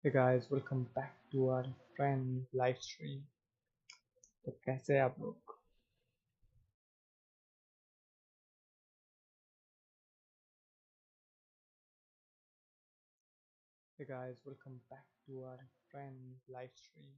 Hey guys, welcome back to our friend live stream. तो कैसे हैं आप लोग? Hey guys, welcome back to our friend live stream.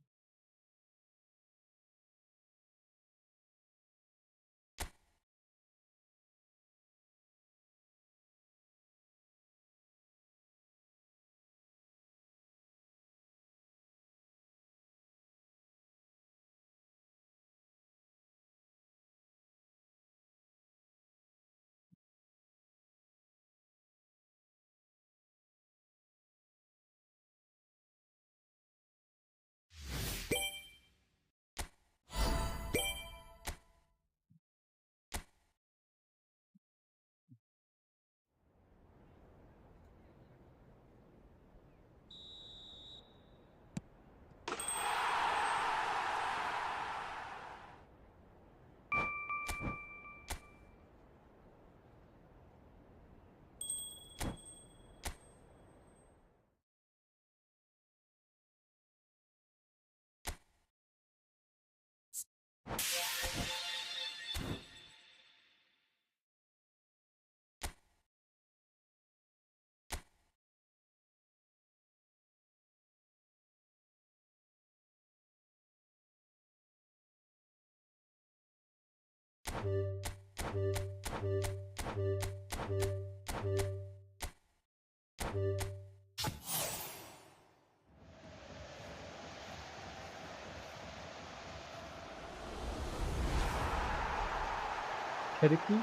Cherokee,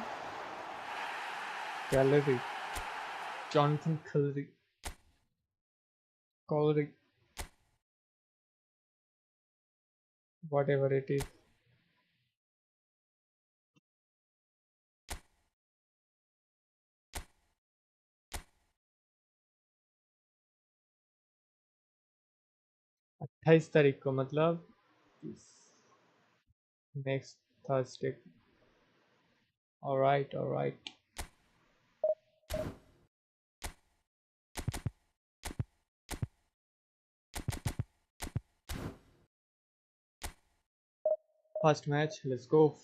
Gallery, Jonathan Collery, whatever it is. अट्ठाईस तारीख को मतलब next Thursday. All right. First match, let's go.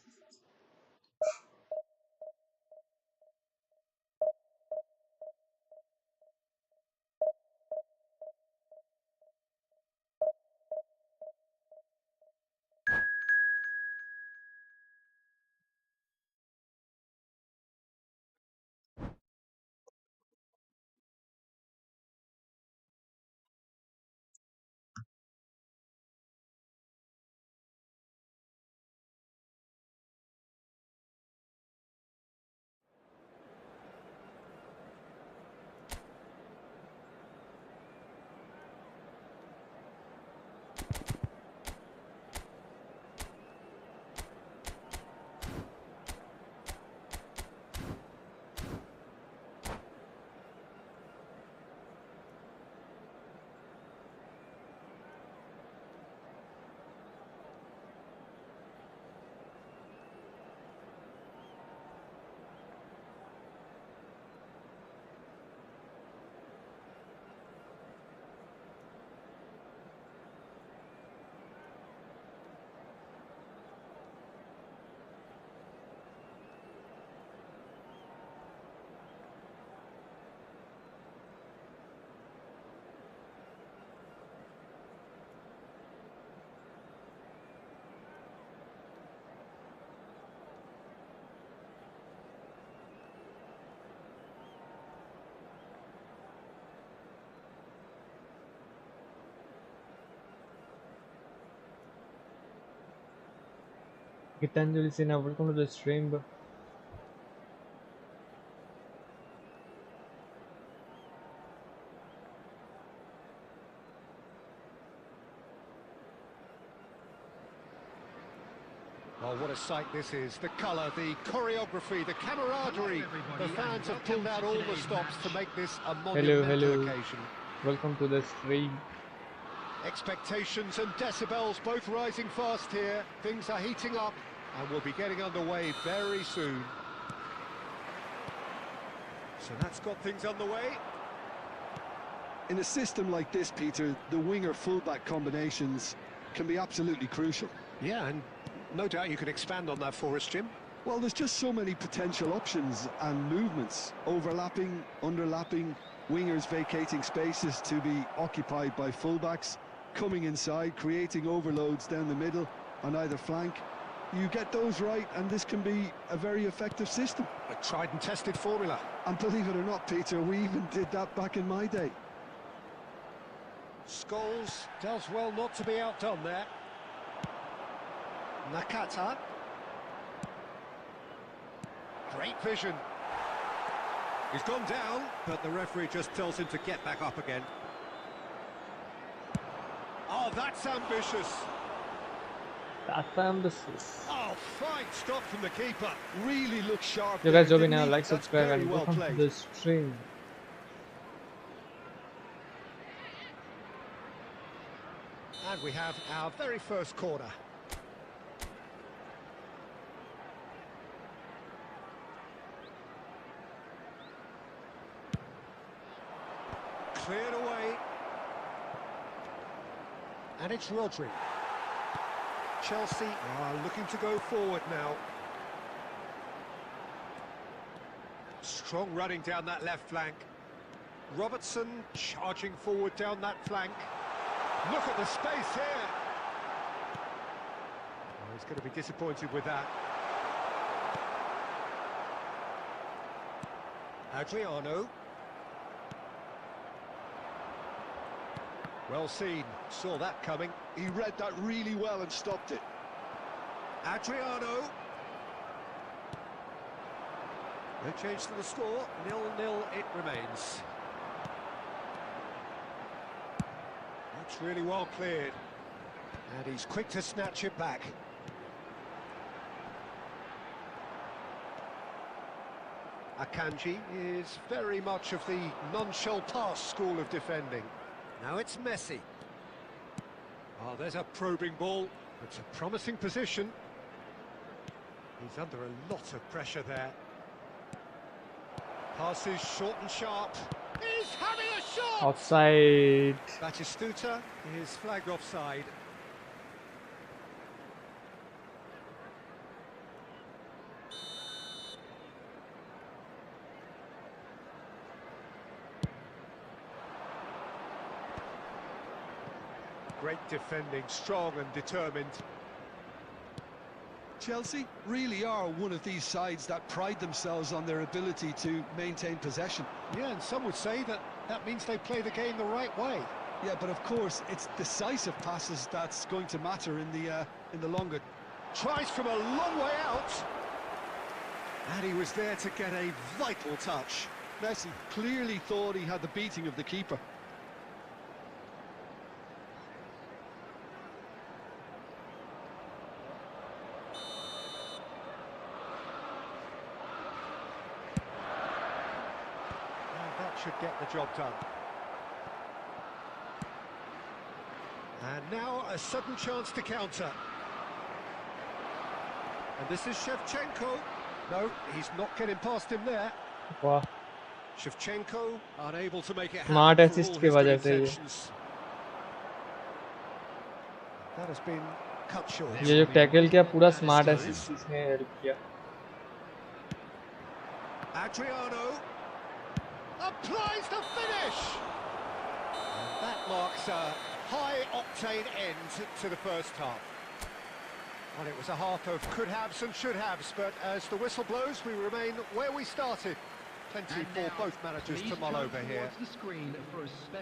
Gitanjali Sinha, welcome to the stream. Oh, what a sight this is. The colour, the choreography, the camaraderie. The fans have pulled out all the stops to make this a monumental occasion. Welcome to the stream. Expectations and decibels both rising fast here. Things are heating up and we'll be getting underway very soon. So that's got things underway. In a system like this, Peter, the winger-fullback combinations can be absolutely crucial. Yeah, and no doubt you can expand on that for us, Jim. Well, there's just so many potential options and movements, overlapping, underlapping, wingers vacating spaces to be occupied by fullbacks, coming inside, creating overloads down the middle on either flank. You get those right, and this can be a very effective system. A tried and tested formula. And believe it or not, Peter, we even did that back in my day. Scholes does well not to be outdone there. Nakata. Great vision. He's gone down, but the referee just tells him to get back up again. Oh, that's ambitious. That's ambitious. Oh, fine stop from the keeper. Really looks sharp. You guys, there, do didn't now he? like, That's subscribe, very and well welcome to played. the stream. And we have our very first corner. Cleared away. And it's Rodri. Chelsea are looking to go forward now. Strong running down that left flank. Robertson charging forward down that flank. Look at the space here. Oh, he's going to be disappointed with that. Adriano. Well seen, saw that coming. He read that really well and stopped it. Adriano. No change to the score, 0-0 it remains. That's really well cleared. And he's quick to snatch it back. Akanji is very much of the non-shall-pass school of defending. Now it's Messi. Oh, there's a probing ball. It's a promising position. He's under a lot of pressure there. Passes short and sharp. He's having a shot! Offside. Batistuta is flagged offside. Great defending, strong and determined. Chelsea really are one of these sides that pride themselves on their ability to maintain possession. Yeah, and some would say that that means they play the game the right way. Yeah, but of course, it's decisive passes that's going to matter in the longer. Tries from a long way out. And he was there to get a vital touch. Messi clearly thought he had the beating of the keeper. Should get the job done. And now a sudden chance to counter. And this is Shevchenko. No, he's not getting past him there. Wow. Shevchenko unable to make it happen. Smart for assist all की his वजह good से ये. intentions. That has been cut short. ये जो tackle किया पूरा smart assist इसने help किया. Adriano applies the finish. And that marks a high-octane end to the first half. Well, it was a half of could-haves and should-haves, but as the whistle blows, we remain where we started. Plenty for both managers to mull over here.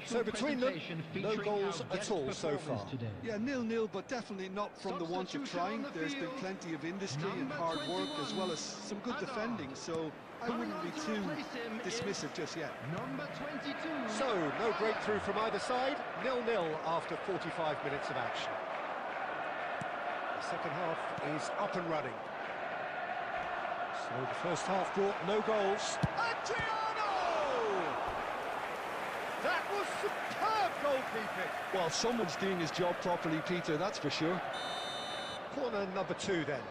So between them, no goals at all so far. Yeah, 0-0, but definitely not from the want of trying. There's been plenty of industry and hard work, as well as some good defending, so I wouldn't be too dismissive just yet. So, no breakthrough from either side, 0-0 after 45 minutes of action. The second half is up and running. So the first half brought no goals. Adriano! That was superb goalkeeping. Well, someone's doing his job properly, Peter, that's for sure. Corner number 2 then.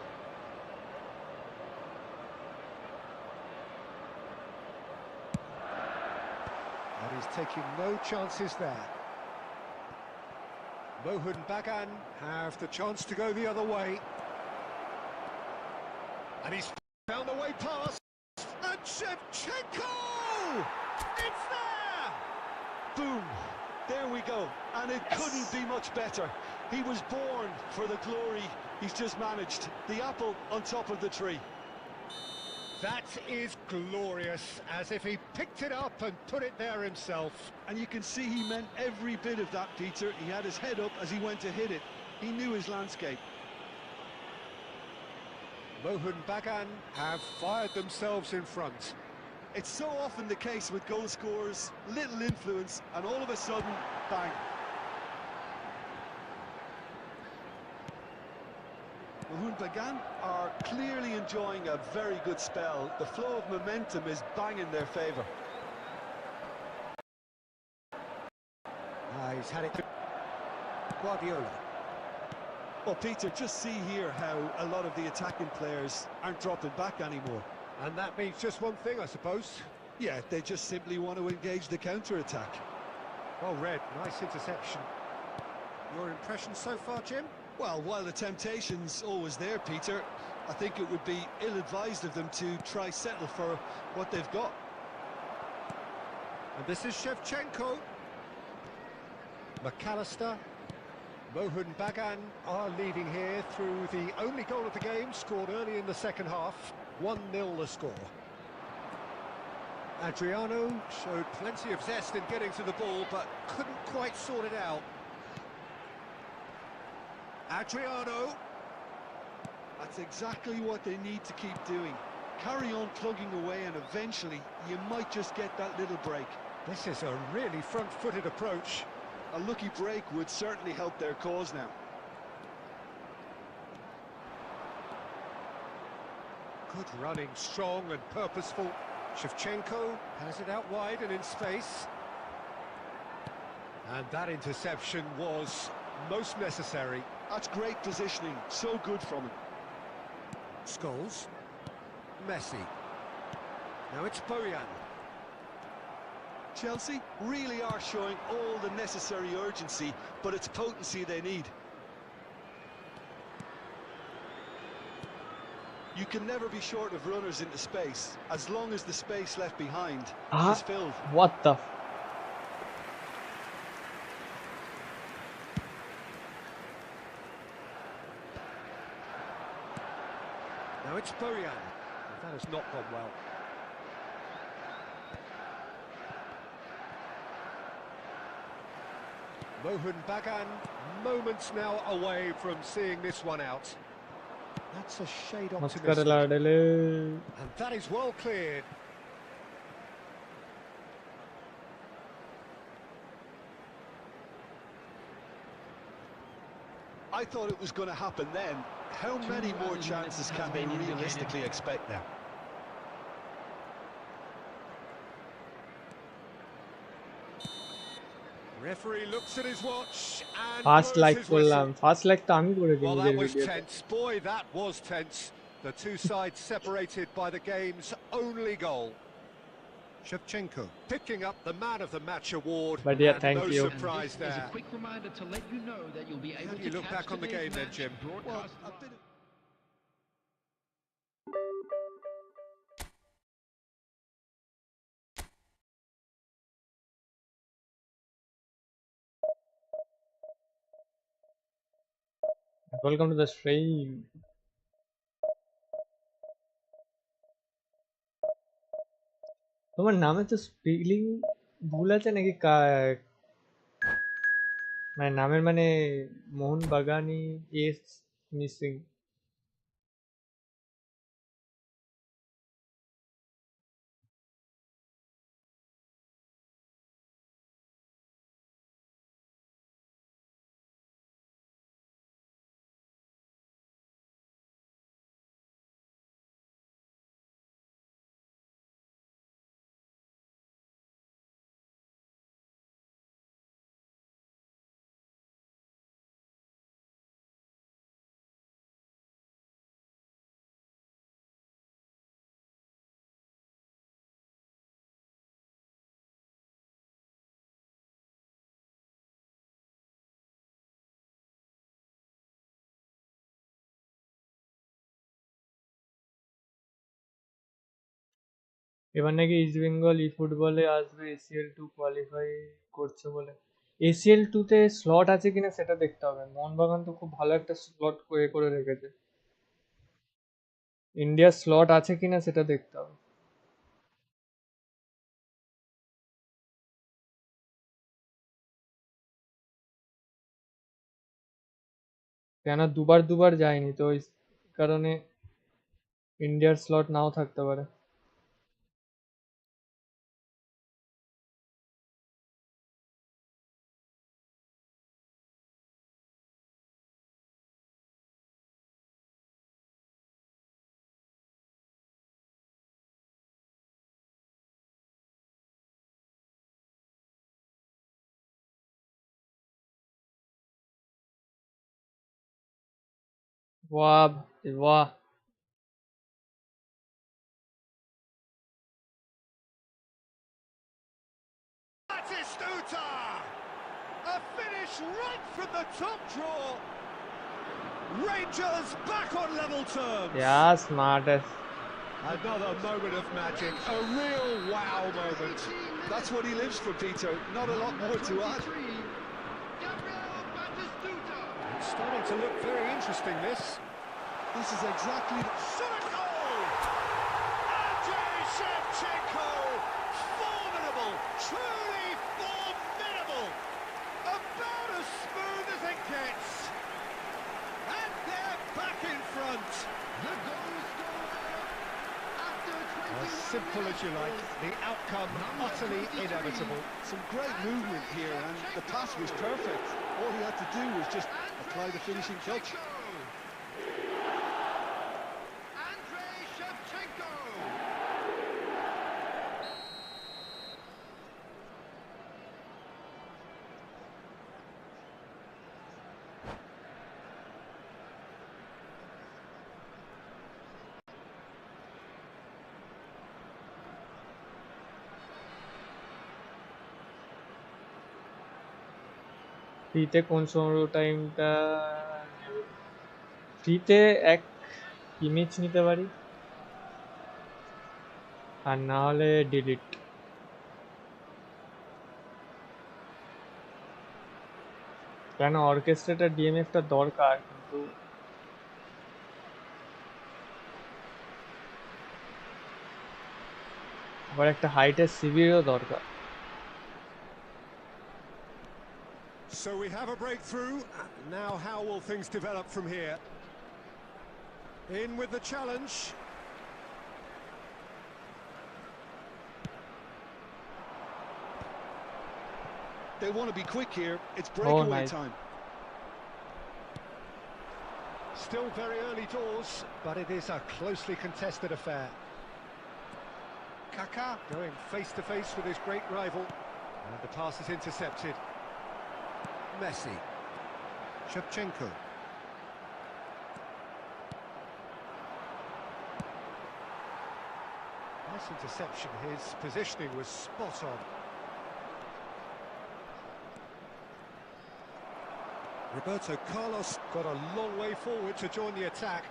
But he's taking no chances there. Mohun Bagan have the chance to go the other way. And he's found a way past. And Shevchenko! It's there! Boom! There we go. And it couldn't be much better. He was born for the glory he's just managed. The apple on top of the tree. That is glorious, as if he picked it up and put it there himself. And you can see he meant every bit of that, Peter. He had his head up as he went to hit it. He knew his landscape. Mohun Bagan have fired themselves in front. It's so often the case with goal scorers, little influence, and all of a sudden, bang. Mohun Bagan are clearly enjoying a very good spell. The flow of momentum is bang in their favour. He's had it to Guardiola. Well, Peter, just see here how a lot of the attacking players aren't dropping back anymore. And that means just one thing, I suppose. Yeah, they just simply want to engage the counter-attack. Well read, nice interception. Your impression so far, Jim? Well, while the temptation's always there, Peter, I think it would be ill-advised of them to try settle for what they've got. And this is Shevchenko. McAllister. Mohun Bagan are leading here through the only goal of the game, scored early in the second half. 1-0 the score. Adriano showed plenty of zest in getting to the ball, but couldn't quite sort it out. Adriano. That's exactly what they need to keep doing. Carry on plugging away and eventually you might just get that little break. This is a really front-footed approach. A lucky break would certainly help their cause now. Good running, strong and purposeful. Shevchenko has it out wide and in space. And that interception was most necessary. That's great positioning, so good from him. Scholes. Messi. Now it's Bojan. Chelsea really are showing all the necessary urgency, but it's potency they need. You can never be short of runners into space, as long as the space left behind is filled. What the? Now it's Bojan. That has not gone well. Mohun Bagan, moments now away from seeing this one out. That's a shade optimistic. And that is well cleared. I thought it was going to happen then. How many more chances can they realistically expect now? Referee looks at his watch and Fast blows like his whistle. করলাম fast like তো আমি করে Well, দিই that was নিজের tense. Boy, that was tense. The two sides separated by the game's only goal. Shevchenko picking up the Man of the Match award. But yeah, and thank no you. surprise This is there. a quick reminder to let you know that you'll be able How do to you look catch back on the today's game then, match Jim? broadcast Well, a bit of... welcome to the stream. তোমার নামে তো spelling ভুল আছে নাকি মানে নামের মানে মোহন বাগানি S missing এবার নাকি ইস্ট বেঙ্গল eFootball এ আসবে ACL 2 কোয়ালিফাই করছে বলে। ACL 2 তে স্লট আছে কিনা সেটা দেখতে হবে। মোহনবাগান তো খুব ভালো একটা স্লট করে রেখেছে। ইন্ডিয়ার স্লট আছে কিনা সেটা দেখতে হবে। কেন দুবার যায়নি তো ওই কারণে ইন্ডিয়ার স্লট নাও থাকতে পারে। वाह वाह Batistuta! A finish right from the top draw. Rangers back on level terms. yeah smartest. Another moment of magic, a real wow moment. That's what he lives for, Peter. Not a lot more to add. It's starting to look very interesting, this. This is exactly the... Shot a goal! Andrei Shevchenko! Formidable! Truly formidable! About as smooth as it gets! And they're back in front! As simple as you like, the outcome utterly inevitable. Some great movement here, and the pass was perfect. All he had to do was just apply the finishing touch. Andrei Shevchenko! ফ্রিতে কোন সময় টাইমটা ফ্রিতে এক image নিতে পারি আর না হলে ডিলিট। কেন অর্কেস্ট্রাটা ডিএমএফটা দরকার কিন্তু আবার একটা হাইটের সিভিরও দরকার। So we have a breakthrough. Now how will things develop from here? In with the challenge. They want to be quick here. It's breakaway nice. time. Still very early doors, but it is a closely contested affair. Kaká going face to face with his great rival, and the pass is intercepted. Messi, Shevchenko. Nice interception. His positioning was spot on. Roberto Carlos got a long way forward to join the attack.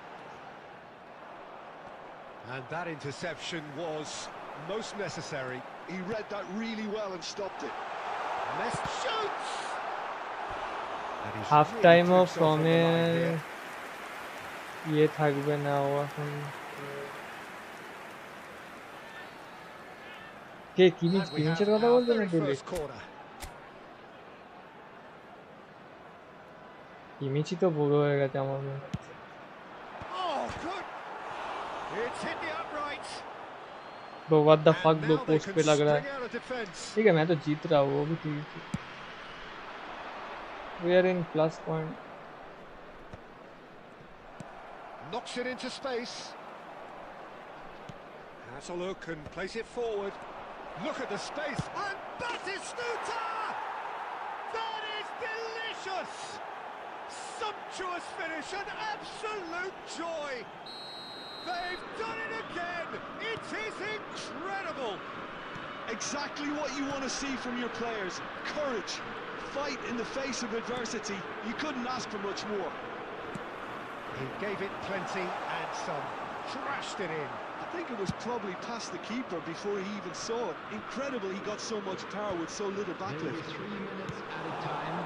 And that interception was most necessary. He read that really well and stopped it. Messi shoots! Half টাইমও ফর্মে ইয়ে থাকবে না ও এখন। কে কিমিচের কথা বলছো না delete? কিমিচই তো বুড়ো হয়ে গেছে আমার মনে হচ্ছে। Bro, what the fuck bro, post पे लग रहा है। ठीक है मैं तो जीत रहा हूँ, वो भी ठीक है। We are in plus point. Knocks it into space. Has a look and plays it forward. Look at the space and Batistuta! That is delicious! Sumptuous finish and absolute joy. They've done it again. It is incredible. Exactly what you want to see from your players. Courage. Fight in the face of adversity. You couldn't ask for much more. He gave it plenty and some. trashed it in. I think it was probably past the keeper before he even saw it. Incredible he got so much power with so little There will be backlift. 3 minutes added time.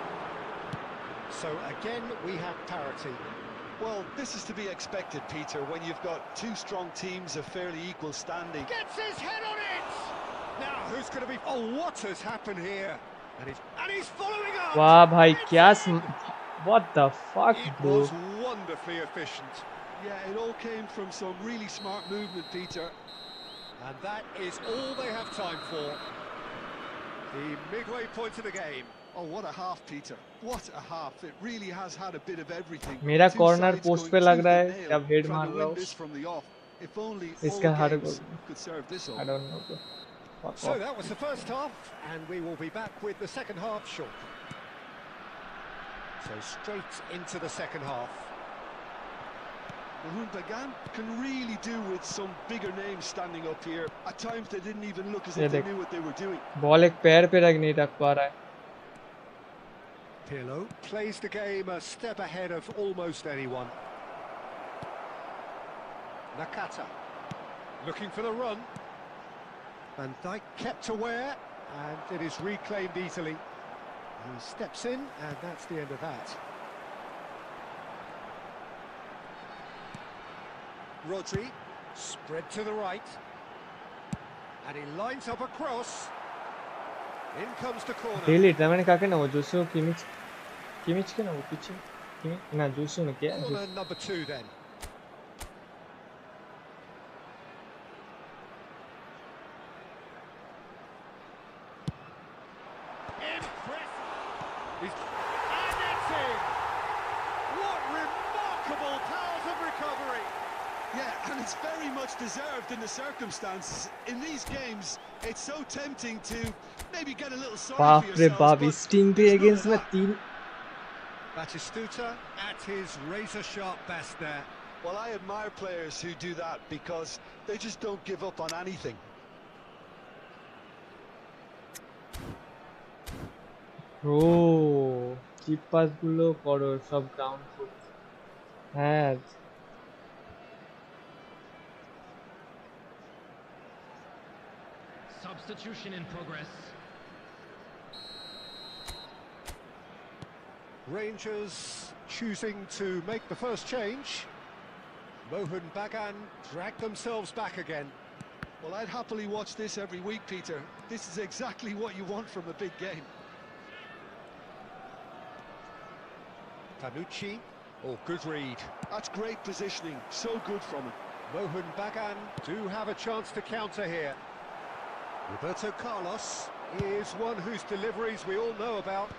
So again, we have parity. Well, this is to be expected, Peter, when you've got two strong teams of fairly equal standing. Gets his head on it! Now, who's going to be... Oh, what has happened here? And he's following up! वाह भाई It's क्या in! what the fuck It bro. was wonderfully efficient. Yeah, it all came from some really smart movement, Peter. And that is all they have time for. The midway point of the game. Oh, what a half, Peter. What a half. It really has had a bit of everything. मेरा Two corner sides post going पे लग tooth रहा and है nail, कि अब head trying मार to रहा win हूँ. this from the off. If only इसका all her games could serve this I up. don't know bro. Fuck So off. that was the first half, and we will be back with the second half shortly. So straight into the second half. Humbly can really do with some bigger names standing up here. At times they didn't even look as ये if they देख. knew what they were doing. Ball एक पैर पे नहीं रख पा रहा है. Pirlo plays the game a step ahead of almost anyone. Nakata looking for the run. Van Dijk kept aware, and it is reclaimed easily. He steps in, and that's the end of that. Rodri, spread to the right. And he lines up a cross. In comes the corner. Daily इतना मैंने कहा कि ना वो जोशो Kimmich के ना वो पीछे ना जोशो ने क्या Corner number 2 then. Impressive. And it's in. What remarkable powers of recovery. Yeah, and it's very much deserved in the circumstances. In these games, it's so tempting to maybe get a little sorry बाप for रे yourselves. बाप but इस team पे it's none of against में that. 3 Batistuta at his razor-sharp best there. Well, I admire players who do that because they just don't give up on anything. Bro chip pass গুলো করো সব ground foot. হ্যাঁ Substitution in progress. Rangers choosing to make the first change. Mohun Bagan drag themselves back again. Well, I'd happily watch this every week, Peter. This is exactly what you want from a big game. Tanucci, good read. That's great positioning, so good from him. Mohun Bagan do have a chance to counter here. Roberto Carlos is one whose deliveries we all know about.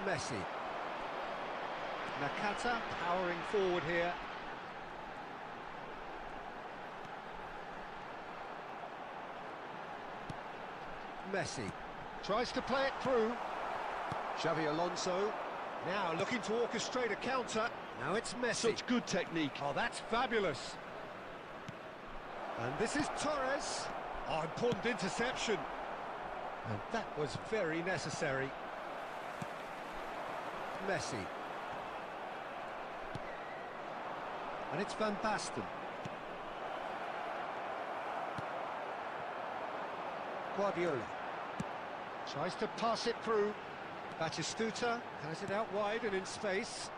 Messi. Nakata powering forward here. Messi tries to play it through. Xavi Alonso now looking to orchestrate a counter. Now it's Messi. Such good technique. Oh, that's fabulous. And this is Torres. Oh, important interception. And that was very necessary. Messi. And it's Van Basten. Guardiola. Tries to pass it through. Batistuta has it out wide and in space.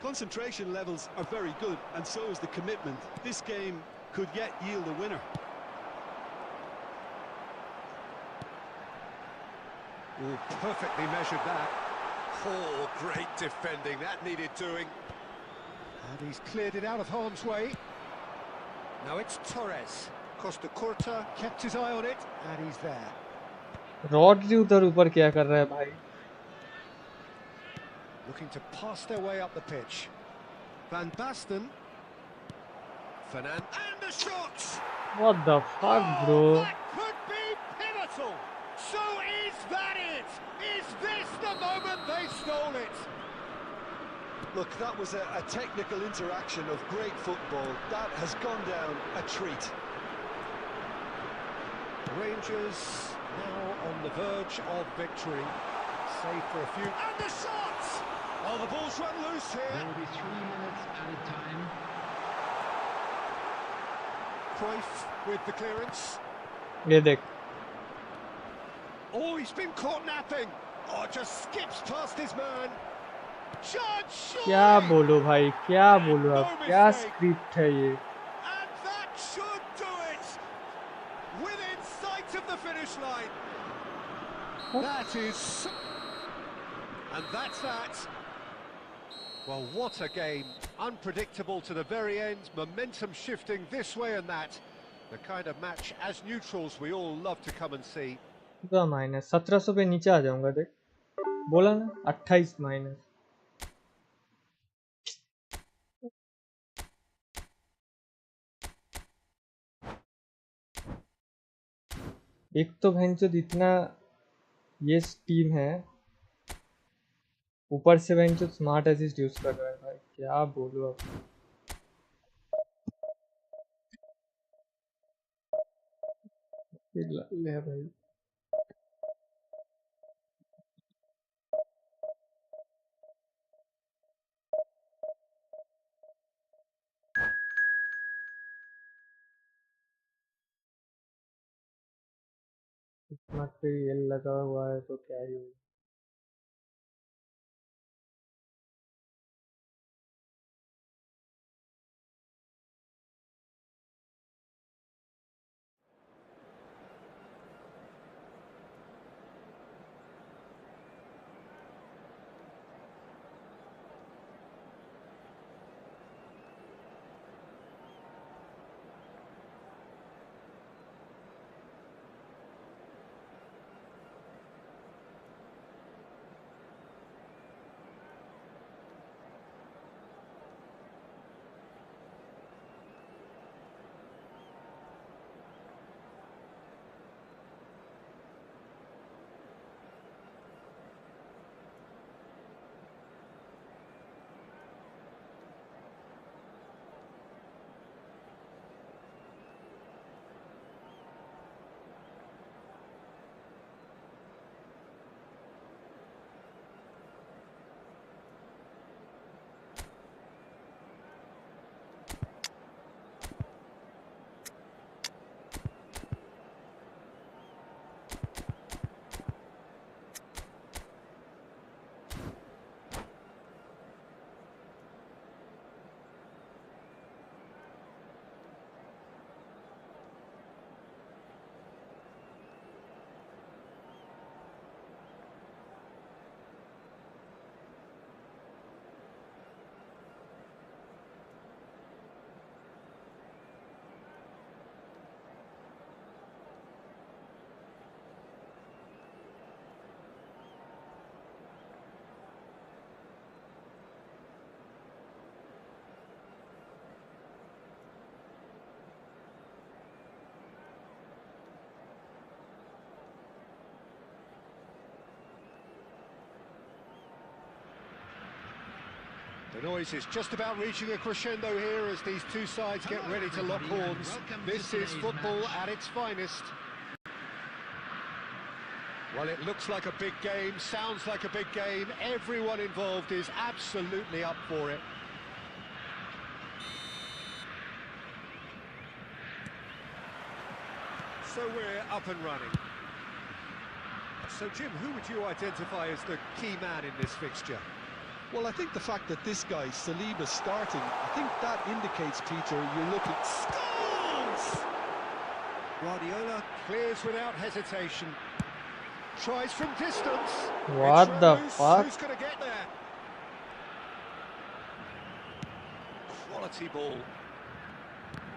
Concentration levels are very good, and so is the commitment. This game could yet yield a winner. Oh, perfectly measured that. Oh, great defending. That needed doing. And he's cleared it out of harm's way. Now it's Torres. Costa Curta kept his eye on it, and he's there. Rodri उधर ऊपर क्या कर रहा है भाई. Looking to pass their way up the pitch. Van Basten. Fernand. And the shot! What the fuck bro. That could be pivotal! So is that it? Is this the moment they stole it? Look, that was a technical interaction of great football. That has gone down a treat. Rangers now on the verge of victory. Save for a few. And the shot! Oh, the ball's run loose here. There will be 3 minutes added time. Cruyff with the clearance. ये देख Oh, he's been caught napping. Oh, just skips past his man. Judge, क्या surely! बोलो भाई, क्या बोलो No अब, क्या mistake. Script है ये। And that should do it. Within sight of the finish line. That is... And that's that. Well, what a game. Unpredictable to the very end. Momentum shifting this way and that. The kind of match as neutrals we all love to come and see. पूरा minus 1700 पे नीचे आ जाऊंगा देख, बोला ना 28 minus. एक तो भैंचोद इतना ये टीम है, ऊपर से भैंचोद स्मार्ट असिस्ट यूज कर रहा है भाई, क्या बोलूं अब। ले भाई स्मार्ट पे ये लगा हुआ है तो क्या ही होगा। The noise is just about reaching a crescendo here as these two sides get ready to lock horns. This is football at its finest. Well, it looks like a big game, sounds like a big game. Everyone involved is absolutely up for it. So we're up and running. So, Jim, who would you identify as the key man in this fixture? Well, I think the fact that this guy, Saliba's starting, I think that indicates, Peter, you're looking... Scores! Guardiola clears without hesitation. Tries from distance. What It's the loose. fuck? Who's going to get there? Quality ball.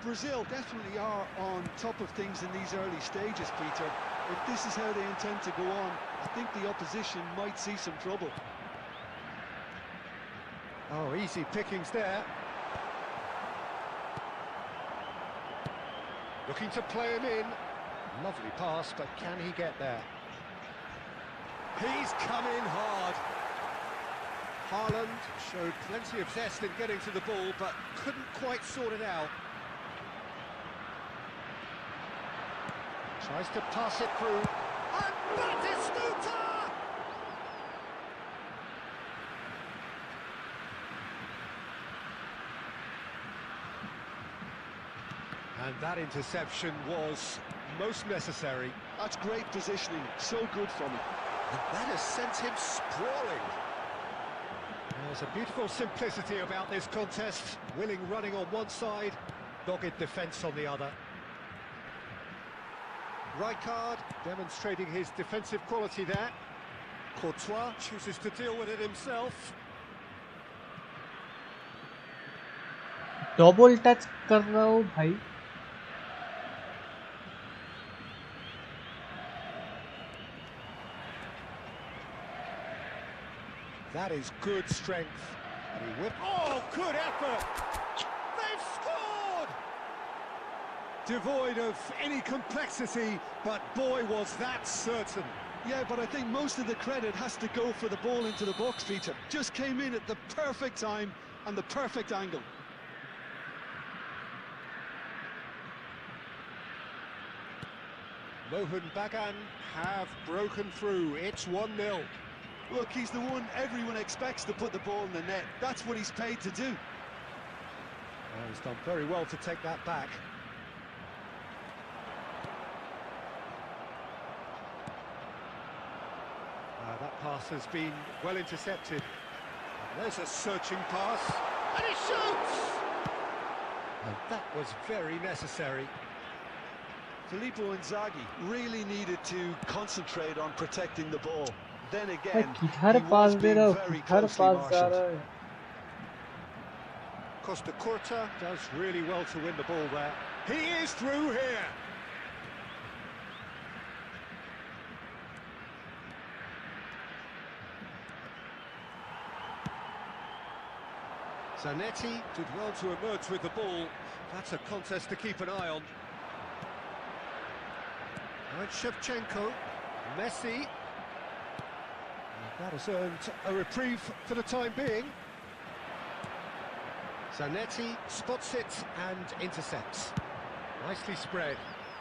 Brazil definitely are on top of things in these early stages, Peter. If this is how they intend to go on, I think the opposition might see some trouble. Oh, easy pickings there. Looking to play him in. Lovely pass, but can he get there? He's come in hard. Haaland showed plenty of zest in getting to the ball, but couldn't quite sort it out. Tries to pass it through. And Batistuta! And that interception was most necessary. That's great positioning, so good from him. And that has sent him sprawling. There's a beautiful simplicity about this contest. Willing running on one side, dogged defence on the other. Rijkaard demonstrating his defensive quality there. Courtois chooses to deal with it himself. Double touch कर रहा हो भाई. That is good strength. And he whipped. Oh, good effort! They've scored! Devoid of any complexity, but boy, was that certain. Yeah, but I think most of the credit has to go for the ball into the box, Peter. Just came in at the perfect time and the perfect angle. Mohan Bagan have broken through. It's 1-0. Look, he's the one everyone expects to put the ball in the net. That's what he's paid to do. Oh, he's done very well to take that back. That pass has been well intercepted. There's a searching pass, and he shoots! And that was very necessary. Filippo Inzaghi really needed to concentrate on protecting the ball. Then again, किधर he pass was they being रहा हो, very किधर closely पास जा marshalled. रहा है. Costa Curta does really well to win the ball there. He is through here. Zanetti did well to emerge with the ball. That's a contest to keep an eye on. Right, Shevchenko, Messi. And that has earned a reprieve for the time being. Zanetti spots it and intercepts. Nicely spread.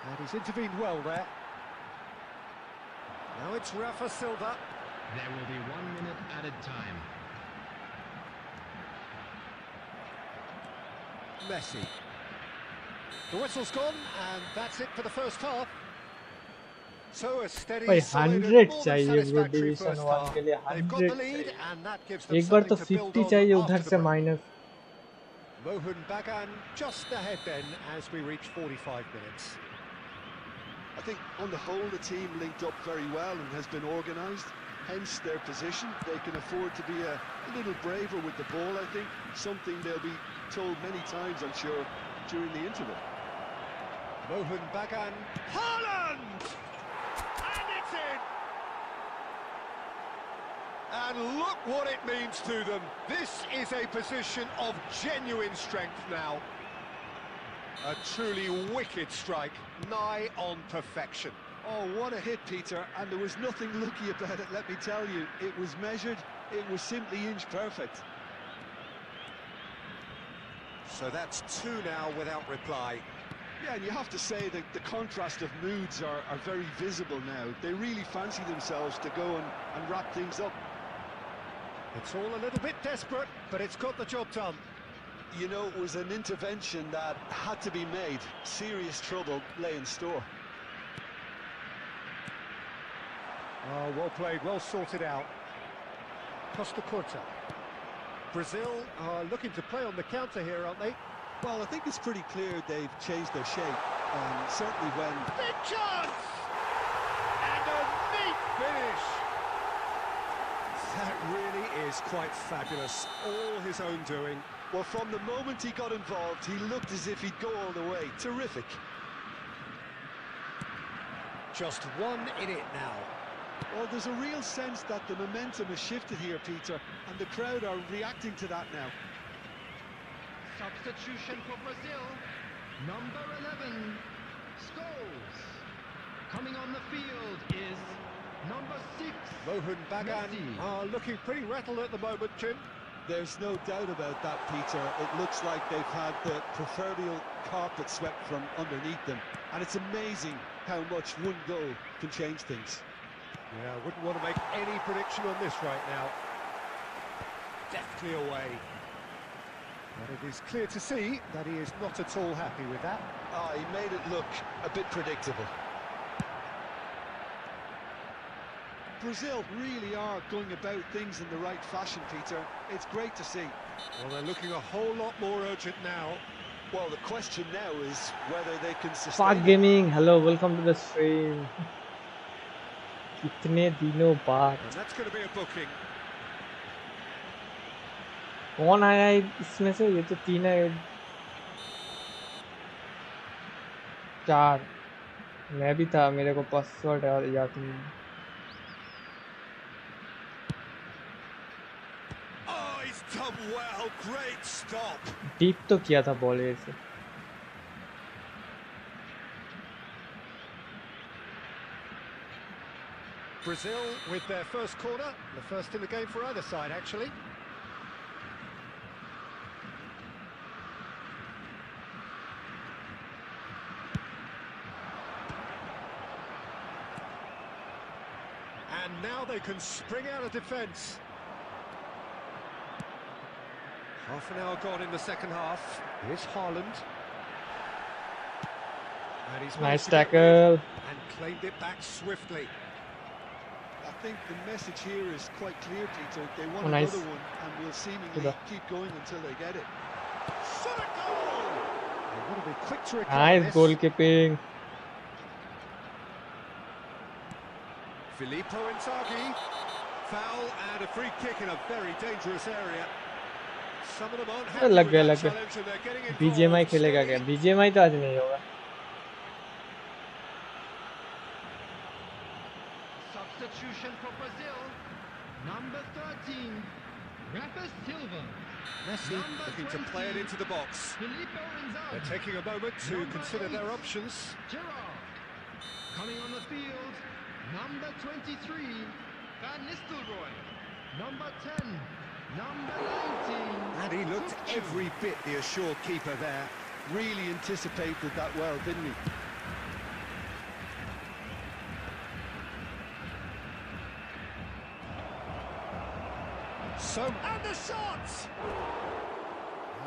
And he's intervened well there. Now it's Rafa Silva. There will be 1 minute added time. Messi. The whistle's gone, and that's it for the first half. So a steady, भाई solid, and 100 more than चाहिए bro satisfactory division first 1 half. के लिए. They've got 100 the lead, चाहिए. and that gives them एक बार तो something to build 50 on चाहिए after उधर the से break. Minus. Mohan Bagan just ahead then as we reach 45 minutes. I think on the whole the team linked up very well and has been organised, hence their position. They can afford to be a little braver with the ball, I think, something they'll be told many times, I'm sure, during the interval. Mohan Bagan, Haaland! And it's in! And look what it means to them. This is a position of genuine strength now. A truly wicked strike, nigh on perfection. Oh, what a hit, Peter, and there was nothing lucky about it, let me tell you. It was measured, it was simply inch perfect. So that's 2 now without reply. Yeah, and you have to say that the contrast of moods are very visible now. They really fancy themselves to go and wrap things up. It's all a little bit desperate, but it's got the job done. You know, it was an intervention that had to be made. Serious trouble lay in store. Oh, well played, well sorted out. Costa Curta. Brazil are looking to play on the counter here, aren't they? Well, I think it's pretty clear they've changed their shape. Certainly when... Big chance! And a neat finish! That really is quite fabulous. All his own doing. Well, from the moment he got involved, he looked as if he'd go all the way. Terrific. Just 1 in it now. Well, there's a real sense that the momentum has shifted here, Peter, and the crowd are reacting to that now. Substitution for Brazil. Number 11 scores. Coming on the field is number 6. Mohan Bagan Messi. are looking pretty rattled at the moment, Jim. There's no doubt about that, Peter. It looks like they've had the proverbial carpet swept from underneath them. And it's amazing how much one goal can change things. Yeah, I wouldn't want to make any prediction on this right now. Deftly away. But it is clear to see that he is not at all happy with that. Ah, he made it look a bit predictable. Brazil really are going about things in the right fashion, Peter. It's great to see. Well, they're looking a whole lot more urgent now. Well, the question now is whether they can sustain Spark it. Gaming, hello, welcome to the stream. कितने दिनों बाद And that's going to be a booking. कौन आया है इसमें से? ये तो 3 है, 4 मैं भी था, मेरे को पासवर्ड याद नहीं। Oh, he's done well. Great stop. Deep तो किया था बॉल से। Brazil with their first corner, the first in the game for either side, actually. And now they can spring out of defence. Half an hour gone in the second half. Here's Haaland. And he's Nice managed to get rid tackle. and claimed it back swiftly. I think the message here is quite clear, Peter. They want Oh, nice. another one, and will seemingly Good. keep going until they get it. Shot a goal! They want to be quick to recover nice this. Goalkeeping. Filippo Inzaghi, foul and a free kick in a very dangerous area. Some of them aren't happy लग with गया that लग गया। challenge and they're getting involved. BGMI खेलेगा क्या? BGMI तो आज नहीं होगा। Substitution for Brazil. Number 13, Rafa Silva. Messi Number looking to play it 20, into the box. Filippo Inzaghi. They're taking a moment to Number consider their 8, options. Gerrard. Coming on the field, number 23, Van Nistelrooy. Number 10, number 19. And he looked Tuchel. every bit the assured keeper there. Really anticipated that well, didn't he? So, and the shots!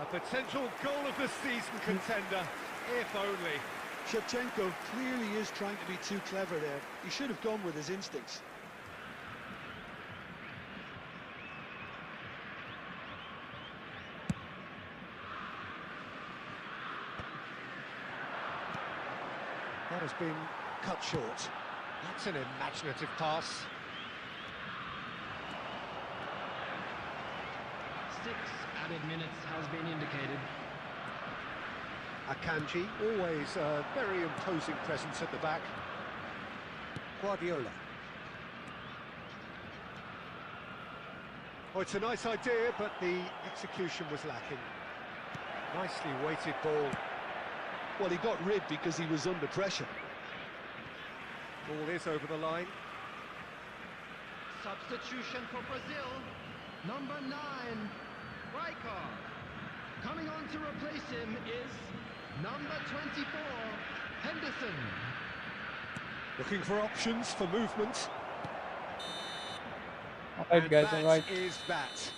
A potential goal of the season contender, if only. Shevchenko clearly is trying to be too clever there. He should have gone with his instincts. That has been cut short. That's an imaginative pass. 6 added minutes has been indicated. Akanji, always a very imposing presence at the back. Guardiola. Oh, it's a nice idea, but the execution was lacking. Nicely weighted ball. Well, he got rid because he was under pressure. Ball is over the line. Substitution for Brazil, number 9, Rijkaard. Coming on to replace him is number 24, Henderson. Looking for options for movement. Alright guys, alright. That is that.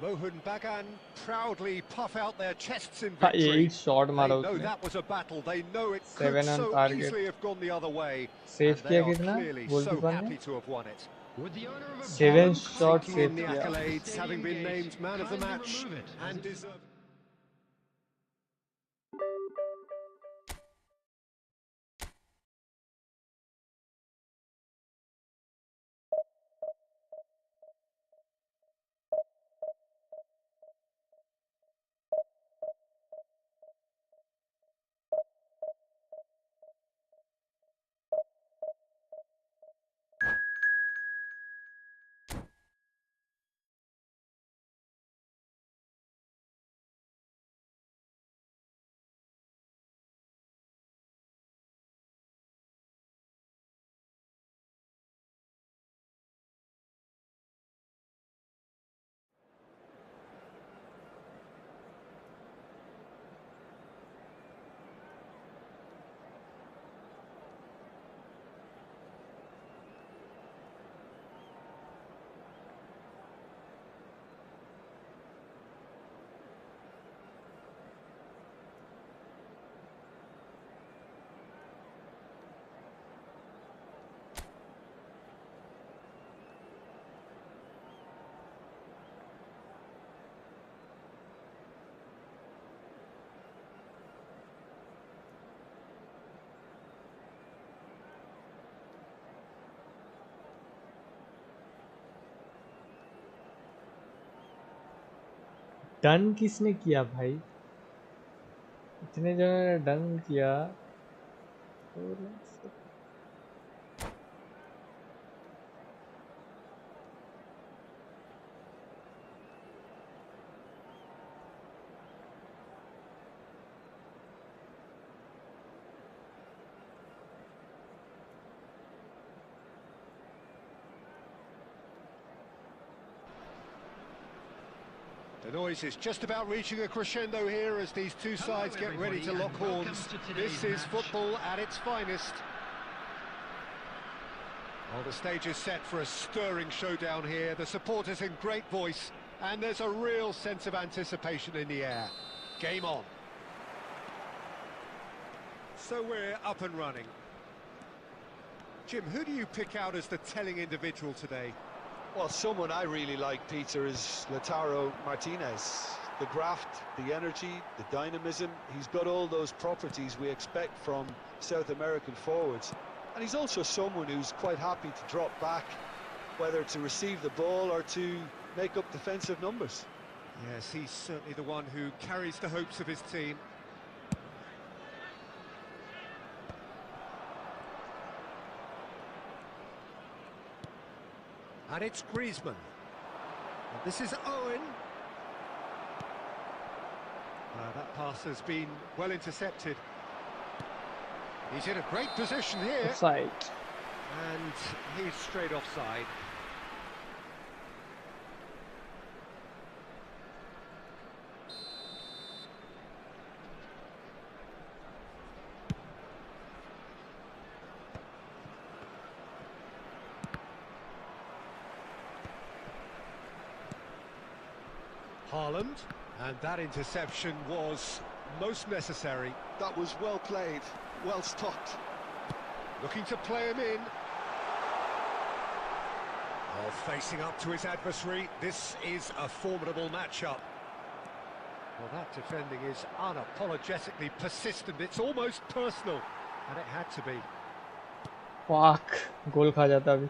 Mohun Bagan proudly puff out their chests in हाँ, victory. 8 shot They मारा know उसने। that was a battle. They know it 7 could on so target. easily have gone the other way. Save And they किया are कितना? clearly so goalkeeper ने? happy to have won it. Would the owner of a 7 ball shot Taking save in the किया। accolades, having been named man of the kindly match remove it, as and it- deserved. Done किसने किया भाई? इतने जनों ने done किया तो The noise is just about reaching a crescendo here as these two sides get ready to lock horns. This is football at its finest. Well, the stage is set for a stirring showdown here. The supporters in great voice, and there's a real sense of anticipation in the air. Game on. So we're up and running. Jim, who do you pick out as the telling individual today? Well, someone I really like, Peter, is Lautaro Martinez. The graft, the energy, the dynamism, he's got all those properties we expect from South American forwards. And he's also someone who's quite happy to drop back, whether to receive the ball or to make up defensive numbers. Yes, he's certainly the one who carries the hopes of his team. And it's Griezmann. And this is Owen. That pass has been well intercepted. He's in a great position here. offside. And he's straight offside. Haaland, and that interception was most necessary. That was well played, well stopped. Looking to play him in. Oh, facing up to his adversary. This is a formidable matchup. Well, that defending is unapologetically persistent. It's almost personal, and it had to be. Fuck, गोल खा जाता अभी.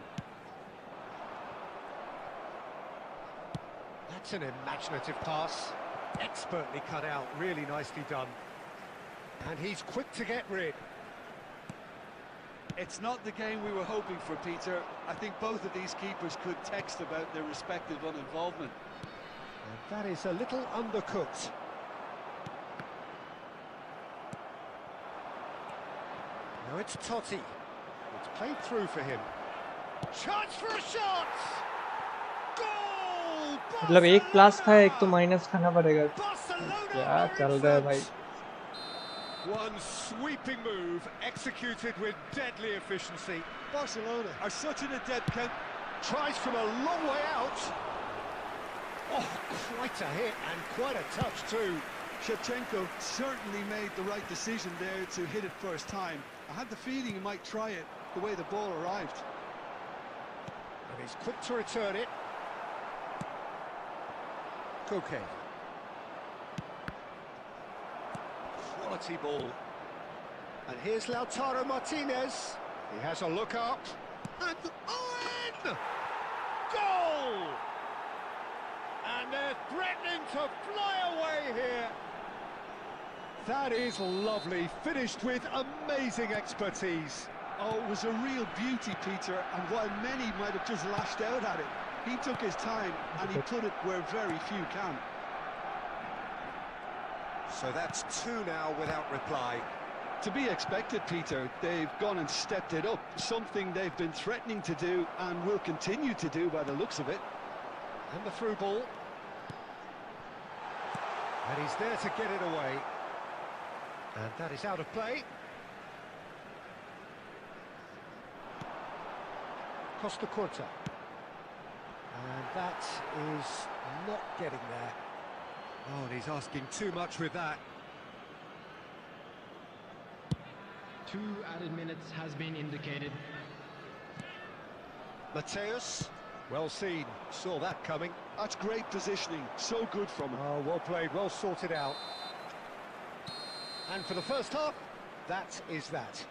That's an imaginative pass. Expertly cut out, really nicely done. And he's quick to get rid. It's not the game we were hoping for, Peter. I think both of these keepers could text about their respective uninvolvement. And that is a little undercooked. Now it's Totti. It's played through for him. Chance for a shot! Goal! मतलब एक plus खाया एक तो minus खाना पड़ेगा. Barcelona क्या are चल in रहा है front. भाई? One sweeping move executed with deadly efficiency. Barcelona are such an adept count. Tries from a long way out. Oh, quite a hit and quite a touch too. Shevchenko certainly made the right decision there to hit it first time. I had the feeling he might try it the way the ball arrived. And he's quick to return it. Koke. Quality ball. And here's Lautaro Martinez. He has a look up. And Owen! Goal! And they're threatening to fly away here. That is lovely, finished with amazing expertise. Oh, it was a real beauty, Peter, and while many might have just lashed out at it, he took his time and he put it where very few can. So that's two now without reply. To be expected, Peter. They've gone and stepped it up, something they've been threatening to do and will continue to do by the looks of it. And the through ball. And he's there to get it away. And that is out of play. Costa Corta. And that is not getting there. Oh, and he's asking too much with that. 2 added minutes has been indicated. Mateus, well seen, saw that coming. That's great positioning, so good from him. Oh, well played, well sorted out. And for the first half, that is that.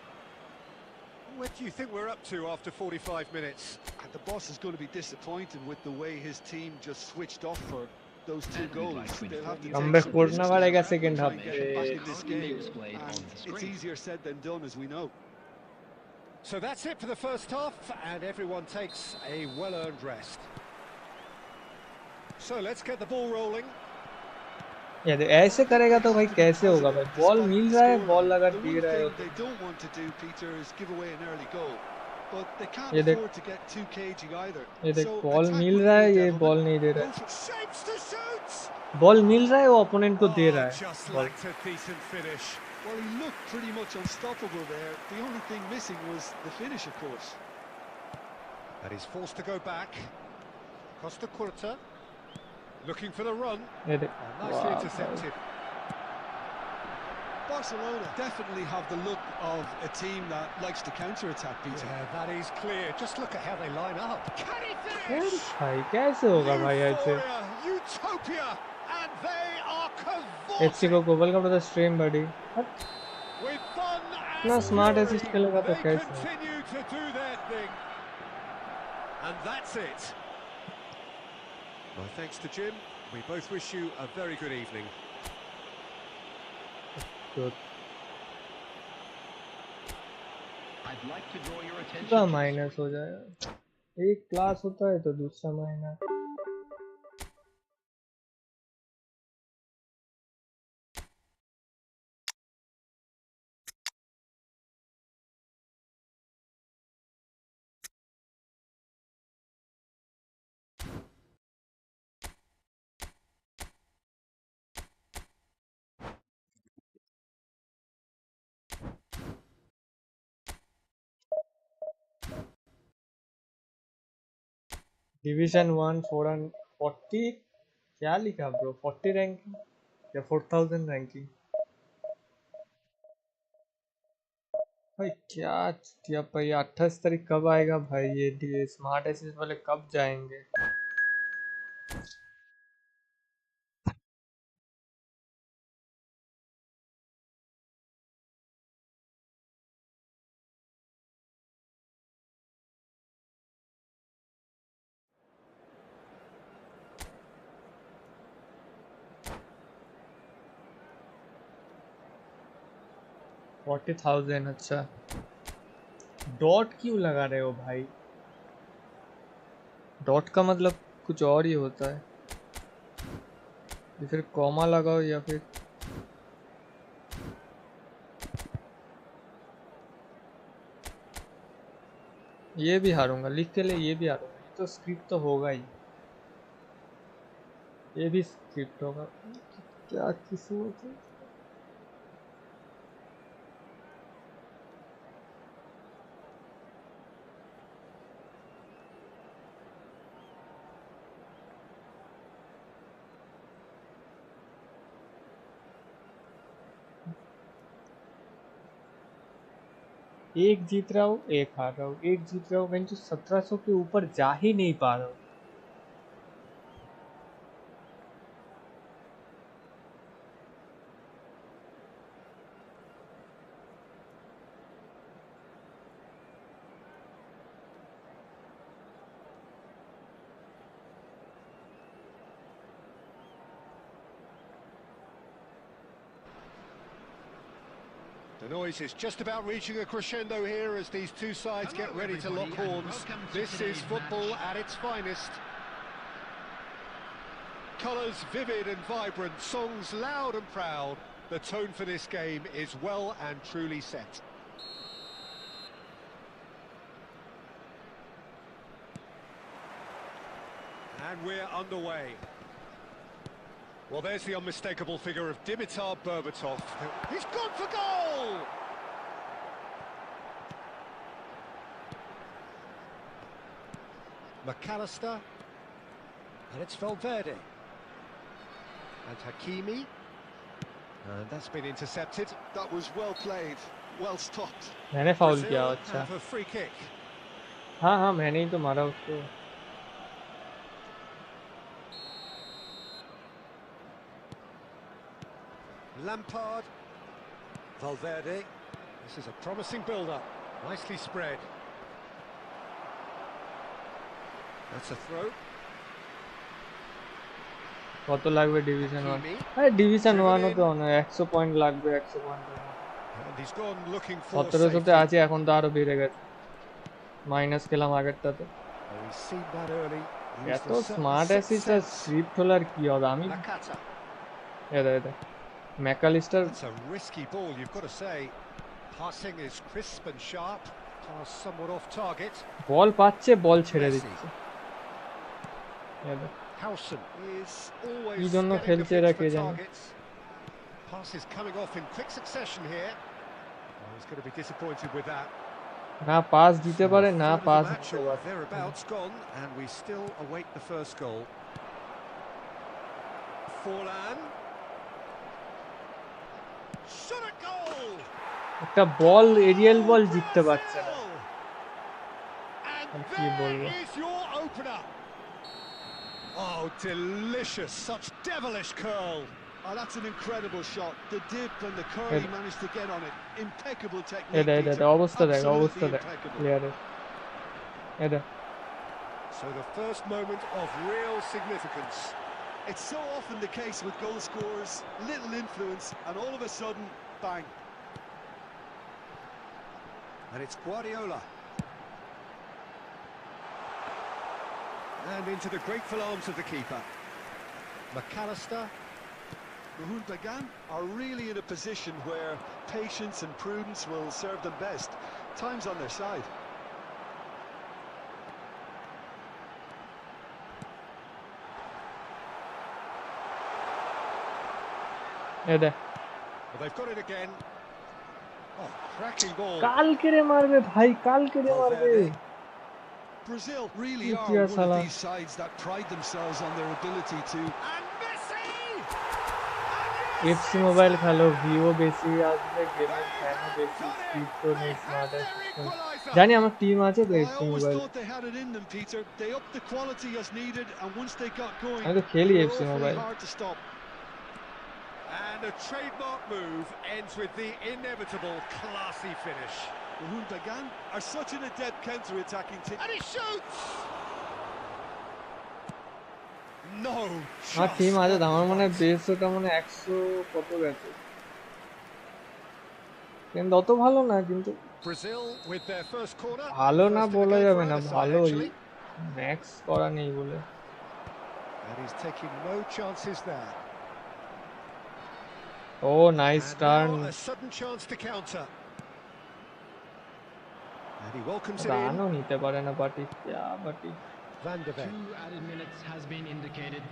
What do you think we're up to after 45 minutes? And the boss is going to be disappointed with the way his team just switched off for those two goals. They'll have to take Comeback some করনা risks পারেगा to second try half and get back in this game, and it's easier said than done, as we know. So that's it for the first half, and everyone takes a well-earned rest. So let's get the ball rolling. यार ऐसे करेगा तो भाई कैसे होगा भाई ball मिल रहा है बॉल अगर The दे one रहा है thing they don't want to do, Peter, is give away an early goal, but they can't ये देख afford to get too cagey either. ये देख So ball attack mill with रहा me, है ये Devilman. Ball नहीं दे रहा Go है for Shapes to shoot! Ball मिल रहा है वो ओपोनेंट को दे रहा है Just ball lacked a decent finish. Well, he looked pretty much unstoppable there. The only thing missing was the finish, of course. And he's forced to go back. Costa Curta. Looking for the run. ये देख Nicely intercepted. Barcelona definitely have the look of a team that likes to counter-attack, Peter. Yeah, that is clear. Just look at how they line up. Can he यार finish? भाई कैसे होगा भाई ऐसे Euphoria, utopia, and they are H C cavorting. Welcome to the stream buddy With fun इतना and smart fury, assist खेलेगा तो they कैसे continue to do their thing. And that's it. My thanks to Jim. We both wish you a very good evening. Good. I'd like to draw your attention पूरा to minus हो जाएगा एक class होता है तो दूसरा minus division 1 440 क्या लिखा ब्रो 40 रैंकिंग या 4000 रैंकिंग भाई क्या चिटिया भाई 28 तारीख कब आएगा भाई ये स्मार्ट एसिस वाले कब जाएंगे $40,000 अच्छा डॉट क्यों लगा रहे हो भाई डॉट का मतलब कुछ और ही होता है या फिर कॉमा लगाओ या फिर ये भी हारूंगा लिख के ले ये भी हारूंगा ये तो स्क्रिप्ट तो होगा ही ये भी स्क्रिप्ट होगा क्या किस्मत है एक जीत रहा हूँ एक हार रहा हूँ एक जीत रहा हूँ मैं जो 1700 के ऊपर जा ही नहीं पा रहा हूँ The noise is just about reaching a crescendo here as these two sides get ready to lock horns. This is football at its finest. Colours vivid and vibrant, songs loud and proud. The tone for this game is well and truly set. And we're underway. Well, there's the unmistakable figure of Dimitar Berbatov. He's gone for goal! McAllister. And it's Valverde. And Hakimi. And that's been intercepted. That was well played, well stopped. मैंने foul Brazil किया अच्छा have a free kick. हाँ हाँ मैंने ही तो मारा उसको Lampard. Valverde. This is a promising build-up. Nicely spread. That's a throw. কত লাগবে ডিভিশন 1? Hakimi, আরে ডিভিশন driven 1 ও তো in, অনেক 100 পয়েন্ট লাগবে, 100 পয়েন্টের মতো। and he's gone looking for 1700-তে safety. আছে, এখন তো আরো বেড়ে গেছে, মাইনাস খেলাম আগেরটাতে। Oh, he's seen that early. Used এত a certain smart sixth assist আর sense. স্ক্রিপ্ট হলে আর কি হবে? আমি Nakata. এটা McAllister That's a risky ball, you've got to say. Passing is crisp and sharp. Pass somewhat off target. বল পাচ্ছে, বল ছেড়ে Messi. দিচ্ছে। Howson is কি always জন্য getting the খেলছে fix এরা for কে জানে। targets. Pass is coming off in quick succession here. Oh, he's going to be disappointed with that. না pass দিতে পারে, না Third of the pass match দিতে or পারে। thereabouts gone, and we still await the first goal. Forlan. Shot a goal! একটা বল, Arial বল জিততে পারছে না। Brazil! And কি বলবো। there is your opener. Oh, delicious! Such devilish curl. Oh, that's an incredible shot. The dip and the curl he managed to get on it. Impeccable technique. এটা অবস্থা দেখ, অবস্থা দেখ প্লেয়ারের। এটা So the first moment of real significance. It's so often the case with goal scorers, little influence, and all of a sudden, bang. And it's Guardiola. And into the grateful arms of the keeper. McAllister. Humbly are really in a position where patience and prudence will serve them best. Time's on their side. এটা Well, they've got it again. Oh, cracking ball. কালকে রে মারবে ভাই, কালকে রে মারবে। Brazil really are Itia one Salah. of these sides that pride themselves on their ability to. And Messi! FC mobile খেলো, ভিও বেশি আসবে, গেমের ফ্যানও বেশি, স্ক্রিপ্টও নেই, স্মার্ট অ্যাসিস্ট্যান্ট। জানি আমার টিম আছে তো I FC always mobile, thought they had it in them, Peter. They upped the quality as needed, and once they got going, আমি তো they খেলি were FC awfully mobile. hard to stop. And a trademark move ends with the inevitable classy finish. Humbly are such an adept counter-attacking team. And he shoots! No আমার team আছে তো, আমার মনে হয় chance. বেসটা মনে হয় 100 কত গেছে, কিন্তু অত ভালো না, কিন্তু Brazil with their first corner. ভালো না First in the বলা game যাবে for না, either side, ভালোই, actually. ম্যাক্স করা নেই বলে। And he's taking no chances there. Oh nice And turn, now a sudden chance to counter. And he welcomes it in. রানও নিতে পারে না বাটি, বাটি। Van de Ven. 2 added minutes has been indicated.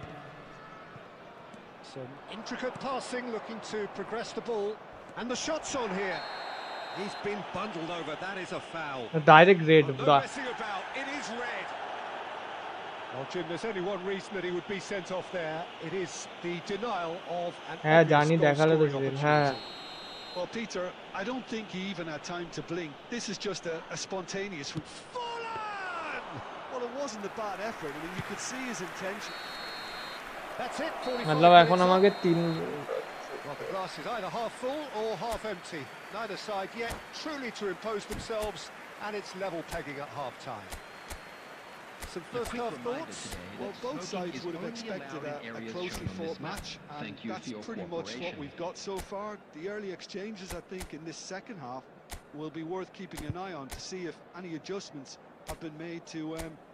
Some intricate passing, looking to progress the ball. And the shot's on here. He's been bundled over. That is a foul. Direct red, Oh, no বাহ। messing about. It is red. Well, Jim, there's only one reason that he would be sent off there. It is the denial of an হ্যাঁ obvious জানি, দেখালে তো goal-scoring সেদিন। হ্যাঁ opportunity. Well, Peter, I don't think he even had time to blink. This is just a spontaneous. Forlan! Well, it wasn't a bad effort. I mean, you could see his intention. That's it. 45 মতলব এখন minutes আমাকে on. 3 Well, the glass is either half full or half empty. Neither side yet truly to impose themselves, and it's level pegging at half-time. Some first half thoughts? Well, both sides would have expected a closely fought match, and that's pretty much what we've got so far. The early exchanges, I think, in this second half will be worth keeping an eye on to see if any adjustments have been made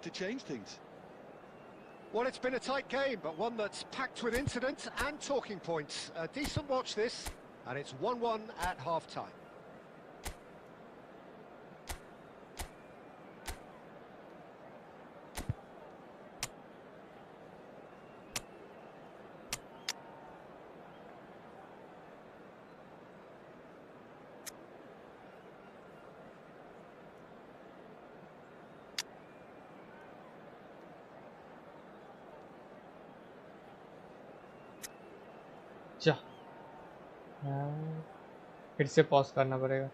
to change things. Well, it's been a tight game, but one that's packed with incident and talking points. A decent watch this, and it's 1-1 at half-time. जा, फिर से pause करना पड़ेगा।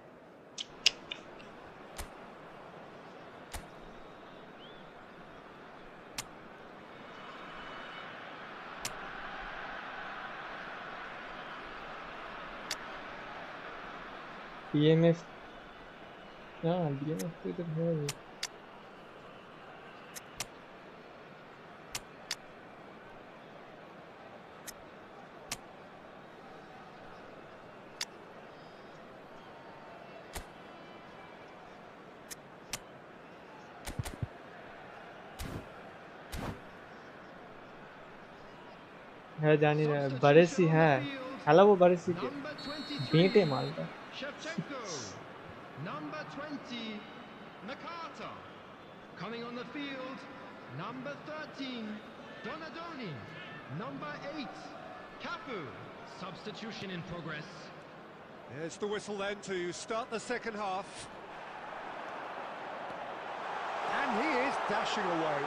BMF, हाँ BMF तो इधर है ही। হ্যাঁ জানি না বারেসি, Substitution on the হ্যাঁ field. খেলাবো বারেসিকে, Number বেঁটে 23, মালটা। Shevchenko. Number 20, MacArthur. Coming on the field, number 13, Donadoni. Number 8, Cafu. Substitution in progress. Here's the whistle then to start the second half. And he is dashing away.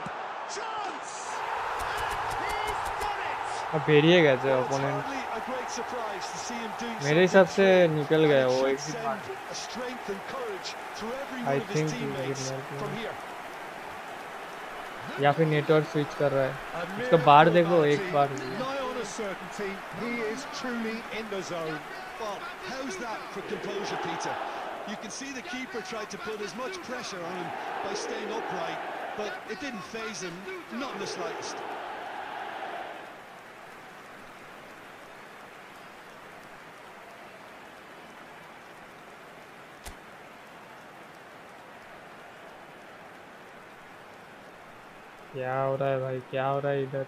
Chance! And he's done it! बेरिए गए थे Well, it's opponent, hardly a great surprise to see him doing मेरे something हिसाब से thrilling, निकल and गया it वो should exit send मार। a strength and courage through every I one of his think he teammates will not from win. here. या फिर network switch कर रहा है, A उसका mere बार देखो एक formality, bar. nigh on a certainty, he is truly in the zone. Well, how's that for composure, Peter? You can see the keeper tried to put as much pressure on him by staying upright, but it didn't faze him, not in the slightest. क्या हो रहा है भाई, क्या हो रहा है इधर?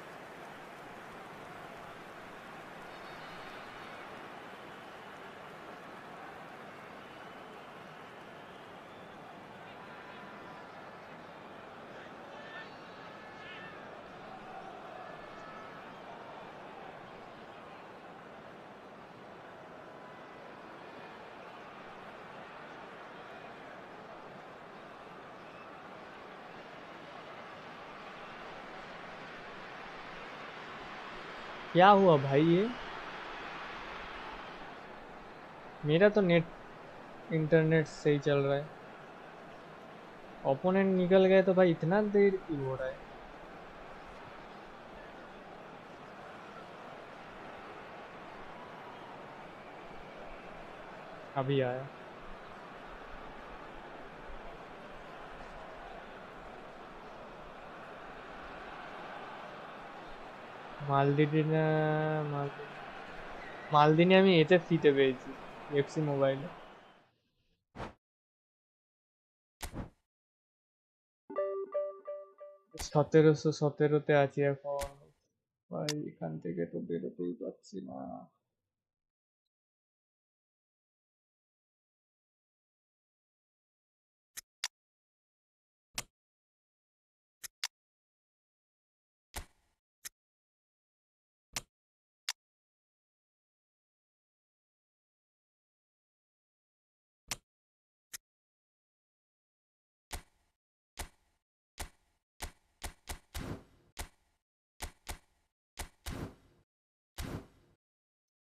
क्या हुआ भाई ये? मेरा तो नेट इंटरनेट सही चल रहा है, ओपोनेंट निकल गए तो भाई इतना देर क्यों हो रहा है? अभी आया। মালদিনে মালদিনে আমি এতে ফ্রিতে পেয়েছি এফসি মোবাইলে। 1717-তে আছি এখন ভাই, এখান থেকে তো বেরোতেই পারছি না।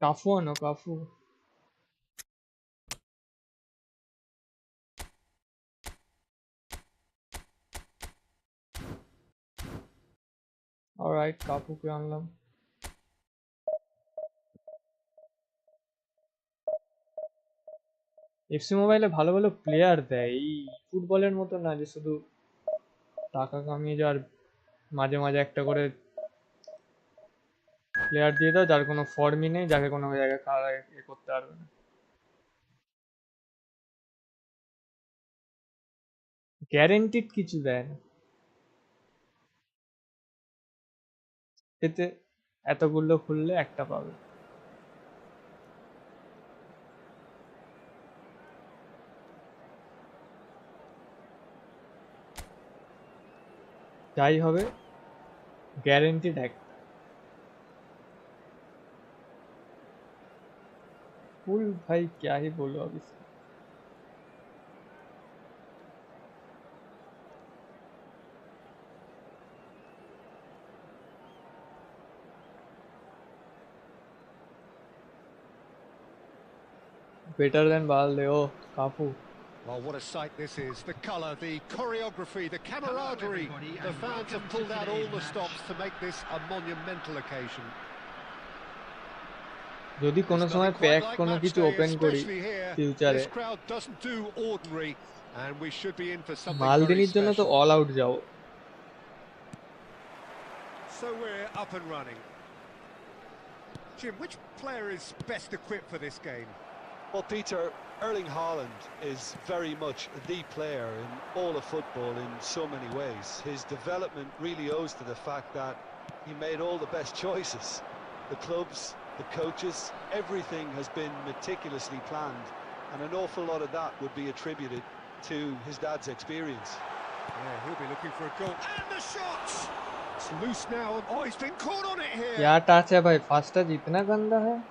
কাফু আনো, কাফু। অলরাইট, কাফুকে আনলাম। এফসি মোবাইলে ভালো ভালো প্লেয়ার দেয়, এই ফুটবলের মতো না যে শুধু টাকা কামিয়ে যাওয়ার, মাঝে মাঝে একটা করে প্লেয়ার দিয়ে দাও যার কোনো ফর্মই নেই, যাকে কোনো জায়গায় খাড়া এ করতে পারবে না। গ্যারেন্টিড কিছু দেয় না, এতে এতগুলো খুললে একটা পাবে। যাই হবে গ্যারেন্টিড একটা। फुल भाई क्या ही बोलो अब इसको। better than Baldeo, Kafu. Well, what a sight this is. The colour, the choreography, the camaraderie. The fans have pulled out all the stops to make this a monumental occasion. যদি কোনো সময় pack কোনো কিছু open করি ফিউচারে, মালদিনির জন্য তো all out যাও। So we're up and running. Jim, which player is best equipped for this game? Well, Peter, Erling Haaland is very much the player in all of football in so many ways. His development really owes to the fact that he made all the best choices. the clubs, the coaches, everything has been meticulously planned, and an awful lot of that would be attributed to his dad's experience. Yeah, he'll be looking for a goal. And the shot! It's loose now. Oh, he's been caught on it here. क्या touch है भाई, first touch इतना गंदा है.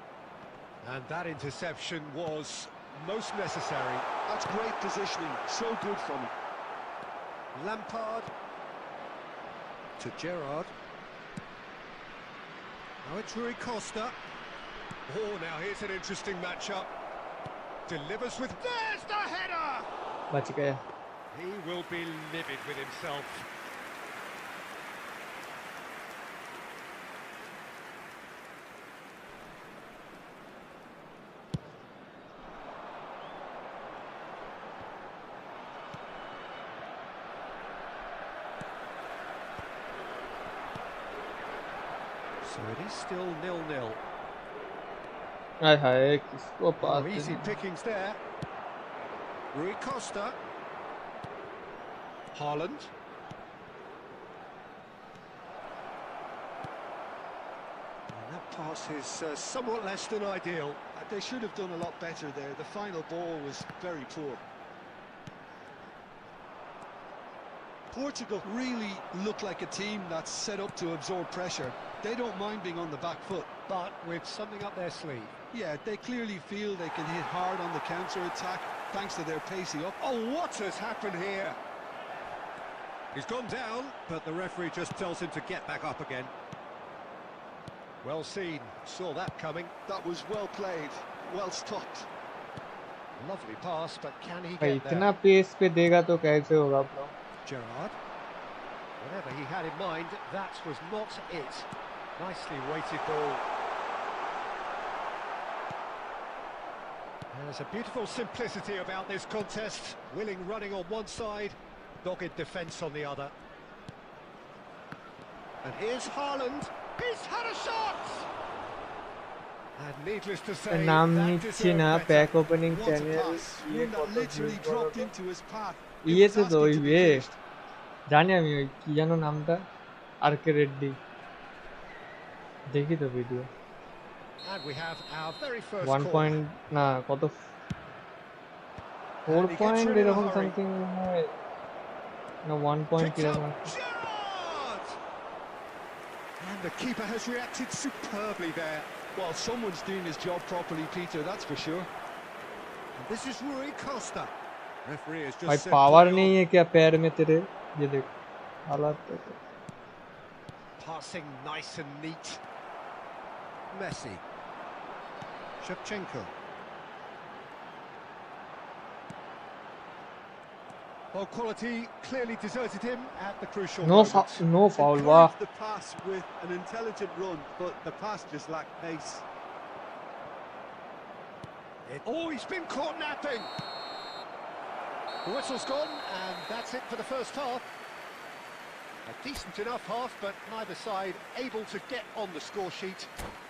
And that interception was most necessary. That's great positioning, so good from him. Lampard to Gerrard. Now it's Rui Costa. Oh, now here's an interesting matchup. Delivers with... There's the header! बच गया. He will be livid with himself. So it is still 0-0. हाय हाय, किसको Oh, pass easy pickings there. Rui Costa. Haaland. And that pass is somewhat less than ideal. They should have done a lot better there. The final ball was very poor. Portugal really look like a team that's set up to absorb pressure. They don't mind being on the back foot. But with something up their sleeve. Yeah, they clearly feel they can hit hard on the counter-attack thanks to their pacey up. Oh, what has happened here? He's gone down, but the referee just tells him to get back up again. Well seen, saw that coming. That was well played, well stopped. Lovely pass, but can he भाई get इतना there? Pace पे देगा तो कैसे होगा bro. Gerrard. Whatever he had in mind, that was not it. Nicely weighted ball. There's a beautiful simplicity about this contest. Willing running on one side, dogged defence on the other. And here's Haaland. He's had a shot! And needless to say, नाम that নিচ্ছি deserved না, better. Pack opening What a channel pass! One that literally dropped into his path. It ইয়ে was তো asking ওই to be বে finished. জানি আমি ওই কি জানো নামটা, আরকে রেড্ডি, দেখি তো video. And we have our very first 1 corner. Point না কত 4 And he gets point rid of the এরকম hurry. সামথিং না 1 পয়েন্ট Picked up এরকম. Gerrard! And the keeper has reacted superbly there. Well, someone's doing his job properly, Peter, that's for sure. And this is Rui Costa. Referee has just भाई said power play on. नहीं है क्या पैर में तेरे, ये देख हालात देखो. Passing nice and neat. Messi. Shevchenko. Well, quality clearly deserted him at the crucial No moment. no foul. Encouraged वाह the pass with an intelligent run, but the pass just lacked pace. Oh, he's been caught napping. The whistle's gone, and that's it for the first half. A decent enough half, but neither side able to get on the score sheet.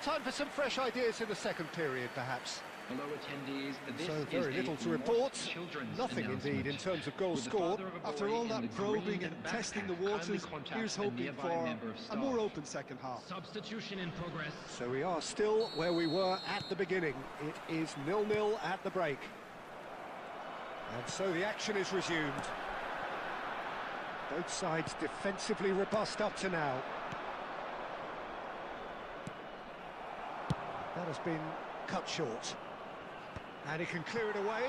Time for some fresh ideas in the second period, perhaps. Hello attendees, this So is very a little to not report. children's Nothing indeed in announcement. terms of goals With the scored. father of a After boy all in that the probing green and backpack, testing the kindly waters, contact here's a hoping nearby for member of a more staff. open second half. Substitution in progress. So we are still where we were at the beginning. It is 0-0 at the break. And so the action is resumed. Both sides defensively robust up to now. That has been cut short. And he can clear it away.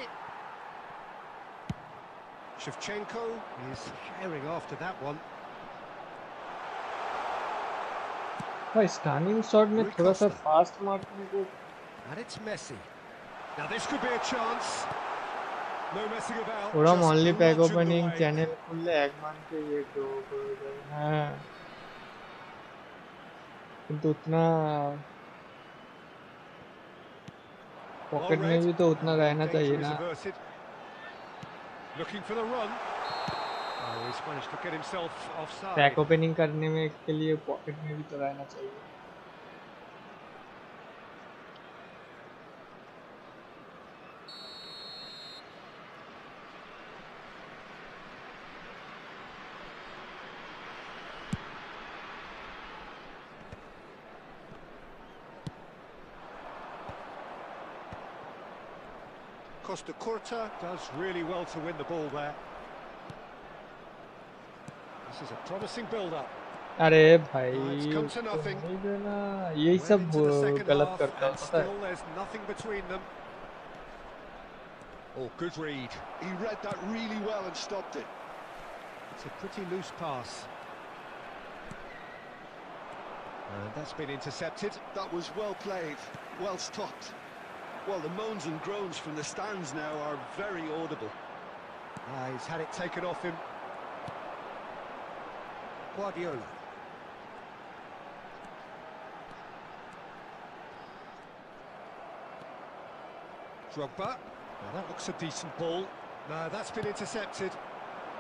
Shevchenko is herring after that one. भाई standing shot में Rui थोड़ा सा Costa. Fast मारने को. And it's Messi. Now this could be a chance. No messing about. ওরা just only pack bludgeoned opening away. Channel খুললে এক মান্থে ये ग्रो করে যায়. হ্যাঁ কিন্তু उतना पॉकेट में भी तो उतना रहना चाहिए ना. Looking for the run. Oh, he's managed to get himself offside. Pack opening करने में के लिए पॉकेट में भी तो रहना चाहिए. Costa Curta does really well to win the ball there. This is a promising build-up. अरे भाई It's come to उसको nothing. नहीं देना, यही Well सब into the second गलत half, करता है and पता है. still there's nothing between them. Oh, good read. He read that really well and stopped it. It's a pretty loose pass. And that's been intercepted. That was well played, well stopped. Well, the moans and groans from the stands now are very audible. He's had it taken off him. Guardiola. Drogba. Now that looks a decent ball. No, that's been intercepted.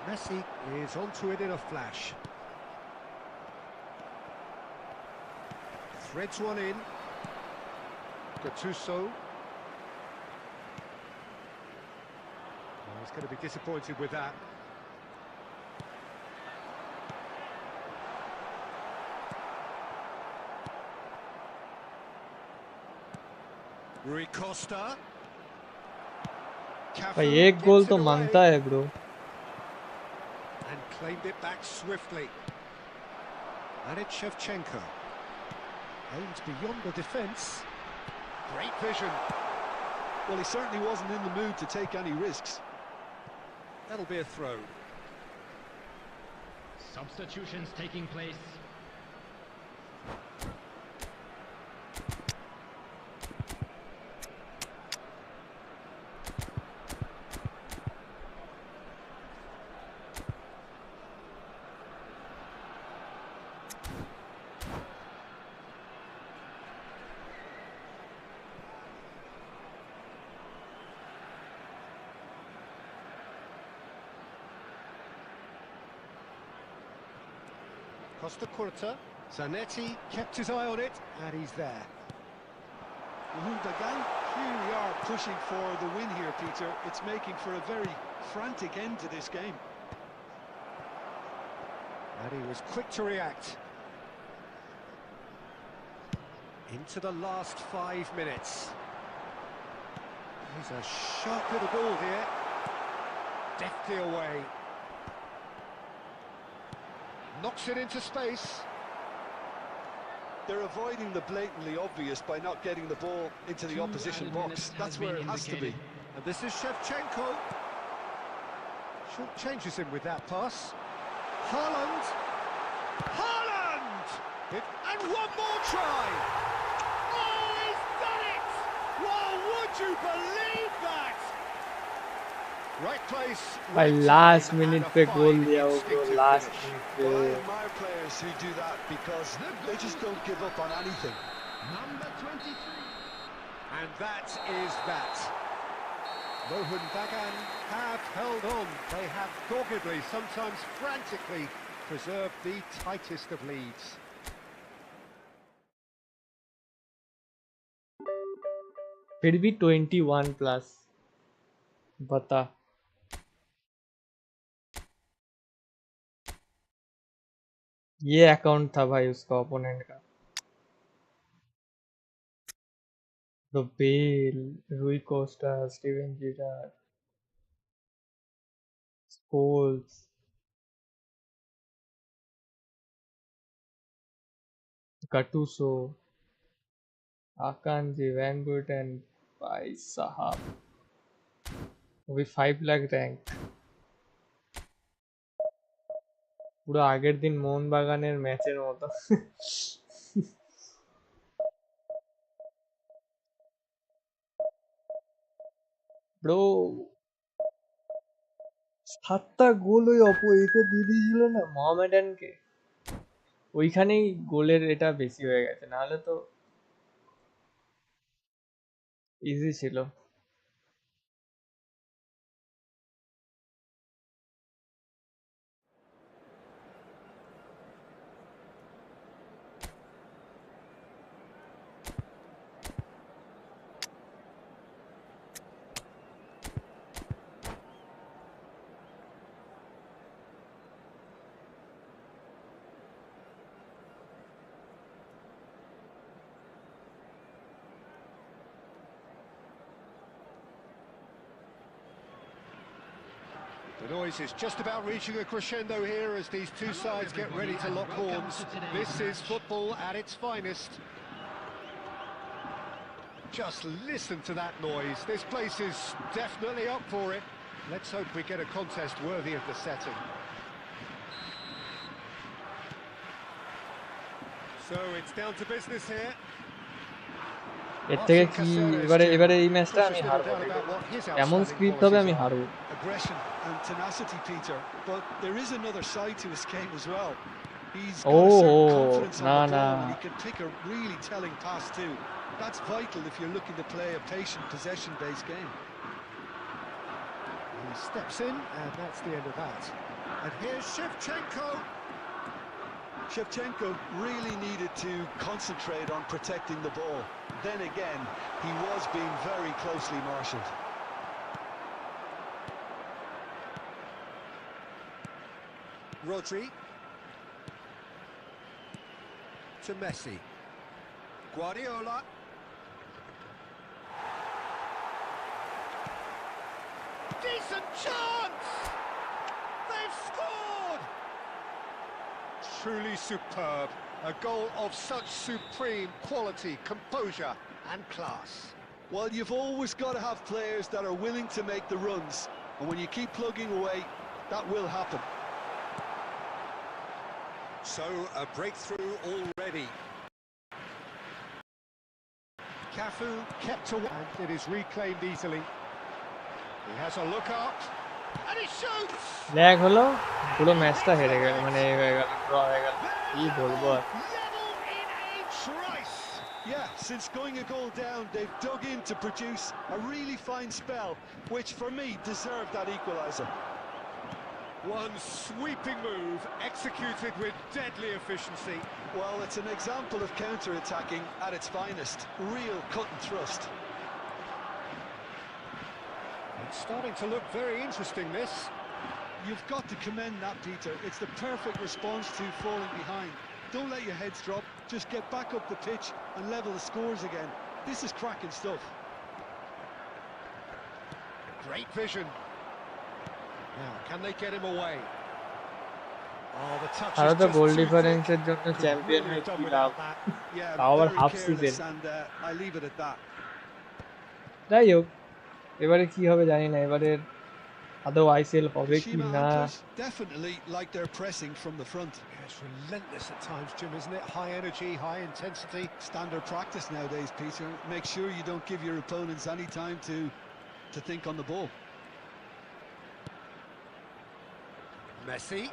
Messi is onto it in a flash. Threads one in. Gattuso. Oh, he's going to be disappointed with that. Rui Costa. भाई एक गोल तो मांगता है bro. And claimed it back swiftly. And it's Shevchenko. Aims beyond the defence. Great vision. Well, he certainly wasn't in the mood to take any risks. That'll be a throw. Substitutions taking place. Costa Curta. Zanetti kept his eye on it, and he's there. Again, here we are pushing for the win here, Peter. It's making for a very frantic end to this game. And he was quick to react. Into the last 5 minutes. He's a sharp little ball here. Deftly away. Knocks it into space. They're avoiding the blatantly obvious by not getting the ball into the opposition box. That's where it has to be. And this is Shevchenko. Short changes him with that pass. Haaland. Haaland! And one more try. Oh, he's done it! Well, would you believe that? Right place. भाई right last time, minute and a पे fine गोल दिया वो bro. instinctive last finish. Minute Well, I पे. admire players who do that because they just don't give up on anything. Number 23. And that is that. Mohan Bagan have held on. They have doggedly, sometimes frantically, preserved the tightest of leads. फिर भी 21 plus. बता. ये account था भाई उसका opponent का. तो Bale, Rui Costa, Steven Gerrard, Scholes, Gattuso, Akanji, van Buyten. भाई साहब वो भी 5 लाख रैंक. পুরো আগের দিন মোহনবাগানের ম্যাচের মতো. ব্রো 7টা গোল ওই একে দিয়ে দিয়েছিল না মোহামেডানকে. ওইখানেই গোলের এটা বেশি হয়ে গেছে, নাহলে তো ইজি ছিল. The noise is just about reaching a crescendo here as these two sides get ready to lock horns. This is football at its finest. Just listen to that noise. This place is definitely up for it. Let's hope we get a contest worthy of the setting. So it's down to business here. এর থেকে কি এবারে এই ম্যাচটা আমি হারবো এমন script হবে আমি হারবো Aggression and tenacity, Peter, but there is another side to his game as well. He's got Oh, a certain confidence on the nah, ball, nah. and he can pick a really telling pass too. That's vital if you're looking to play a patient possession-based game. He steps in, and that's the end of that. And here's Shevchenko. Shevchenko really needed to concentrate on protecting the ball. Then again, he was being very closely marshalled. Rodri. To Messi. Guardiola. Decent chance! They've scored! Truly superb. A goal of such supreme quality, composure and class. Well, you've always got to have players that are willing to make the runs. And when you keep plugging away, that will happen. So, a breakthrough already. Cafu kept away, and it is reclaimed easily. He has a look up, and he shoots! Lag হলো পুরো ম্যাচটা হেরে গেল মানে এই হয়ে গেল draw হয়ে গেল কি বলবো আর Level in a trice! Yeah, since going a goal down, they've dug in to produce a really fine spell, which for me deserved that equaliser. One sweeping move, executed with deadly efficiency. Well, it's an example of counter-attacking at its finest. Real cut and thrust. It's starting to look very interesting, this. You've got to commend that, Peter. It's the perfect response to falling behind. Don't let your heads drop. Just get back up the pitch and level the scores again. This is cracking stuff. Great vision. Now, can they get him away? Oh, the touch আরো is তো just গোল too thick. ডিফারেন্সের জন্য Could champion really হয়ে have done কি without love that. Yeah, তাও আবার very half careless, season and I leave it at that. যাই হোক এবারে কি হবে জানি না এবারের আদৌ আইসিএল হবে কি Kashima না Antlers definitely like their pressing from the front. Yeah, it's relentless at times, Jim, isn't it? High energy, high intensity. Standard practice nowadays, Peter. Make sure you don't give your opponents any time to think on the ball. Messi.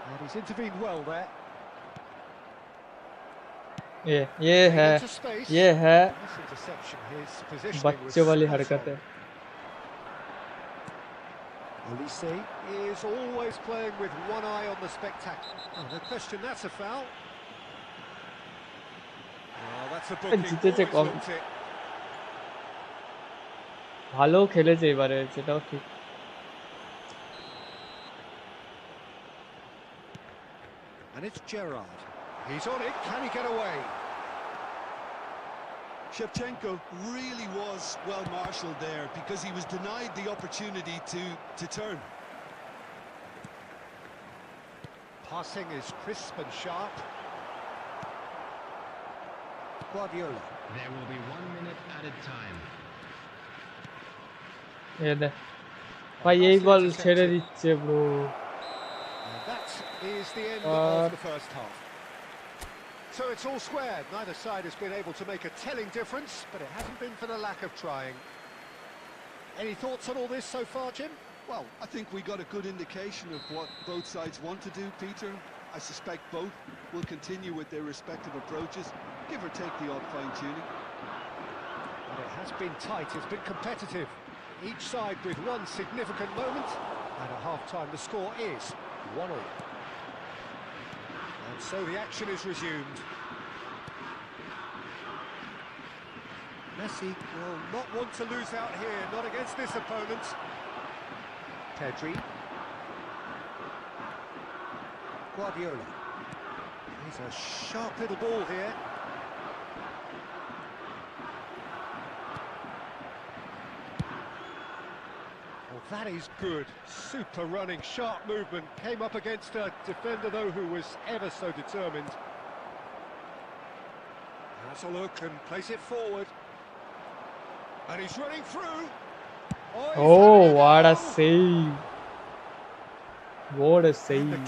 And he's intervened well there. ये है Into space. ये है This interception, his positioning was बच्चों वाली spot on. हरकतें Olise is always playing with one eye on the spectacle. Oh, no question, that's a foul. Oh, that's a booking. জিতেছে Always com looked it. ভালো খেলেছে এবারে সেটাও ঠিক And it's Gerrard. He's on it. Can he get away? Shevchenko really was well marshalled there because he was denied the opportunity to turn. Passing is crisp and sharp. Guardiola. There will be 1 minute added time. ये दे भाई यही ball ছেড়ে দিচ্ছে bro And that is the end of the first half. So it's all squared. Neither side has been able to make a telling difference, but it hasn't been for the lack of trying. Any thoughts on all this so far, Jim? Well, I think we got a good indication of what both sides want to do, Peter. I suspect both will continue with their respective approaches, give or take the odd fine-tuning. And it has been tight, it's been competitive. Each side with one significant moment, and at half-time the score is 1-1. And so the action is resumed. Messi will not want to lose out here, not against this opponent. Pedri. Guardiola. He's a sharp little ball here. That is good. Super running, sharp movement. Came up against a defender, though, who was ever so determined. Has a look and plays it forward. And he's running through. Oh, what a save! What a save!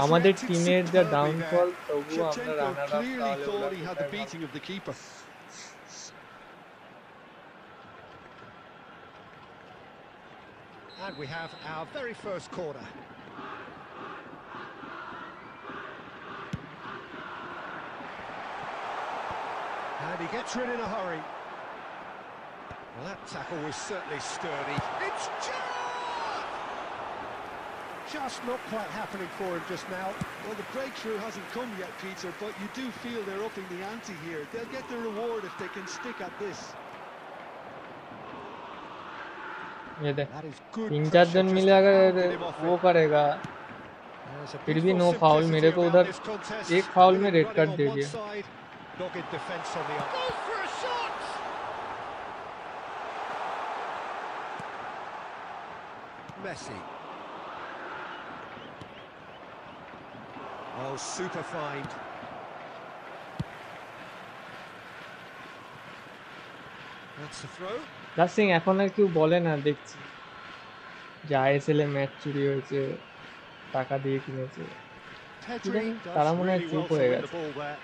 আমাদের টিমের যা downfall তবুও আমরা Shevchenko runner up clearly তাহলে thought he had the ওরা beating of the keeper. And we have our very first corner. And he gets rid in a hurry. Well, that tackle was certainly sturdy. It's Gerrard! Just not quite happening for him just now. Well, the breakthrough hasn't come yet, Peter, but you do feel they're upping the ante here. They'll get the reward if they can stick at this. ये दे That is good 3-4 pressure, जन just मिले अगर hounded him off वो it. करेगा There's a फिर भी beautiful no foul simplicity मेरे को about उधर this contest. एक फाउल में Willing red card running they on one दिया side, dogged defence on the other. Goes for a shot! Messi. Oh, super find. That's the throw. Lasting এখন আর কেউ বলে না দেখছি যে আইএসএল এ ম্যাচ চুরি হয়েছে টাকা দিয়ে কিনেছে কি জানি Pedri তারা does মনে হয় really চুপ well to হয়ে win the গেছে ball there.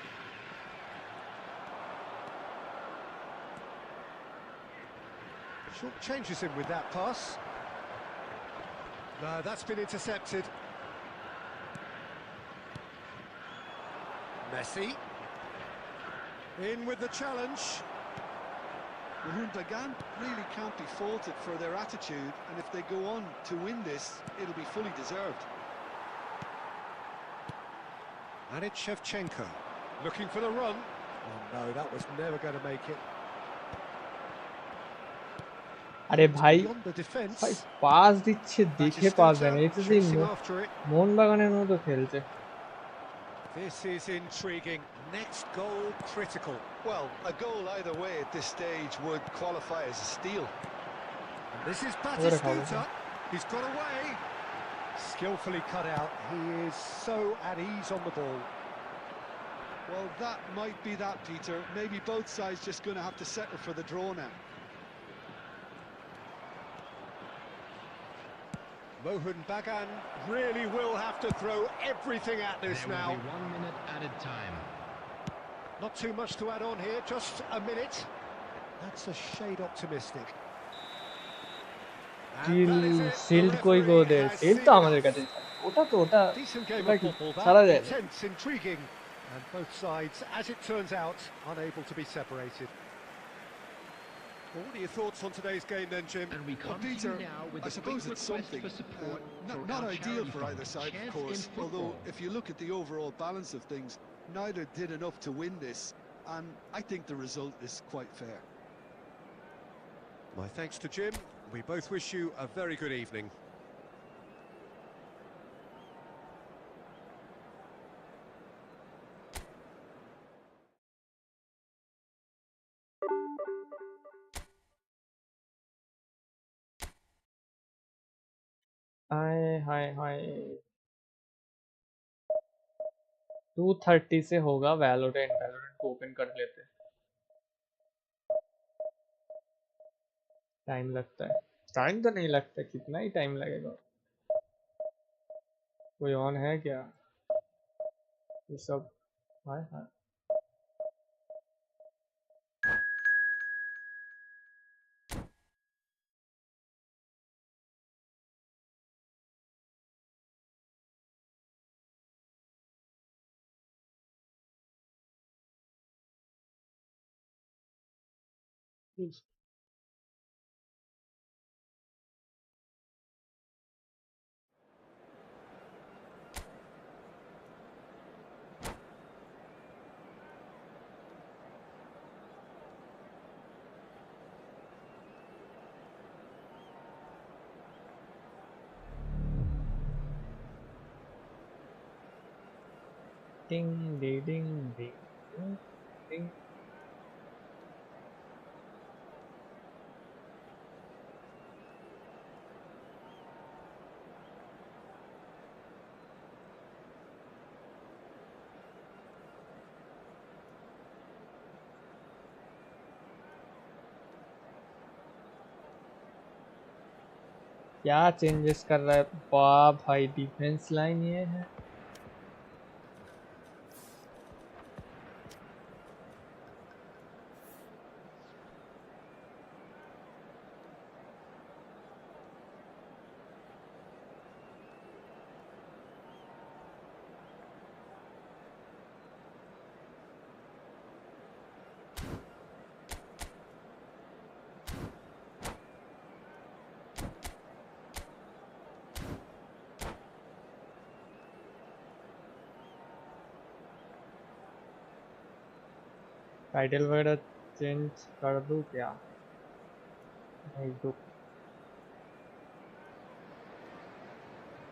Short changes him with that pass. No, that's been intercepted. Messi. In with the challenge. Humbly really can't be faulted for their attitude, and if they go on to win this, it'll be fully deserved. And it's Shevchenko. Looking for the run. Oh no, that was never going to make it. আরে ভাই Beyond the defence. ভাই pass দিচ্ছে দেখে pass দেন এটা যে Chasing after it. মোহনবাগানের মতো খেলছে This is intriguing. Next goal critical. Well, a goal either way at this stage would qualify as a steal. And this is What a Batistuta. goal. He's got away. Skillfully cut out. He is so at ease on the ball. Well, that might be that, Peter. Maybe both sides just going to have to settle for the draw now. Mohun Bagan really will have to throw everything at this There now. will be 1 minute added time. Not too much to add on here, just a minute. That's a shade optimistic. Kill And that is it. The shield কই গো referee ওদের has shield seen তো আমাদের enough. কাছে ওটা তো ওটা Decent game ওটা of কি football, ছাড়া that যায় না intense, intriguing, and both sides, as it turns out, unable to be separated. Well, what are your thoughts on today's game then, Jim? And we come Peter, to you now with I a suppose quick it's request something. for support for Not our ideal charity for fund, either side, of Chance course, in although Football. if you look at the overall balance of things, neither did enough to win this, and I think the result is quite fair. My thanks to Jim. We both wish you a very good evening. हाय हाय हाय 2:30 से होगा Valorant Valorant को open कर लेते time लगता है time तो नहीं लगता कितना ही टाइम लगेगा कोई ऑन है क्या ये सब हाय हाय डिंग डिंग डिंग डिंग डिंग क्या चेंजेस कर रहा है वाह भाई डिफेंस लाइन ये है टाइटल वगैरह चेंज कर दूं क्या नहीं दूं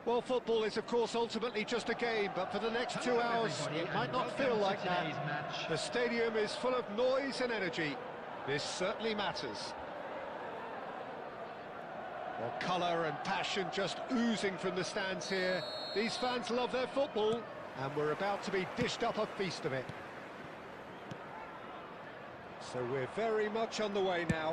Well, football is, of course, ultimately just a game, but for the next 2 hours, it might not feel like that. The stadium is full of noise and energy. This certainly matters. Well, colour and passion just oozing from the stands here. These fans love their football, and we're about to be dished up a feast of it. So we're very much on the way now.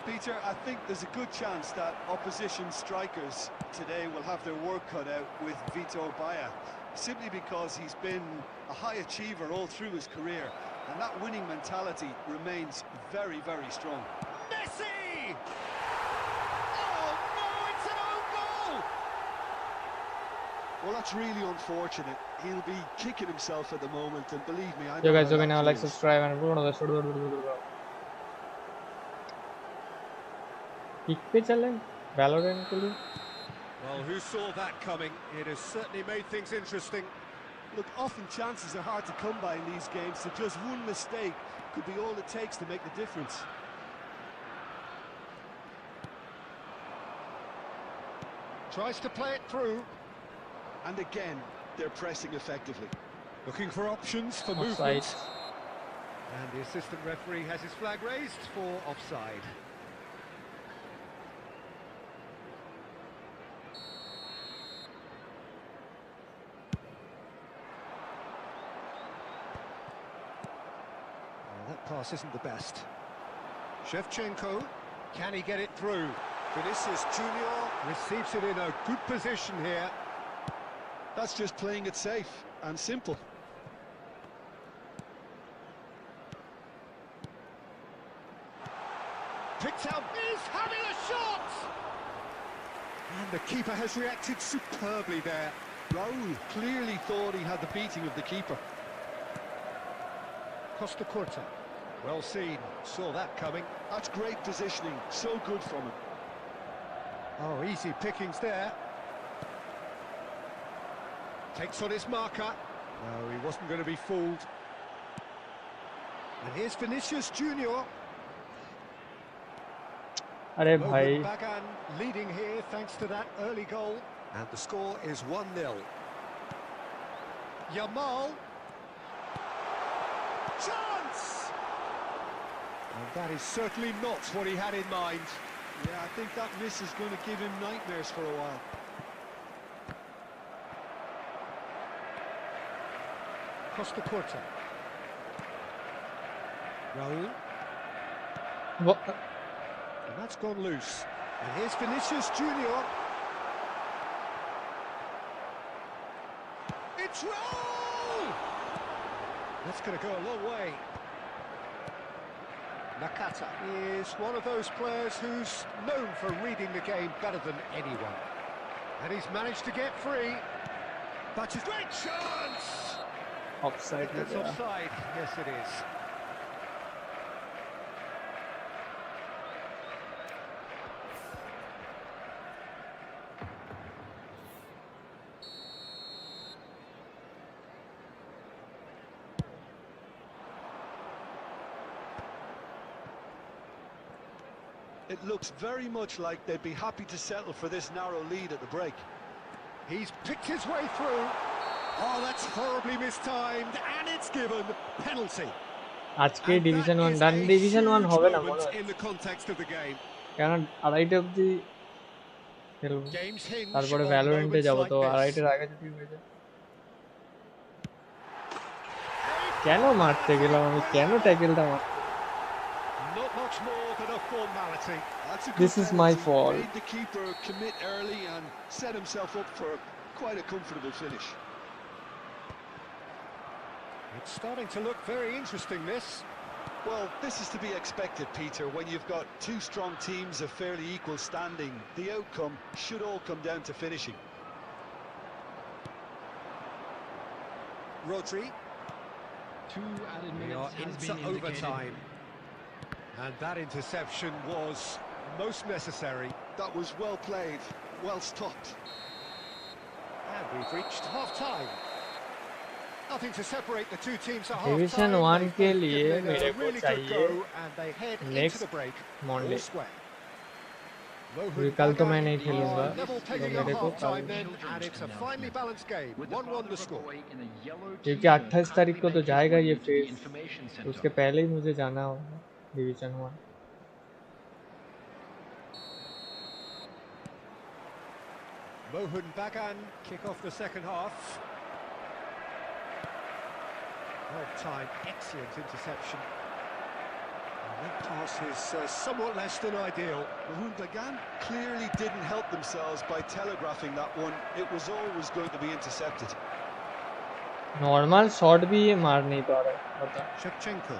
Peter, I think there's a good chance that opposition strikers today will have their work cut out with GIGABYTE, simply because he's been a high achiever all through his career, and that winning mentality remains very, very strong. Messi! Oh no, it's an own goal! Well, that's really unfortunate. He'll be kicking himself at the moment, and believe me, I Yo know guys how okay that now like feels. subscribe and kick पे चलें Valorant के लिए Well, who saw that coming? It has certainly made things interesting. Look, often chances are hard to come by in these games, so just one mistake could be all it takes to make the difference. Tries to play it through. And again, they're pressing effectively. Looking for options for Offside. movement. And the assistant referee has his flag raised for offside. Well, that pass isn't the best. Shevchenko, can he get it through? Vinicius Junior receives it in a good position here. That's just playing it safe and simple. Picked out, he's having a shot! And the keeper has reacted superbly there. Raul clearly thought he had the beating of the keeper. Costa Curta, well seen, saw that coming. That's great positioning, so good from him. Oh, easy pickings there. Takes on his marker. No, he wasn't going to be fooled. And here's Vinicius Junior. अरे भाई Bagan leading here thanks to that early goal. And the score is 1-0. Yamal. Chance! And that is certainly not what he had in mind. Yeah, I think that miss is going to give him nightmares for a while. Costa Curta. Raul. वो And that's gone loose. And here's Vinicius Junior. It's Raul! That's going to go a long way. Nakata is one of those players who's known for reading the game better than anyone. And he's managed to get free. But his great chance! Offside हो That's गया offside. Yes, it is. It looks very much like they'd be happy to settle for this narrow lead at the break. He's picked his way through. Oh, that's horribly mistimed, and it's given penalty. আজকে And division that 1 is done a division 1 huge হবে না মনে moment হয় in the context of the game. কেন আড়াইটা অবধি খেলবো Games hinge তারপরে on ভ্যালোরেন্টে moments যাব like তো this. আড়াইটার আগে যদি হয়ে যায় কেন মারতে গেলাম আমি কেন ট্যাকেলটা মারতে not much more than a formality. That's a good This is my penalty. fault. Made the keeper commit early and set himself up for quite a comfortable finish. It's starting to look very interesting, this. Well, this is to be expected, Peter. When you've got two strong teams of fairly equal standing, the outcome should all come down to finishing. Rodri. 2 added We minutes are has into been indicated. overtime. And that interception was most necessary. That was well played, well stopped. And we've reached half-time. Nothing to separate the two teams at Division half-time. 1 They've के both लिए given it मेरे a को really good चाहिए go, and they head into next the break Monday. all square. क्योंकि कल तो मैं नहीं खेलूंगा, Level तो pegging at मेरे को half-time कल, then, and it's a finely balanced game. 1-1 the score. क्योंकि 28 तारीख को तो जाएगा ये फेज, तो उसके पहले ही मुझे जाना होगा division 1. Mohun Bagan kick off the second half. Well timed, excellent interception. And that pass is somewhat less than ideal. Mahmoud Bagan clearly didn't help themselves by telegraphing that one. It was always going to be intercepted. Normal shot भी ये मार नहीं पा रहा है, बता. Shevchenko.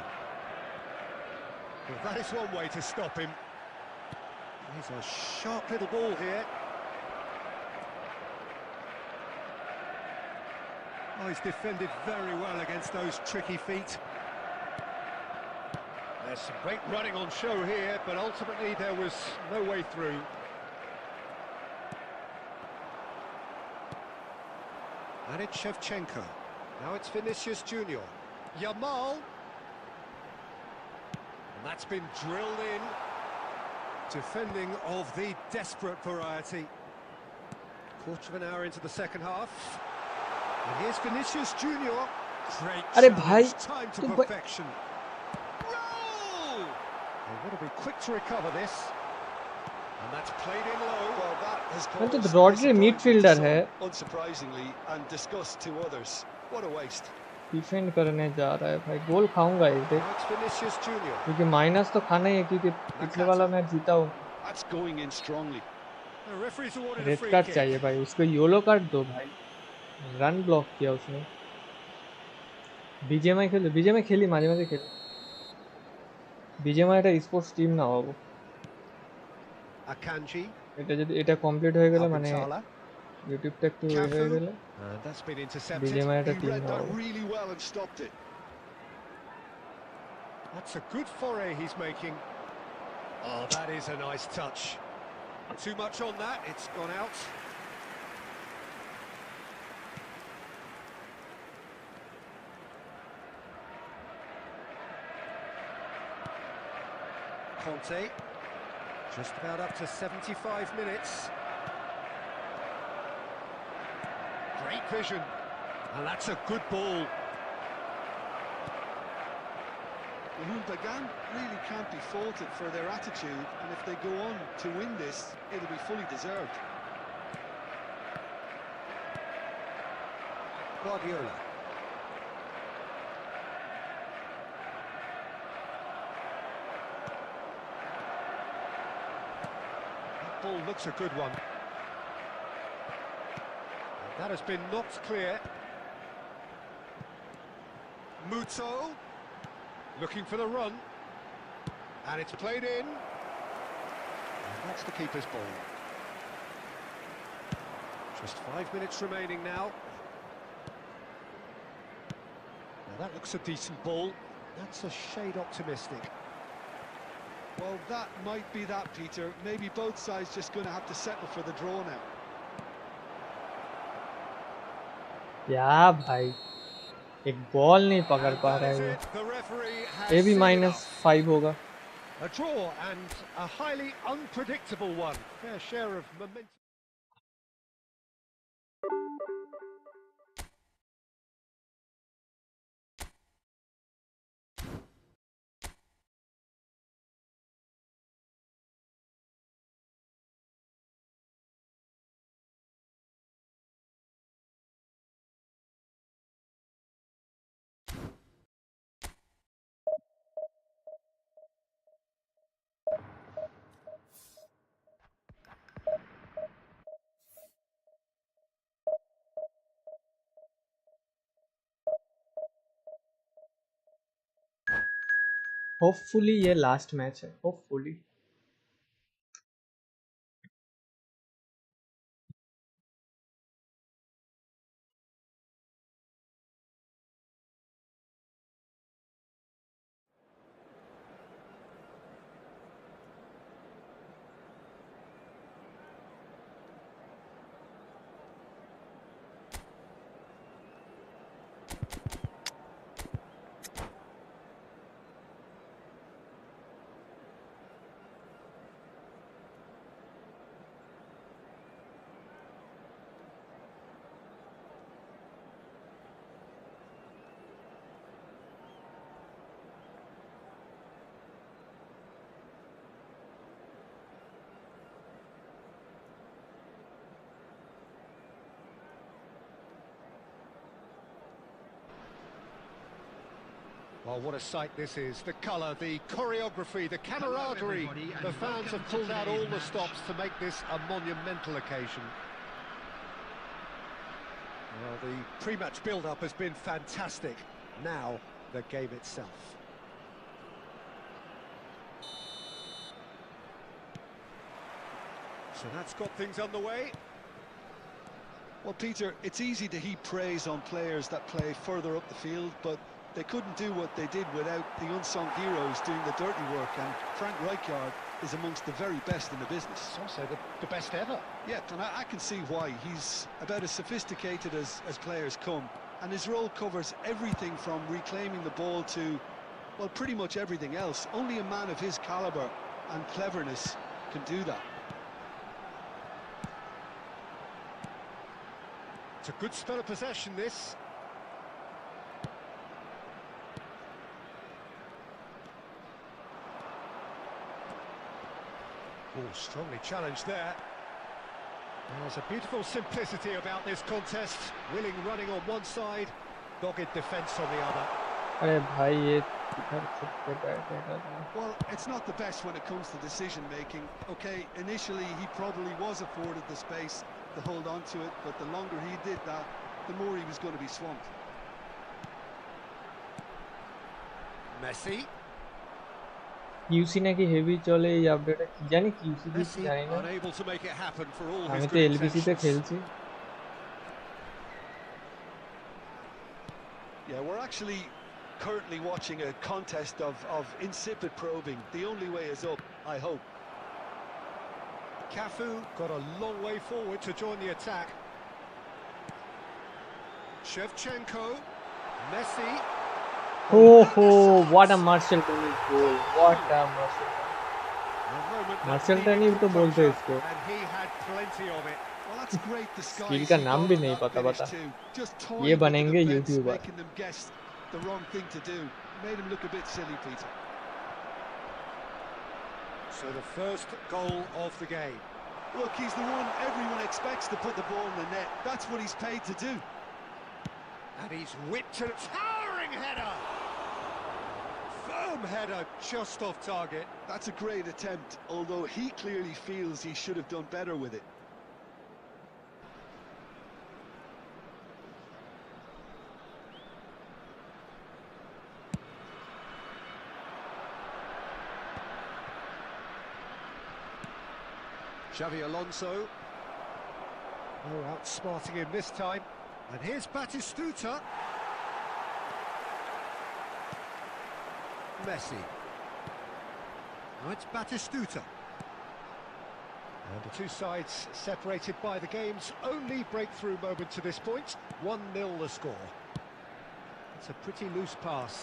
Well, that is one way to stop him. He's a sharp little ball here. Oh, he's defended very well against those tricky feet. There's some great running on show here, but ultimately there was no way through. And it's Shevchenko. Now it's Vinicius Junior. Yamal. And that's been drilled in. Defending of the desperate variety. Quarter of an hour into the second half. And here's Vinicius Junior. Great अरे challenge, भाई, time to तू perfection. They want to be quick to recover this. And that's played in low. Well, that has मैं तो caused Rodri disappointment midfielder to है, some, unsurprisingly, and disgust to others. What a waste. Defend करने जा रहा है भाई. गोल खाऊंगा इस दिन, Now it's Vinicius Junior. क्योंकि माइनस तो खाना ही है, क्योंकि पिछले वाला मैच जीता हूँ. That's going in strongly. The referee's awarded a red free card kick. चाहिए भाई, उसको येलो कार्ड दो भाई. रन ब्लॉक किया उसने. बीजेएमआई खेलो, बीजेएमआई खेली, মাঝে মাঝে খেলো. बीजेएमआই এটা স্পোর্টস টিম না বাবু. Akanji. এটা যদি এটা কমপ্লিট হয়ে গেলে, মানে Alcantara. ইউটিউবটা একটু হয়ে Cafu. গেলে And that's been intercepted. BGMI এটা He টিম read না that Babu. really well and stopped it. That's a good foray he's making. Oh, that is a nice touch. Too much on that, it's gone out. Conte, just about up to 75 minutes. Great vision, and that's a good ball. Mahmoud Bagan really can't be faulted for their attitude, and if they go on to win this, it'll be fully deserved. Guardiola. That ball looks a good one. And that has been knocked clear. Muto. Looking for the run. And it's played in. And that's the keeper's ball. Just 5 minutes remaining now. Now that looks a decent ball. That's a shade optimistic. Well, that might be that, Peter. Maybe both sides just going to have to settle for the draw now. या भाई, एक ball नहीं पकड़ And पा that रहा is है it. The referee has ये भी seen enough. -5 होगा. A draw and a highly unpredictable one. Fair share of momentum. Hopefully ये लास्ट मैच है, hopefully. Well, what a sight this is. The colour, the choreography, the camaraderie. The fans have pulled out all the stops to make this a monumental occasion. Well, the pre-match build-up has been fantastic. Now, the game itself. So that's got things underway. Well, Peter, it's easy to heap praise on players that play further up the field, but they couldn't do what they did without the unsung heroes doing the dirty work, and Frank Rijkaard is amongst the very best in the business. It's also the best ever. Yeah, and I can see why. He's about as sophisticated as players come, and his role covers everything from reclaiming the ball to, well, pretty much everything else. Only a man of his calibre and cleverness can do that. It's a good spell of possession, this. Oh, strongly challenged there. There's a beautiful simplicity about this contest. Willing running on one side, dogged defence on the other. अरे भाई ये Well, it's not the best when it comes to decision making. Okay, initially he probably was afforded the space to hold on to it, but the longer he did that, the more he was going to be swamped. Messi. QC নাকি heavy চলে এই আপডেটে, কি জানি QC দিচ্ছি জানি না, Unable to make it happen for all আমি his তো good এলবিসি তে intentions. খেলছি। Yeah, we're actually currently watching a contest of insipid probing. The only way is up, I hope. Cafu got a long way forward to join the attack. Shevchenko, Messi. Oh, what a Martial tennis goal! What a Martial! Martial tennis तो बोलते हैं इसको। And he had plenty of it. Well, that's great disguise. Skill का नाम भी नहीं पता बता। ये बनेंगे YouTuber. Making them guess the wrong thing to do. Made him look a bit silly, Peter. So the first goal of the game. Look, he's the one everyone expects to put the ball in the net. That's what he's paid to do. And he's whipped a towering header. Firm header just off target. That's a great attempt, although he clearly feels he should have done better with it. Xavi Alonso. Oh, outsmarting him this time. And here's Batistuta. Messi. Now it's Batistuta. And the two sides separated by the game's only breakthrough moment to this point. 1-0 the score. It's a pretty loose pass.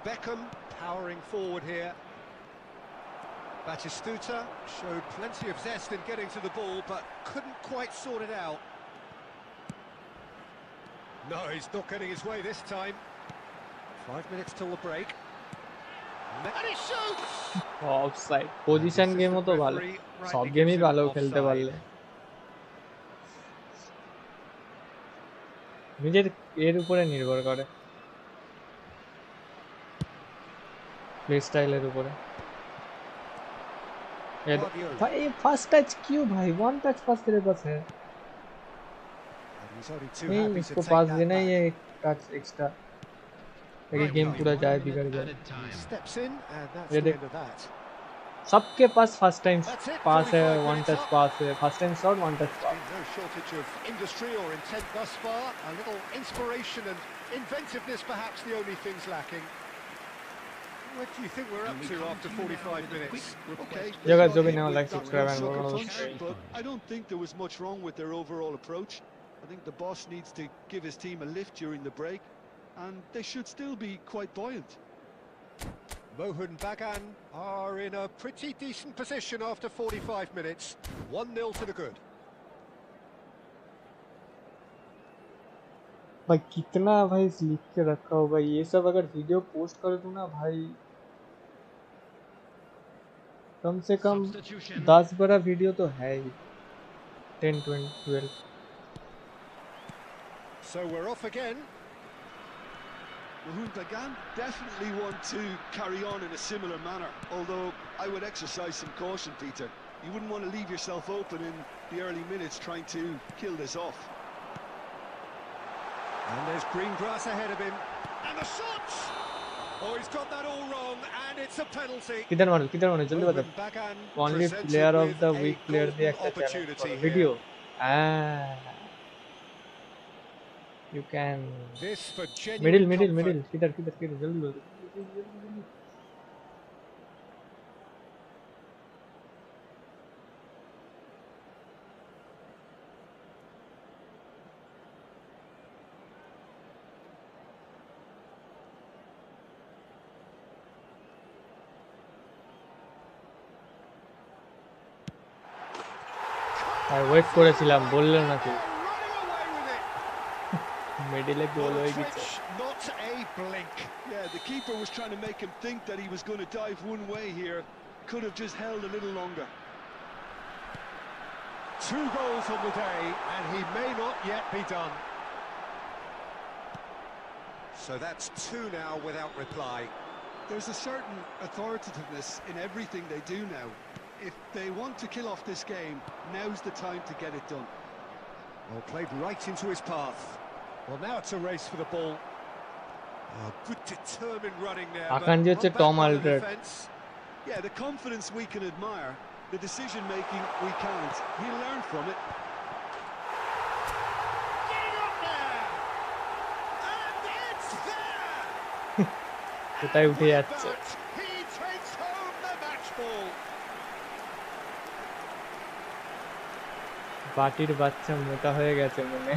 Beckham powering forward here. Batistuta showed plenty of zest in getting to the ball, but couldn't quite sort it out. No, he's not getting his way this time. 5 minutes till the break. And he shoots! Offside position গেমও তো ভালো, সব গেমই ভালো খেলতে পারলে। নিজের এর উপরে নির্ভর করে, প্লে স্টাইলের উপরে। भाई फर्स्ट टच क्यों भाई, वन टच पास तेरे पास है नहीं, इसको पास देना ही है एक टच एक्स्ट्रा। ये गेम पूरा जाए बिगड़ जाए। Added time. Steps in, and that's ये the देख end of that. सबके पास फर्स्ट टाइम That's it, पास है, 45 वन minutes टच up. पास है, first time shot one touch pass. Been no shortage of industry or intent thus far. A little inspiration and inventiveness, perhaps the only things lacking. What do you think we're up to after 45 minutes? Okay, Yeah, they guys, got Joby, hit now with like, that subscribe, one and sucker we're gonna punch, stream. but I don't think there was much wrong with their overall approach. I think the boss needs to give his team a lift during the break, and they should still be quite buoyant. Mohun Bagan are in a pretty decent position after 45 minutes. 1-0 to the good. भाई कितना भाई लिख के रखा होगा ये सब, अगर वीडियो पोस्ट कर दूं ना भाई कम से कम Substitution. 10-12 वीडियो तो है ही, 10, 20, 12। So we're off again. Mahmoud Bagan definitely want to carry on in a similar manner, although I would exercise some caution, Peter. You wouldn't want to leave yourself open in the early minutes trying to kill this off. And there's green grass ahead of him. And the shot! Oh, he's got that all wrong, and it's a penalty. किधर मारो जल्दी बता। Mohun Bagan Only presented player of with the a week player golden the একটা challenge opportunity करो here. video। You can This for genuine middle comfort. किधर जल्दी बोल। Wait করেছিলাম বললেন না কেউ মিডলে গোল হয়ে গেছে। Not a blink. Yeah, the keeper was trying to make him think that he was going to dive one way here. Could have just held a little longer. 2 goals on the day, and he may not yet be done. So that's 2 now without reply. There's a certain authoritativeness in everything they do now. If they want to kill off this game, now's the time to get it done. Well, played right into his path. Well, now it's a race for the ball. Oh, good determined running there. but আকাঙ্ক্ষী হচ্ছে run back Tom by the Aldred. defence. Yeah, the confidence we can admire, the decision-making we can't. He'll learn from it. Get it up there! And it's there! কোথায় উঠে যাচ্ছে। But he takes home the match ball. বাটির বাচ্চা মোটা হয়ে গেছে মনে।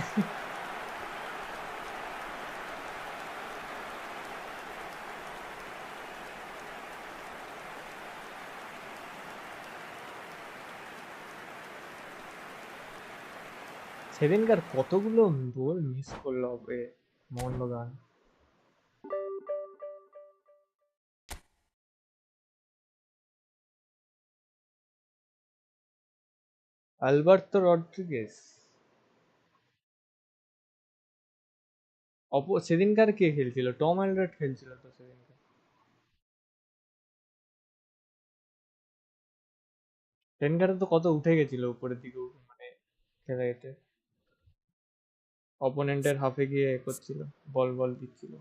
সেদিনকার কতগুলো গোল মিস করলো হবে মোহনবাগান। আলবার্তো রড্রিগেজ সেদিনকার কে খেলছিল? টম আলড্রেড খেলছিল তো সেদিনকার। সেদিনকার তো কত উঠে গেছিল উপরের দিকে, মানে খেলা যেতে অপোনেন্টের হাফে গিয়ে করছিল, বল দিচ্ছিল।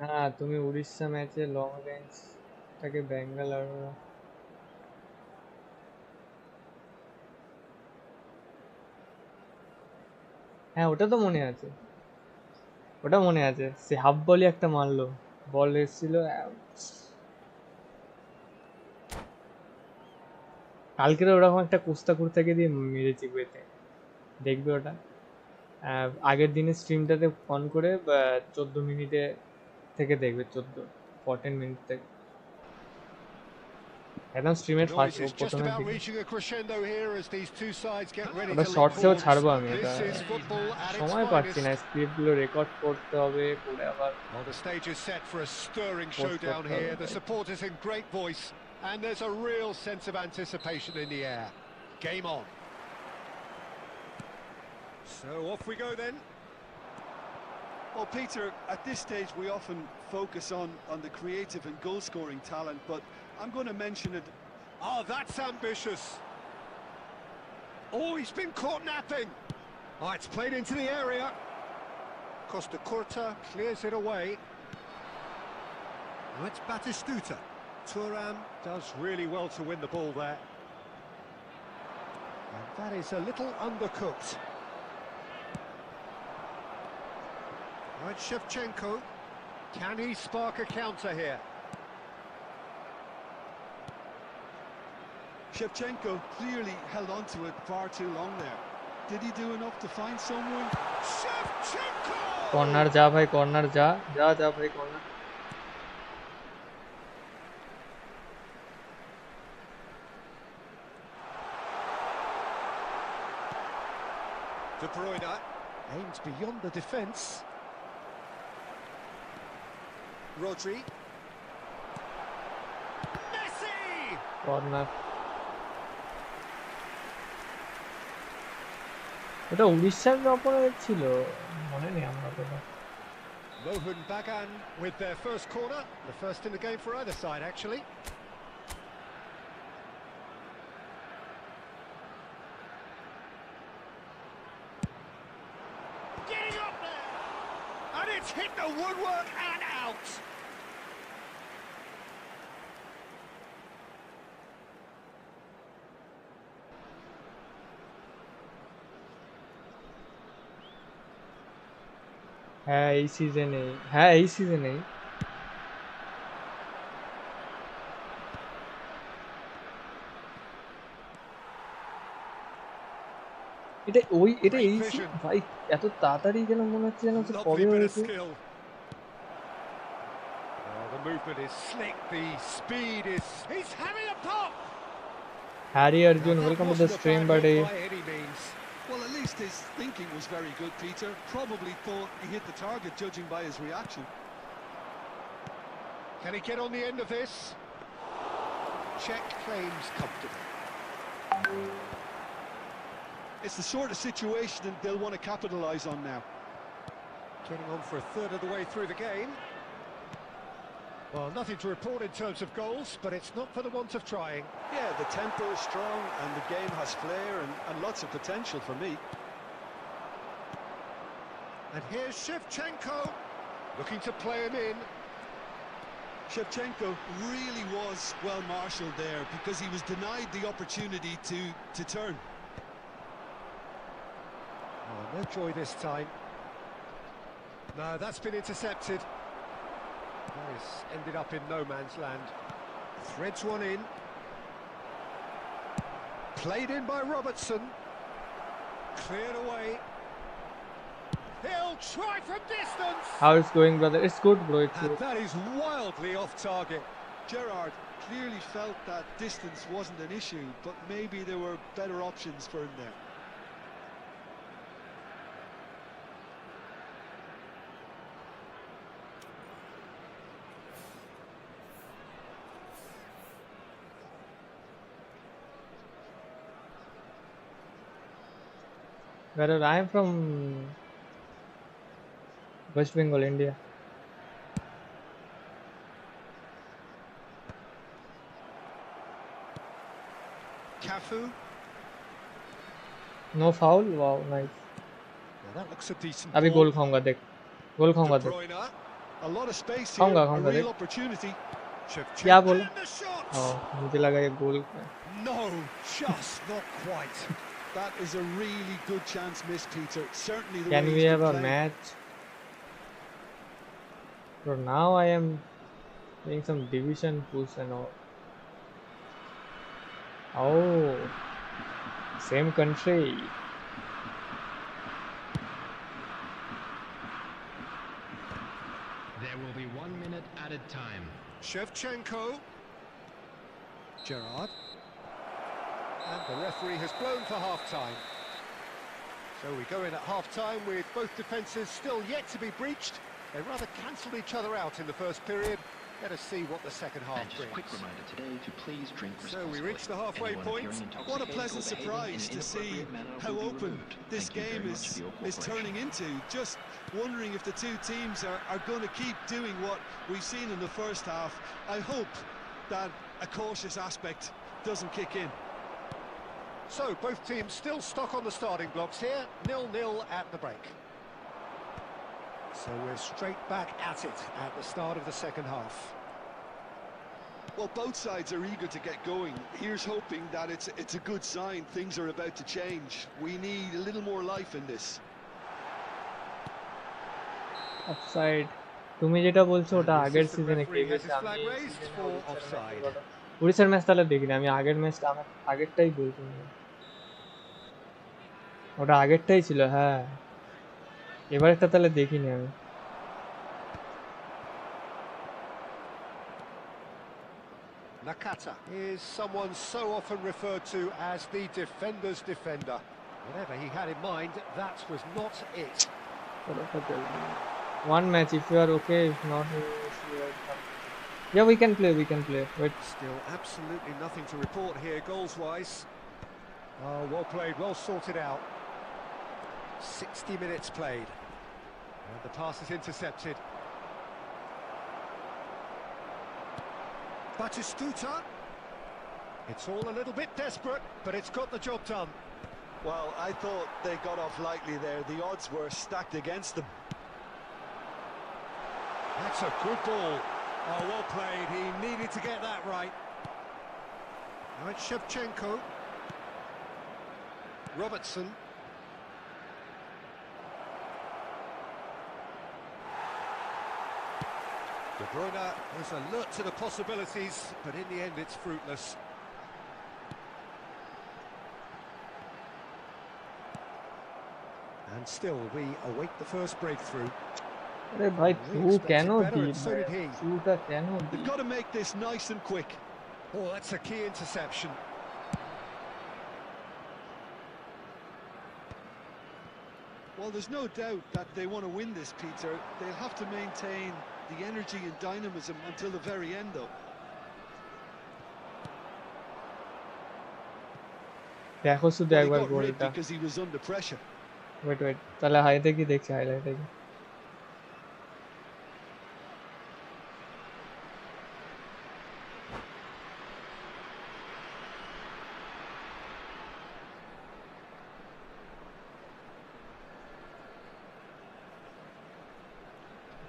হ্যাঁ তুমি উড়িষ্যা ম্যাচে লং রেঞ্জটাকে ব্যাঙ্গালোর, হ্যাঁ ওটা তো মনে আছে, ওটা মনে আছে। সে হাফ বলই একটা মারলো, বল এসেছিল। কালকের ওরকম একটা কুস্তা কুর্তাকে দিয়ে মেরেছি বেতে, দেখবে ওটা। আগের দিনের স্ট্রিমটাতে অন করে 14 মিনিটে থেকে দেখবে, 14 মিনিট থেকে একদম স্ট্রিমের The first noise is just প্রথমের about দিকে। reaching a crescendo here as these two sides get ready ওটা to leap শর্টসেও forwards. ছাড়বো আমি, এটা This is football at its সময় পাচ্ছি finest. না, স্ক্রিপ্টগুলো রেকর্ড করতে হবে, করে আবার Well, the stage is set for a stirring post showdown করতে হবে। here. The supporters in great voice, and there's a real sense of anticipation in the air. Game on. So off we go then. Well, Peter, at this stage we often focus on the creative and goal-scoring talent, but I'm going to mention it. Oh, that's ambitious. Oh, he's been caught napping. Oh, it's played into the area. Costa Curta clears it away. Oh, it's Batistuta. Thuram does really well to win the ball there. And that is a little undercooked. Oh, it's Shevchenko. Can he spark a counter here? Shevchenko clearly held on to it far too long there. Did he do enough to find someone? Shevchenko! Corner যা ভাই, corner যা যা যা ভাই, corner. De Bruyne aims beyond the defence. Rodri. Messi! Corner, এটা উড়িষ্যার opponent ছিল, মনে নেই আমার কথা। Mohun Bagan with their first corner, the first in the game for either side actually. Getting up there! And it's hit the woodwork and out! হ্যাঁ এই সিজনেই, হ্যাঁ এই সিজনেই। এটা ওই, এটা Great এই vision. ভাই, এত তাড়াতাড়ি যেন মনে হচ্ছে যেন সে Lovely কবে bit of হয়েছে। skill. Oh, the movement is slick, the speed is... He's having a pop! Harry Now, Arjun, that welcome to the wasn't a stream bad বাডি। hit by any means. Well, at least his thinking was very good, Peter. Probably thought he hit the target, judging by his reaction. Can he get on the end of this? Check claims comfortable. It's the sort of situation that they'll want to capitalise on now. Getting on for a third of the way through the game. Well, nothing to report in terms of goals, but it's not for the want of trying. Yeah, the tempo is strong and the game has flair and lots of potential for me. And here's Shevchenko, looking to play him in. Shevchenko really was well marshalled there because he was denied the opportunity to turn. Oh, no joy this time. No, that's been intercepted. That has ended up in no man's land. Threads one in. Played in by Robertson. Cleared away. He'll try from distance. How it's going, brother? It's good, bro, it's And good. that is wildly off target. Gerrard clearly felt that distance wasn't an issue, but maybe there were better options for him there. Where I am from West Bengal, India. Cafu. No foul? Wow, nice. Well, that looks a decent अभी ball. गोल खाऊंगा देख, गोल खाऊंगा De देख। Bruyne. A lot of space here, खाऊंगा a खाऊंगा real देख। opportunity. क्या Shevchenko. बोला? And the shot. Oh, मुझे लगा ये गोल। No, just not quite. That is a really good chance missed, Peter. Certainly the Can way we he's have been a playing. match? So now I am doing some division push and all. Oh, same country. There will be 1 minute added time. Shevchenko. Gerrard. And the referee has blown for half-time. So we go in at half-time with both defences still yet to be breached. They rather cancelled each other out in the first period. Let us see what the second half And just a brings. quick reminder today to please drink So responsibly. we reach the halfway Anyone point. appearing What a intoxicated pleasant or behaving in surprise an to see inappropriate manner how will be open removed. this Thank you very game much for your is cooperation. turning into. Just wondering if the two teams are going to keep doing what we've seen in the first half. I hope that a cautious aspect doesn't kick in. So both teams still stuck on the starting blocks here. 0-0 at the break. So we're straight back at it at the start of the second half. Well, both sides are eager to get going. Here's hoping that it's a good sign. Things are about to change. We need a little more life in this. Offside. তুমি যেটা বলছো ওটা And the আগের assistant সিজনে কে referee has গেছে his আমি flag এই raised সিজনে for offside. উড়িষ্যার ম্যাচ তাহলে দেখিনি আমি আগের ম্যাচটা আমার আগেরটাই বলছি ওটা আগেরটাই ছিল হ্যাঁ এবারেরটা তাহলে দেখিনি আমি Nakata is someone so often referred to as the defender's defender. Whatever he had in mind, that was not it. One match if you are okay, if not yeah we can play wait. Still absolutely nothing to report here goals-wise. Oh, well played, well sorted out. 60 minutes played. And the pass is intercepted. Batistuta. It's all a little bit desperate, but it's got the job done. Well, I thought they got off lightly there. The odds were stacked against them. That's a good ball. Oh, well played. He needed to get that right. Now it's Shevchenko. Robertson. De Bruyne was alert to the possibilities, but in the end it's fruitless. And still we await the first breakthrough. अरे भाई तू कैनो दी So did he. तूटा कैनो दी They've got to make this nice and quick. Oh, that's a key interception. Well, there's no doubt that they want to win this, Peter. They'll have to maintain the energy and dynamism until the very end, though. দেখো শুধু Well, he একবার got rid গোলটা because he was under pressure. wait তাহলে হাইতে কি দেখছি হাইলাইটে কি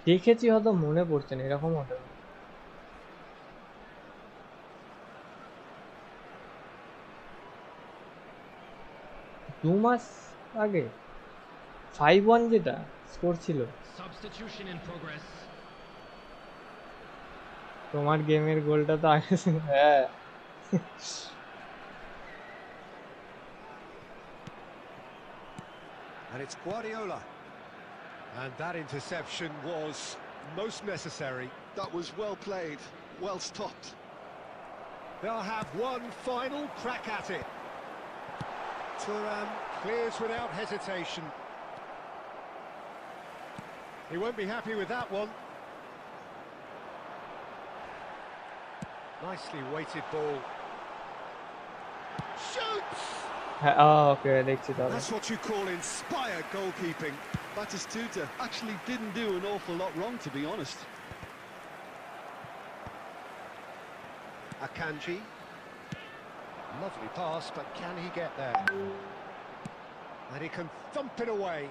দেখেছি হয়তো মনে পড়ছে না এরকম হতে পারে 2 মাস আগে 5-1 যেটা স্কোর ছিল Substitution in progress. তোমার গেমের গোলটা তো আগে হ্যাঁ And it's Guardiola. And that interception was most necessary. That was well played, well stopped. They'll have one final crack at it. Thuram clears without hesitation. He won't be happy with that one. Nicely weighted ball. Shoots! ওকে দেখছি তাহলে That's what you call inspired goalkeeping. Batistuta actually didn't do an awful lot wrong, to be honest. Akanji. Lovely pass, but can he get there? And he can thump it away.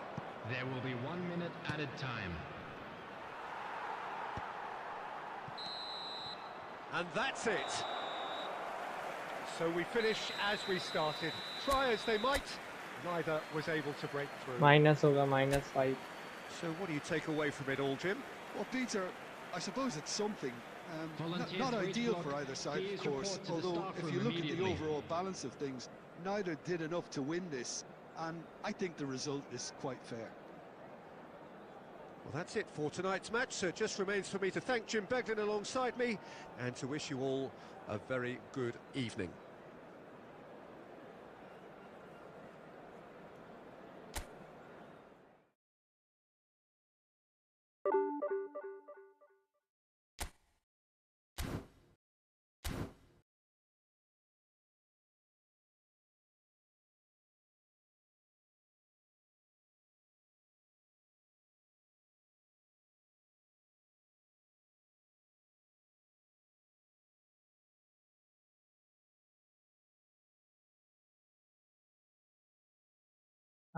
There will be 1 minute added time. And that's it. So we finish as we started. Try as they might, neither was able to break through. Minus হোগা -5 So what do you take away from it all, Jim? Well, Peter, I suppose it's something. Volunteers Not for each ideal block, for either side, please of course, report to the although staff if room you look at the immediately. overall balance of things, neither did enough to win this, and I think the result is quite fair. Well, that's it for tonight's match, so it just remains for me to thank Jim Beglin alongside me and to wish you all a very good evening.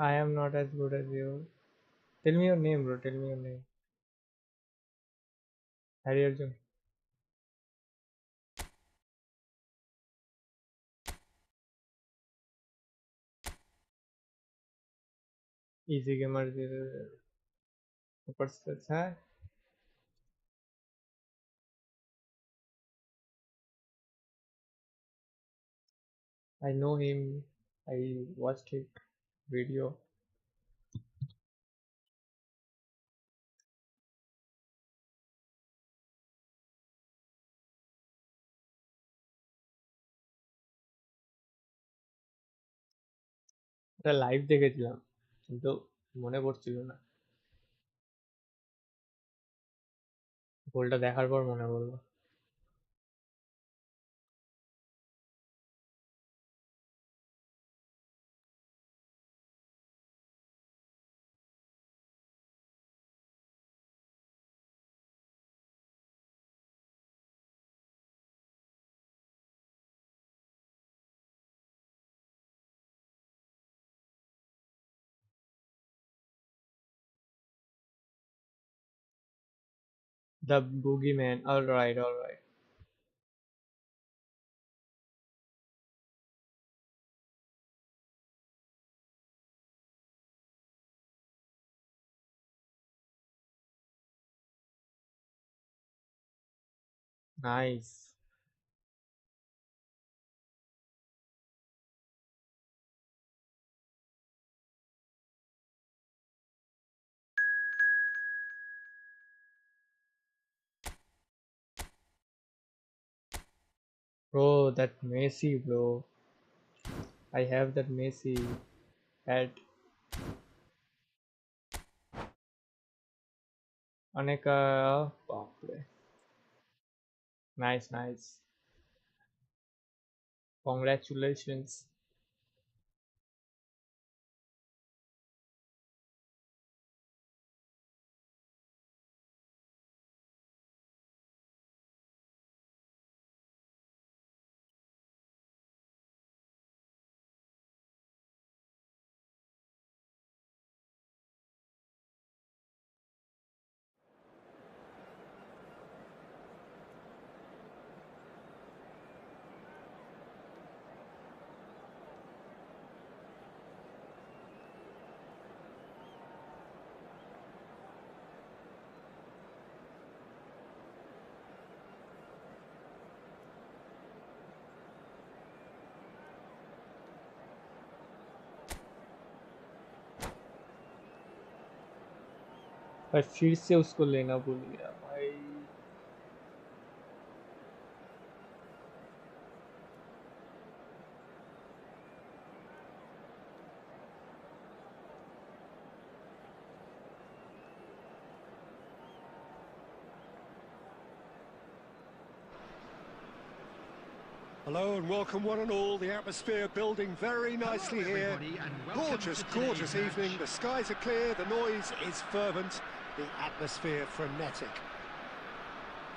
I am not as good as you. Tell me your name, bro. Tell me your name. Harry Arjun. Easy gamer. ऊपर से अच्छा है. I know him. I watched his video. এটা live দেখেছিলাম কিন্তু মনে পড়ছিল না. গোলটা দেখার পর মনে পড়লো. The boogeyman. All right, all right. Nice. Bro, that Messi, bro. I have that Messi hat. Aneka. Baapre. Nice, nice. Congratulations. पर फिर से उसको लेना भूल गया भाई. Hello and welcome one and all. The atmosphere building very nicely here. Gorgeous, gorgeous evening. The skies are clear, the noise is fervent, the atmosphere frenetic.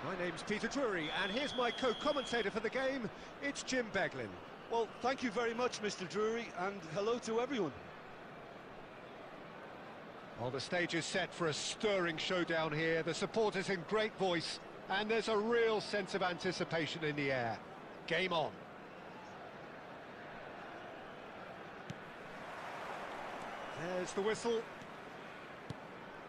My name's Peter Drury, and here's my co-commentator for the game. It's Jim Beglin. Well, thank you very much, Mr. Drury, and hello to everyone. Well, the stage is set for a stirring showdown here. The supporters in great voice, and there's a real sense of anticipation in the air. Game on. There's the whistle.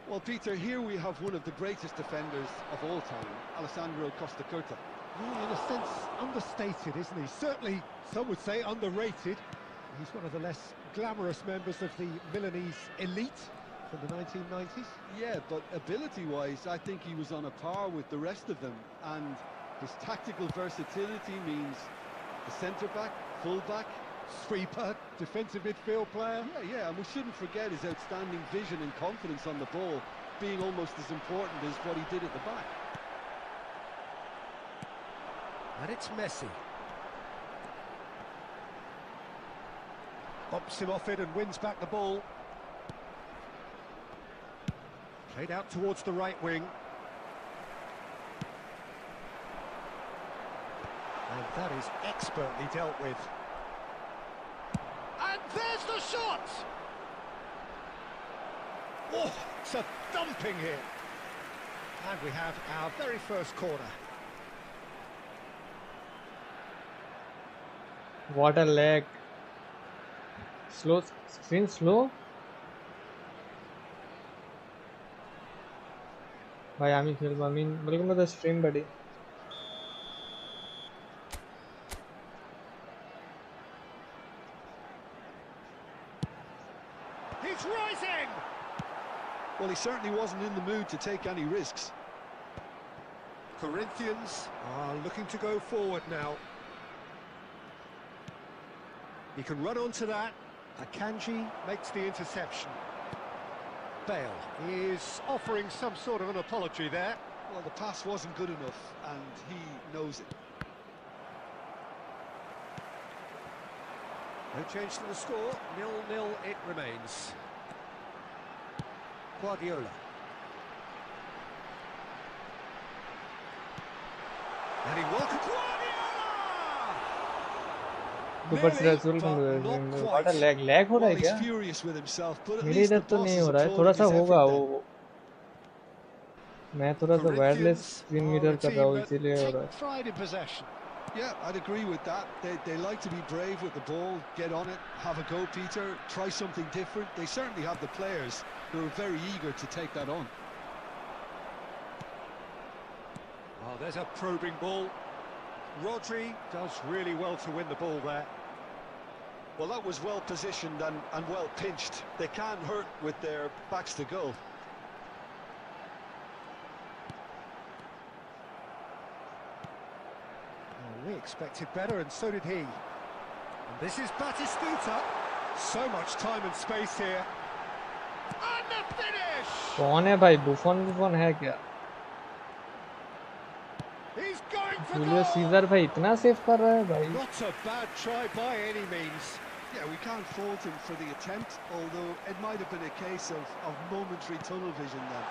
Well, Peter, here we have one of the greatest defenders of all time, Alessandro Costa Curta. Yeah, in a sense, understated, isn't he? Certainly, some would say underrated. He's one of the less glamorous members of the Milanese elite from the 1990s. Yeah, but ability-wise, I think he was on a par with the rest of them, and his tactical versatility means the centre-back, full-back, Sweeper, defensive midfield player. Yeah, and we shouldn't forget his outstanding vision and confidence on the ball being almost as important as what he did at the back. And it's Messi. Bumps him off it and wins back the ball. Played out towards the right wing. And that is expertly dealt with. And there's the shot! Oh, it's a dumping hit. And we have our very first corner. What a lag. Slow, screen slow. भाई आमी खेल I mean welcome to the stream buddy. He's RYZEN! Well, he certainly wasn't in the mood to take any risks. Corinthians are looking to go forward now. He can run onto that. Akanji makes the interception. Bale is offering some sort of an apology there. Well, the pass wasn't good enough, and he knows it. No change to the score, 0-0 it remains. Guardiola. And he welcomes ऊपर से रसूल what a lag हो रहा है क्या? Furious with himself, but at मेरे least इधर the तो boss नहीं is हो रहा है, थोड़ा सा applauding his होगा effort वो मैं थोड़ा सा वायरलेस स्क्रीन मीटर कर रहा हूँ इसीलिए हो रहा है. Pride in possession. Yeah, I'd agree with that. They like to be brave with the ball, get on it, have a go, Peter, try something different. They certainly have the players who are very eager to take that on. Oh, there's a probing ball. Rodri does really well to win the ball there. Well, that was well positioned and well pinched. They can't hurt with their backs to goal. Oh, we expected better, and so did he. And this is Batistuta. So much time and space here. And the finish! कौन है भाई? बुफन है क्या? He's going for Julius goal! Caesar भाई इतना save कर रहा है भाई. Not a bad try by any means. Yeah, we can't fault him for the attempt, although it might have been a case of momentary tunnel vision then.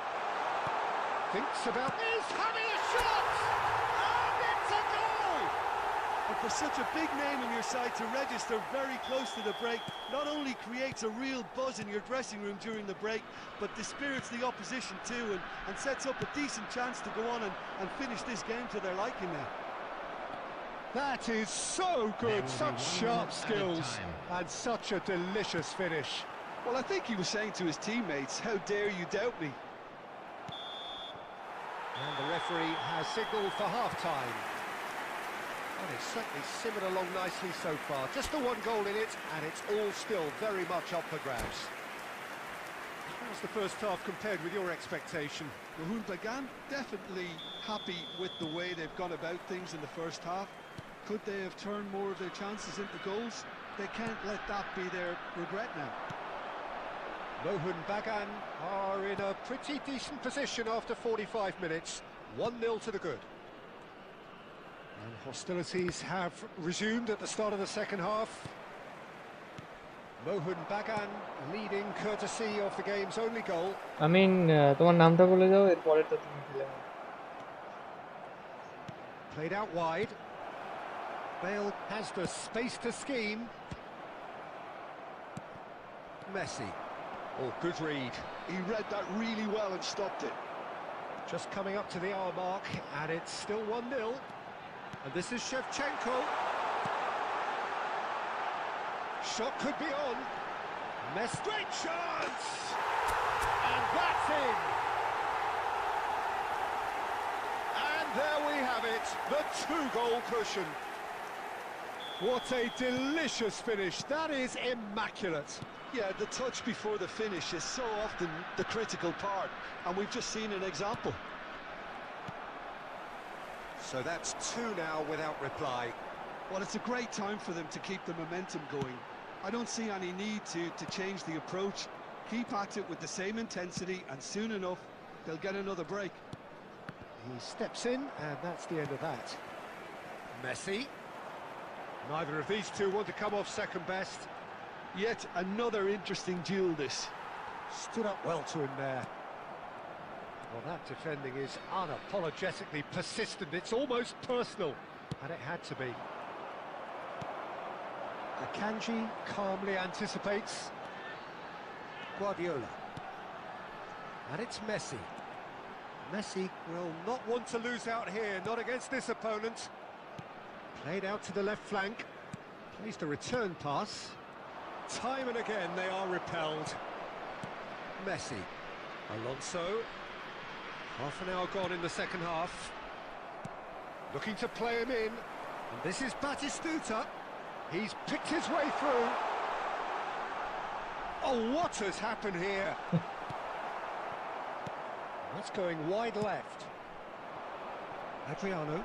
Thinks about... He's having a shot! And it's a goal! And for such a big name in your side to register very close to the break, not only creates a real buzz in your dressing room during the break, but dispirits the opposition too, and sets up a decent chance to go on and finish this game to their liking now. That is so good, such sharp skills, and such a delicious finish. Well, I think he was saying to his teammates, how dare you doubt me? And the referee has signalled for half-time. And it's certainly simmered along nicely so far. Just the one goal in it, and it's all still very much up for grabs. How's the first half compared with your expectation? Humbly definitely happy with the way they've gone about things in the first half. Could they have turned more of their chances into goals? They can't let that be their regret now. Mohun Bagan are in a pretty decent position after 45 minutes. 1-0 to the good. And hostilities have resumed at the start of the second half. Mohun Bagan leading courtesy of the game's only goal. I mean, তোমার নামটা বলে যাও এরপরে তো তুমি খেলে. Played out wide. Bale has the space to scheme. Messi. Oh, good read. He read that really well and stopped it. Just coming up to the hour mark, and it's still 1-0. And this is Shevchenko. Shot could be on. Messi. Great chance! And that's in! The 2-goal cushion. What a delicious finish. That is immaculate. Yeah, the touch before the finish is so often the critical part, and we've just seen an example. So that's 2 now without reply. Well, it's a great time for them to keep the momentum going. I don't see any need to change the approach. Keep at it with the same intensity, and soon enough, they'll get another break. He steps in, and that's the end of that. Messi. Neither of these two want to come off second best. Yet another interesting duel, this. Stood up well to him there. Well, that defending is unapologetically persistent. It's almost personal, and it had to be. Akanji calmly anticipates. Guardiola. And it's Messi. Messi will not want to lose out here, not against this opponent. Played out to the left flank. Plays the return pass. Time and again they are repelled. Messi. Alonso. Half an hour gone in the second half. Looking to play him in. And this is Batistuta. He's picked his way through. Oh, what has happened here? That's going wide left. Adriano.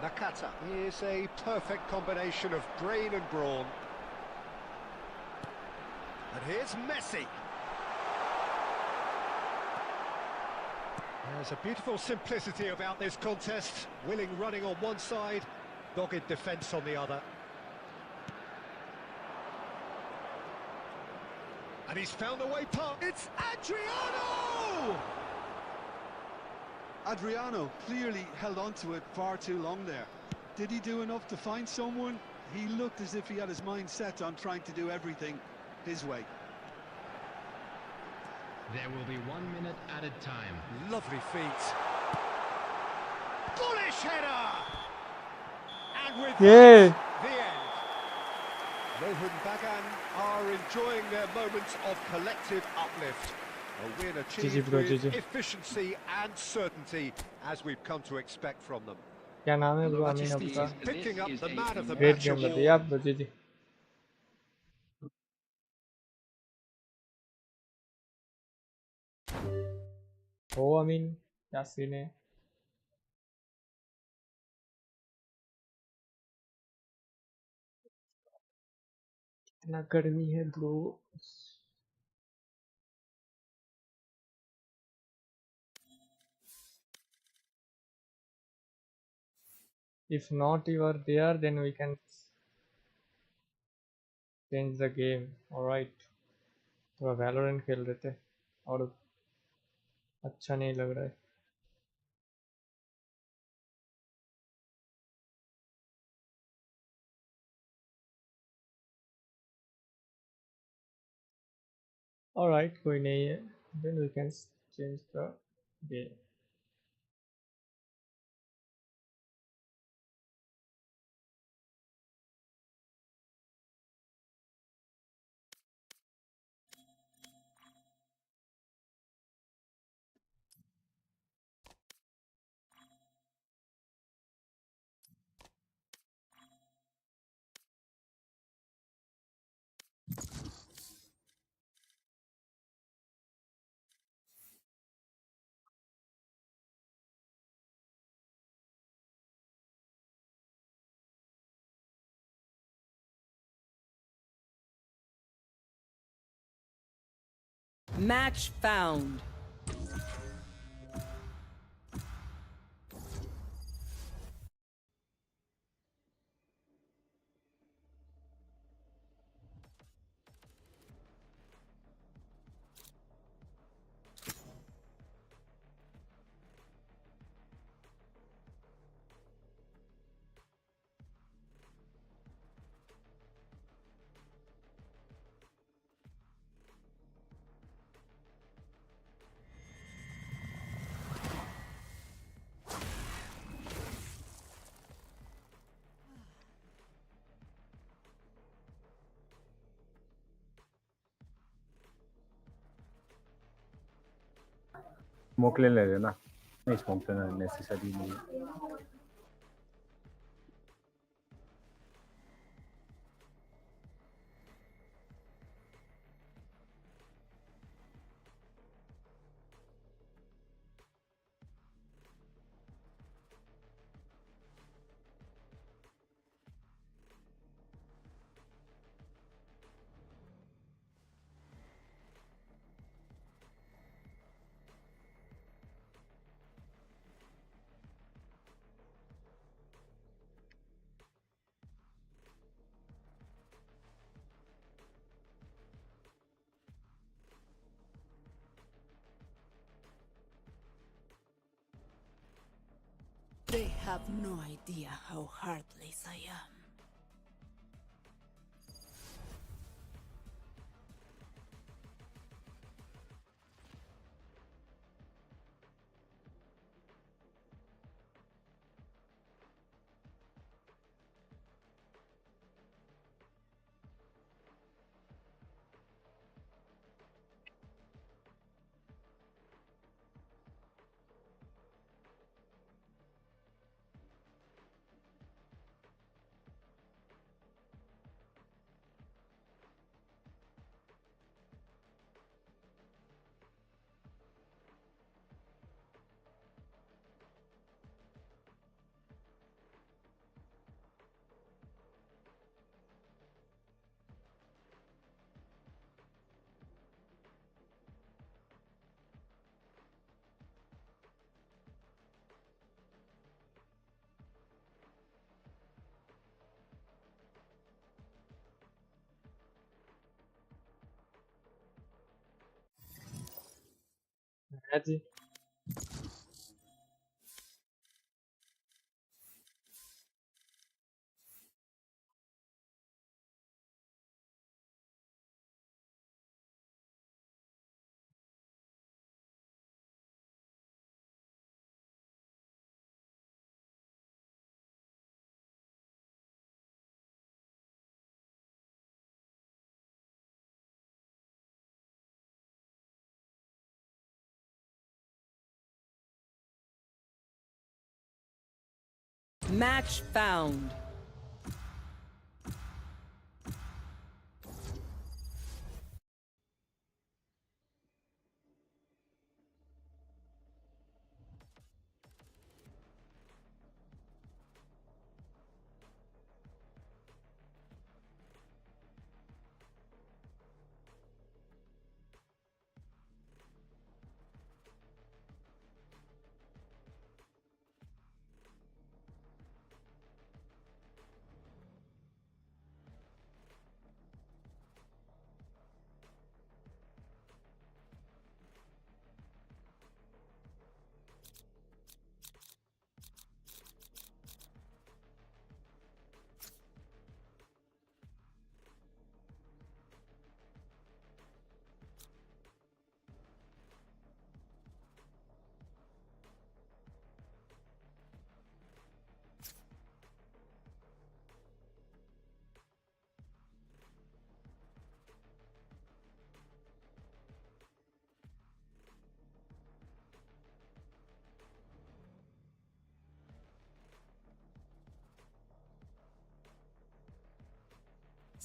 Nakata. Here's a perfect combination of brain and brawn. And here's Messi. There's a beautiful simplicity about this contest. Willing running on one side, dogged defence on the other. And he's found a way past. It's Adriano! Adriano clearly held on to it far too long there. Did he do enough to find someone? He looked as if he had his mind set on trying to do everything his way. There will be 1 minute added time. Lovely feet. Bullish header! And with Yeah. that, the end. Mohun Bagan are enjoying their moments of collective uplift. A win achieved bro, with GG. efficiency and certainty, as we've come to expect from them. क्या नाम है bro अमीन आपका? Picking up the man of the great match game award. बताइए आप bro जी। ओ अमीन क्या scene है? इतना गर्मी है bro. If not you are there, then we can change the game. All right. थोड़ा Valorant खेल रहे थे और अच्छा नहीं लग रहा है। All right, कोई नहीं है। Then we can change the game. Match found. Smoke ले ले ना smoke necessarily. They have no idea how heartless I am. হ্যাঁ জি। Match found.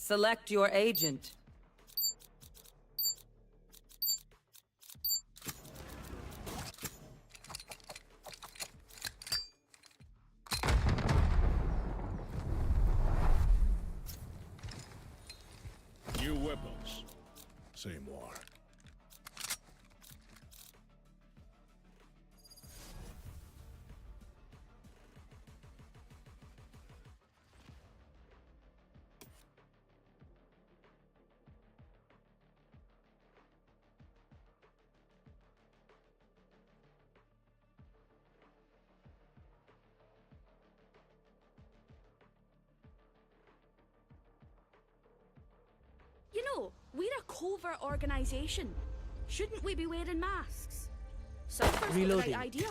Select your agent. New weapons. Say more. You know, we're a covert organization. Shouldn't we be wearing masks? Sulphur's got the Reloading. right idea.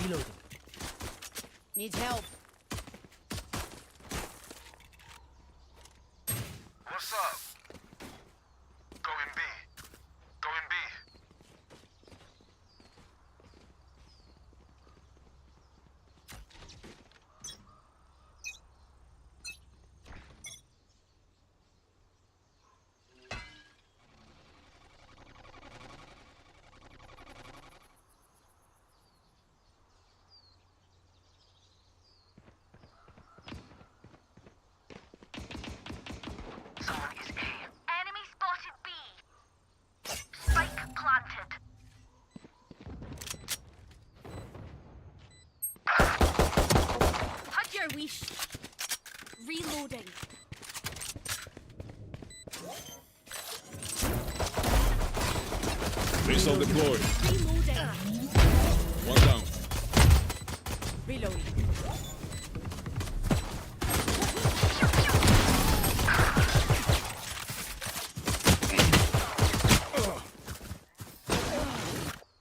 Reloading. Need help. What's up? Going B. Going B. Enemy spotted B. Spike planted. Hug your wish. Reloading. Missile deployed. Reloading. One down. Reloading.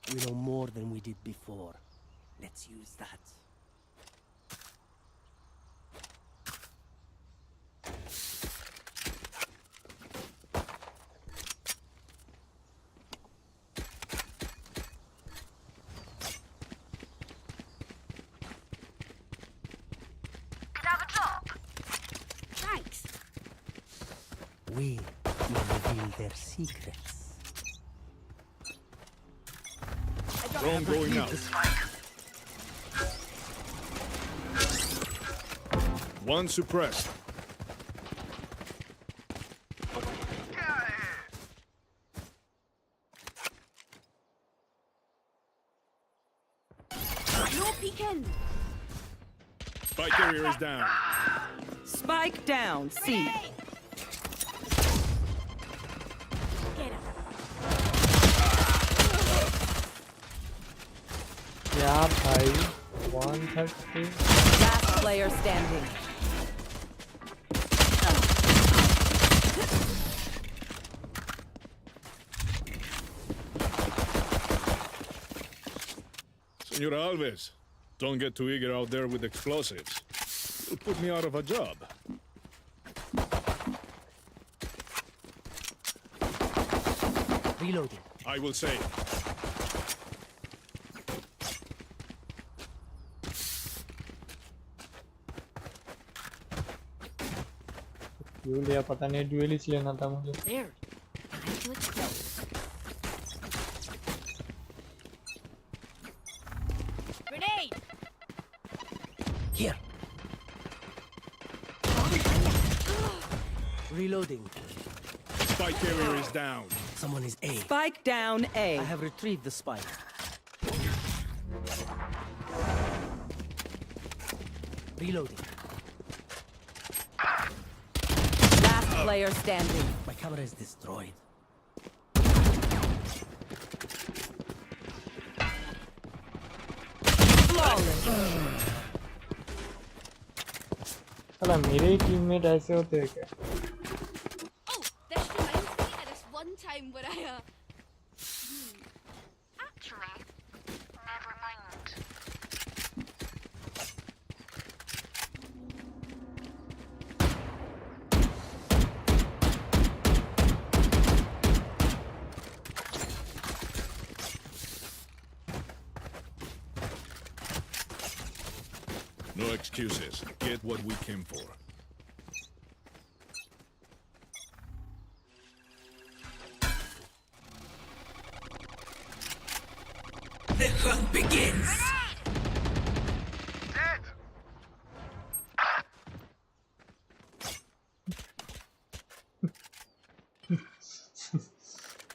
We know more than we did before. Let's use that. Could have a drop. Thanks. We will reveal their secrets. Drone going out. One suppressed. No peeking. Spike carrier is down. Spike down. C. Get him. Yeah, bhai. 130. Last player standing. Senora Alves, don't get too eager out there with explosives. You'll put me out of a job. Reloading. I will say. क्यों लिया पता नहीं, dualist लेना था मुझे. There. Time to explode. Grenade. Here. Reloading. Spike carrier is down. Someone is A. Spike down A. I have retrieved the spike. Reloading. Last player standing. My camera is destroyed. Flawless. साला मेरे ही teammate ऐसे होते हैं क्या? Oh, this reminds me of this one time where I Actually, never mind. No excuses. Get what we came for. The hunt begins. Dead.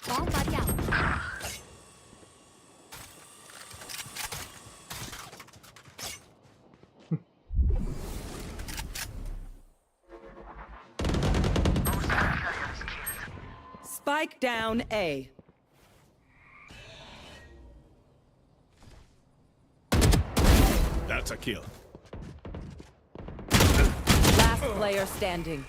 Bomb buddy out. Spike down A. That's a kill. Last player standing.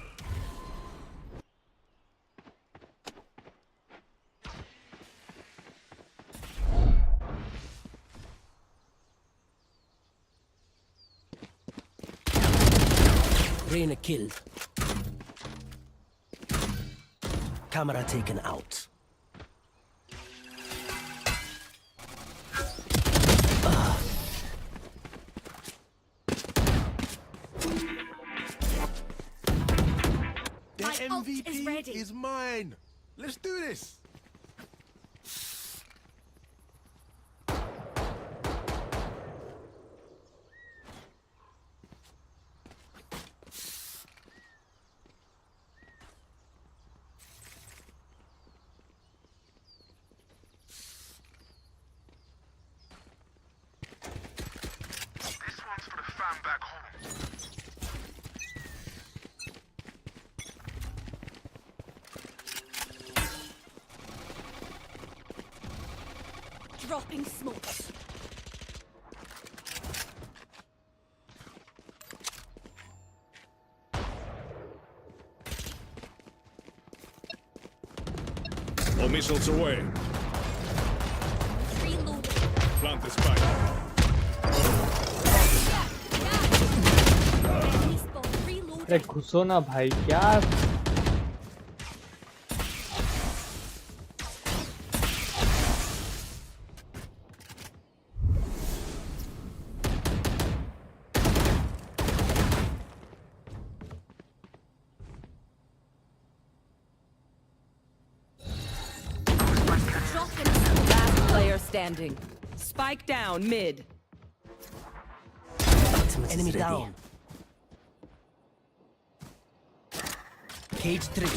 Reyna killed. Camera taken out. The MVP is mine. Let's do this. This one's for the fam back home. Dropping smokes. All missiles away. Reloading. Plant the spike. Enemy spot. Reloading. अरे घुसो ना भाई क्या Dropping smoke. Last player standing. Spike down mid. Enemy down. Cage 3.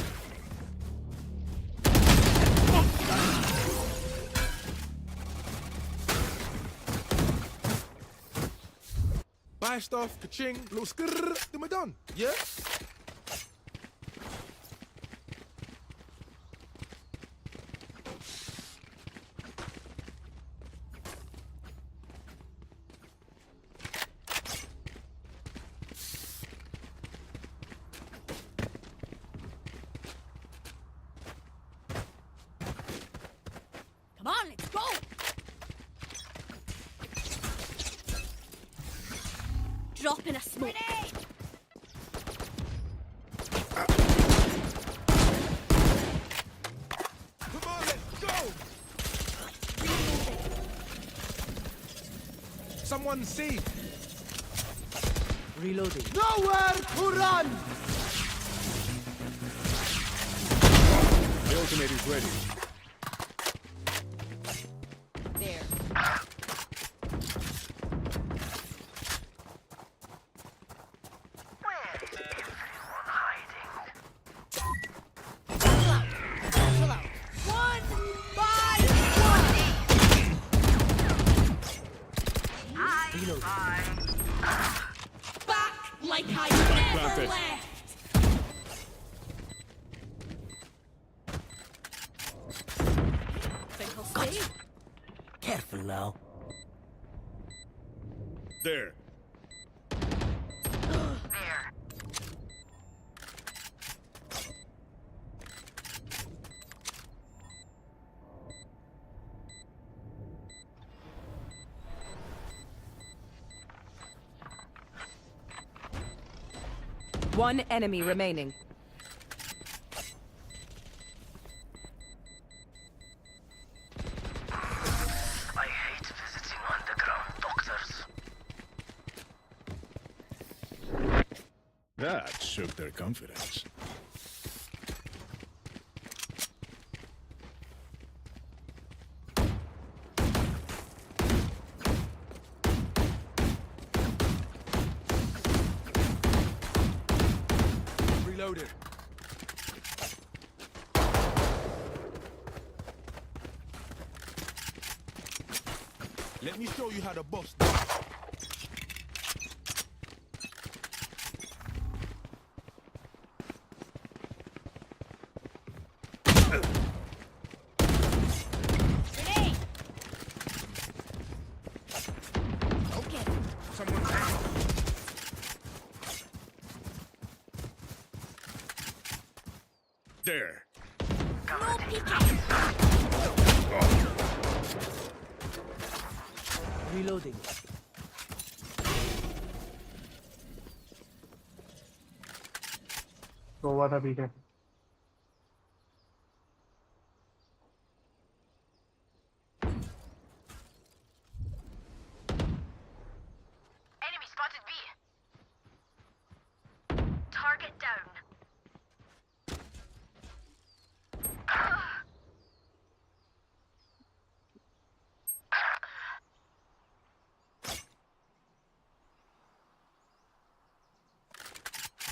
Buy stuff, ka-ching, little skrrr, then we're done. Yeah? Come on, let's go. Dropping a smoke. Come on, let's go! Someone see. Reloading. Nowhere to run! The ultimate is ready. There. Where is everyone hiding? Chill out. Chill out. One by one. Reloading. Back like I never planted. left. Think I'll stay? Careful now. There. There. One enemy remaining. I hate visiting underground doctors. That shook their confidence. Reloaded. Let me show you how to boss. Grenade. Okay. Someone There. No peeking. Reloading. हुआ था पीछे। Enemy spotted B. Target down.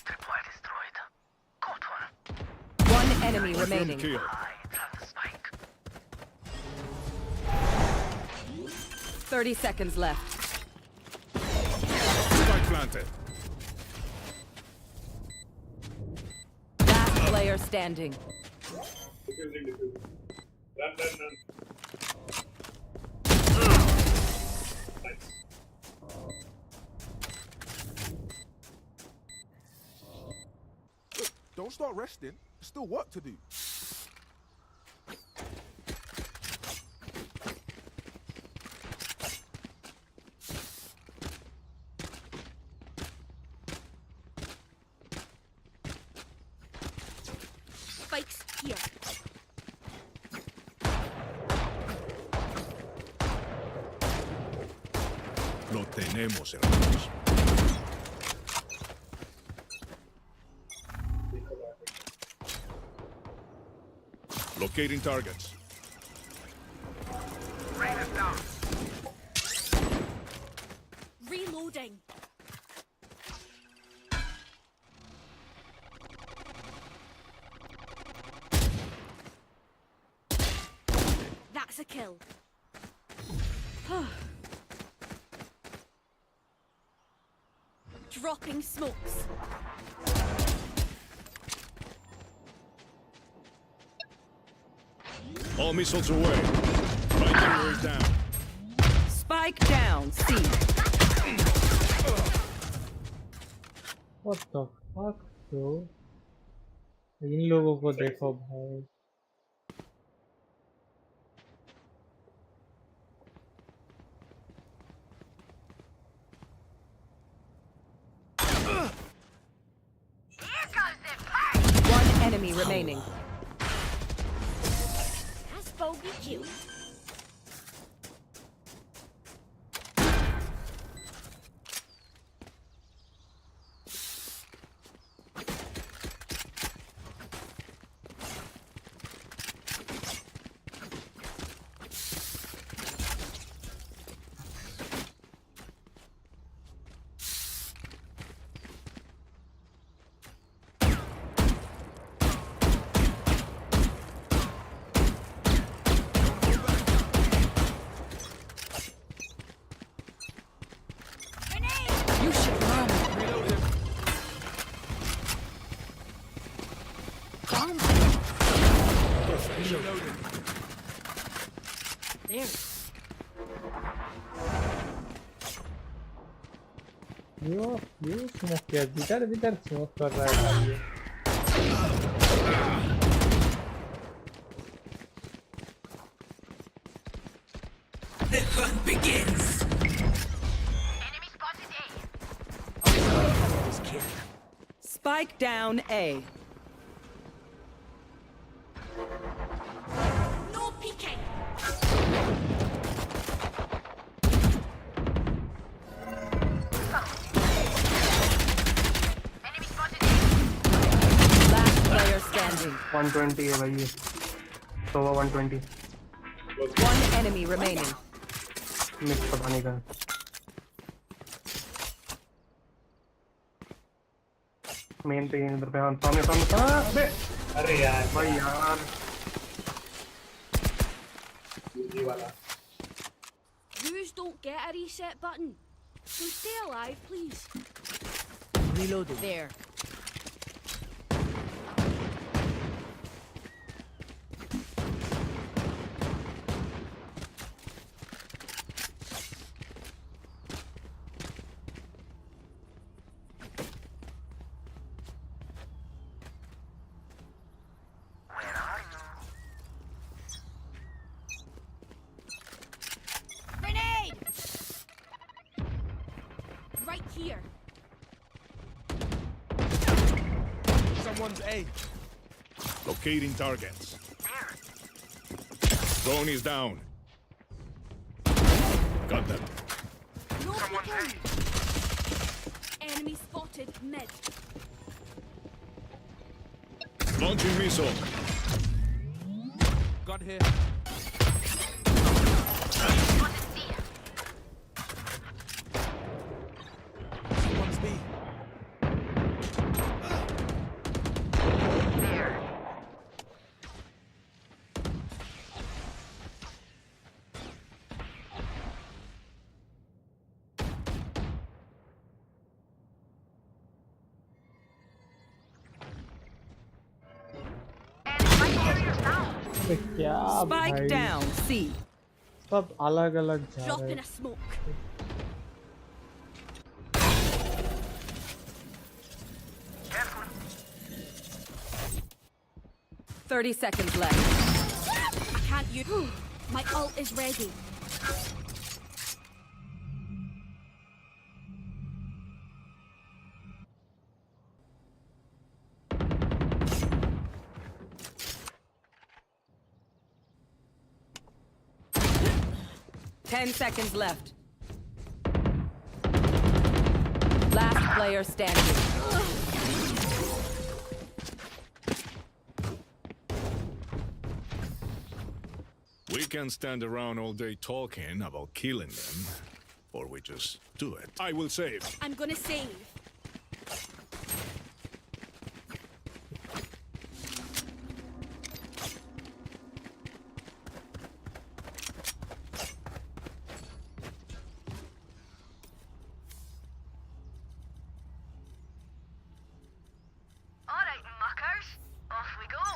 Tripwire destroyed. Caught one. One enemy remaining. Kill. I plant the spike. 30 seconds left. Spike planted. Last player standing. Don't start resting. There's still work to do. Spikes here. Lo tenemos, hermanos. Locating targets. Reloading. That's a kill. Dropping smokes. All missiles away. Right carrier down. Spike down, C. What the fuck bro? इन लोगों को देखो भाई। One enemy remaining. That's bogey kill. You should run. There. ये smoke किया भीतर भीतर smoke कर रहा है भाई ये। The hunt begins. Enemy spotted A. Spike down A. No peeking. Enemy spotted A. Last player standing. 120 है भाई ये। तो 120 One enemy remaining. मिक्स पता नहीं कहाँ। मेन पे इधर पे सामने सामने। अरे यार भाई यार। Yous don't get a reset button. So stay alive, please. Reloading. There. Where are you? Grenade! Right here. one's A. Locating targets. Drone is down. Got them. No peeking. Enemy spotted mid. Launching missile. Got here. One's B. अबे क्या Spike भाई down, C. सब अलग अलग जा Drop रहे in हैं। a smoke. Careful. 30 seconds left. I can't use. My ult is ready. Ten seconds left. Last player standing. We can stand around all day talking about killing them, or we just do it. I will save. I'm gonna save. All right, muckers. Off we go.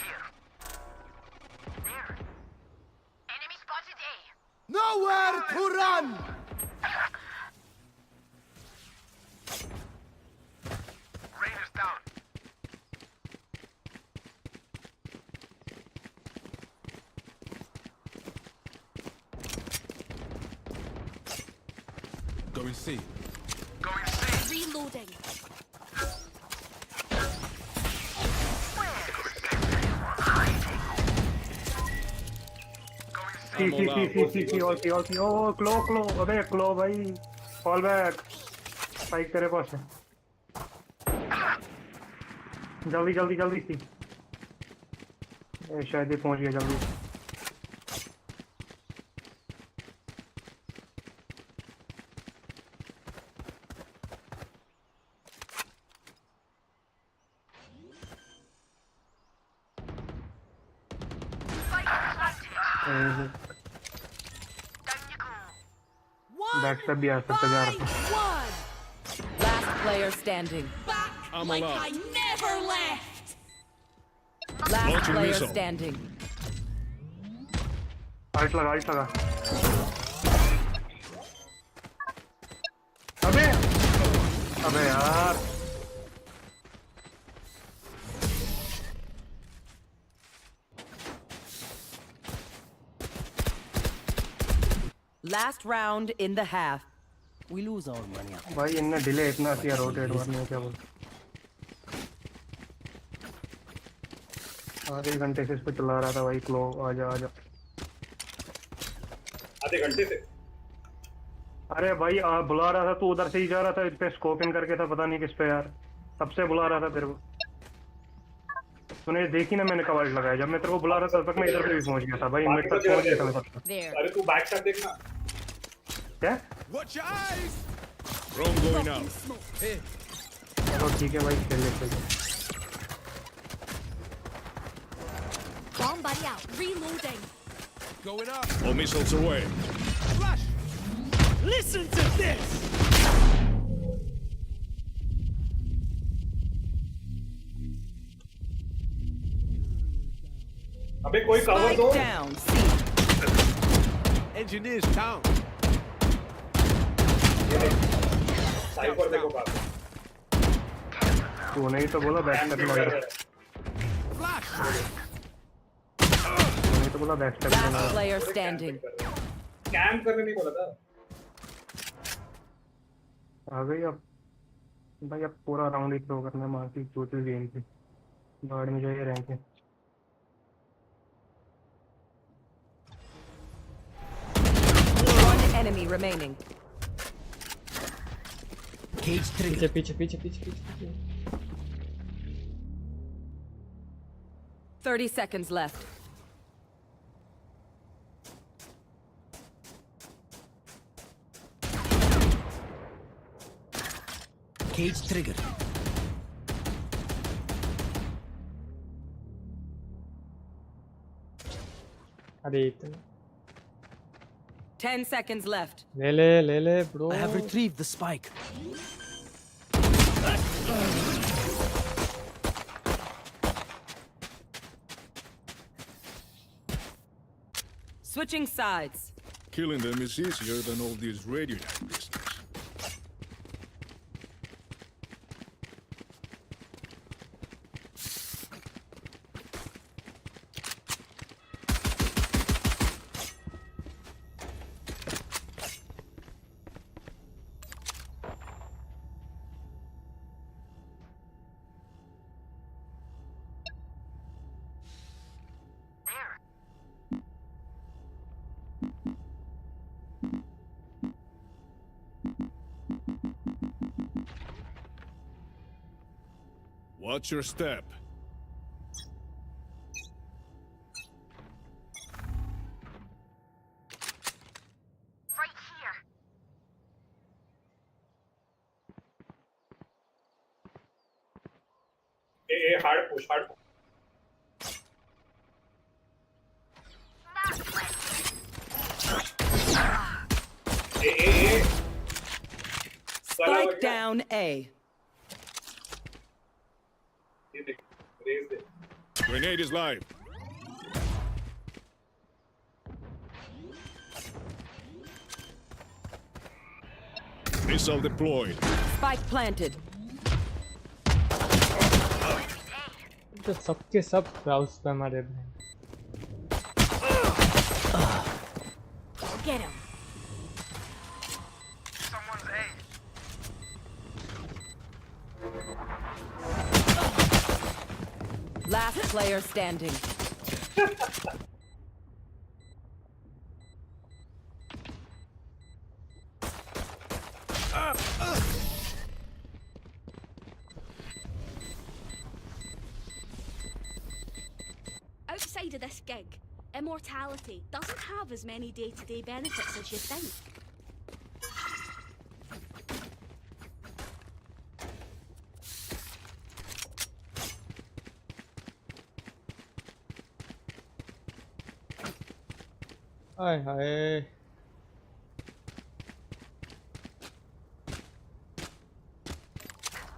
Here. There. Enemy spotted A. Nowhere to run! Raiders down. Going C. Going C. Reloading. C, all C. Oh, claw. अबे claw भाई. Fall back. Spike तेरे पास है. जल्दी सी. ये शायद ये पहुंच गया जल्दी. Backstab भी आ सकता है यार. Last player standing. I'm Like alive. I never left. Last Launching player missile. standing. आइट लगा. अबे यार. Last round in the half. We lose our money. भाई इनने डिले इतना किया रोटेट मारने में क्या बोल. आधे घंटे से इस पे चला रहा था भाई क्लो. आजा. आधे घंटे से. अरे भाई बुला रहा था तू उधर से ही जा रहा था. इस पे स्कोप इन करके था पता नहीं किस पे यार. तब से बुला रहा था तेरे को. तूने देखी ना मैंने कब आइट लगाया. जब मैं तेरे को बुला रहा था तब तक मैं इधर पे भी पहुंच गया था भाई. मिड तक पहुंच गया था मैं तब तक. अरे तू बैक शॉट देखना. क्या? Watch your eyes! Drone going out. Here. चलो ठीक है भाई खेल लेते हैं. Bomb buddy out. Reloading. Going up. All missiles away. Flash! Listen to this! अबे कोई कवर दो. Spike down, C. Engineers down. साइपर देखो बात. तूने ही तो बोला बैकस्टैप लगा. Flash! तूने तो बोला बैकस्टैप Last लगा. player standing. कैंप करने नहीं बोला था। आ गई अब भाई, अब पूरा राउंड ही थ्रो करना है मार्की टोटल गेम की। गार्ड में जाइए रैंक है। One enemy remaining. Cage trigger. पीछे 30 seconds left. Cage trigger. अरे इतना 10 seconds left. ले bro. I have retrieved the spike. Switching sides. Killing them is easier than all these radio business. Watch your step. Right here. Hard push. Spike down A. Grenade is live. Missile deployed. Spike planted. तो सबके सब browse पे हमारे बहन। Get him. Someone's A. Last player standing. Outside of this gig, immortality doesn't have as many day-to-day benefits as you think. Hi hi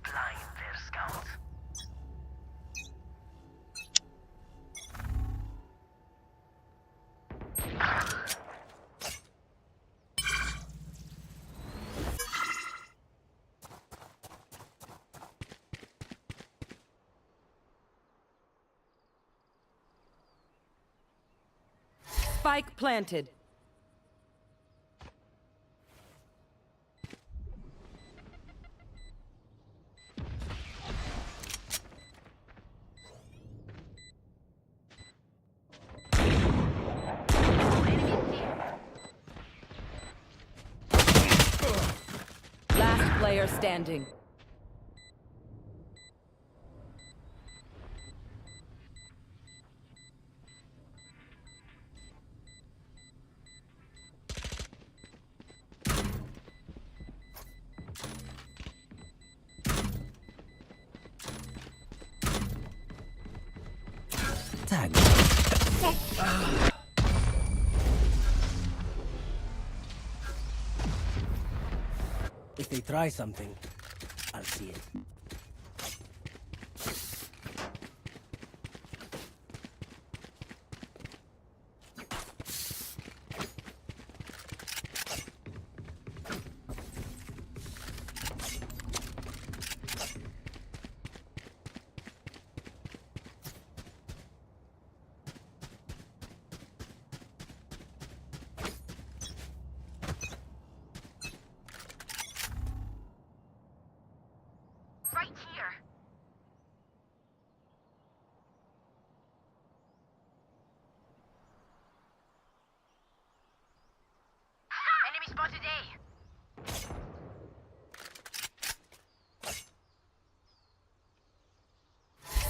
Blind their scouts. Spike planted. Last player standing. Tag. If they try something, I'll see it.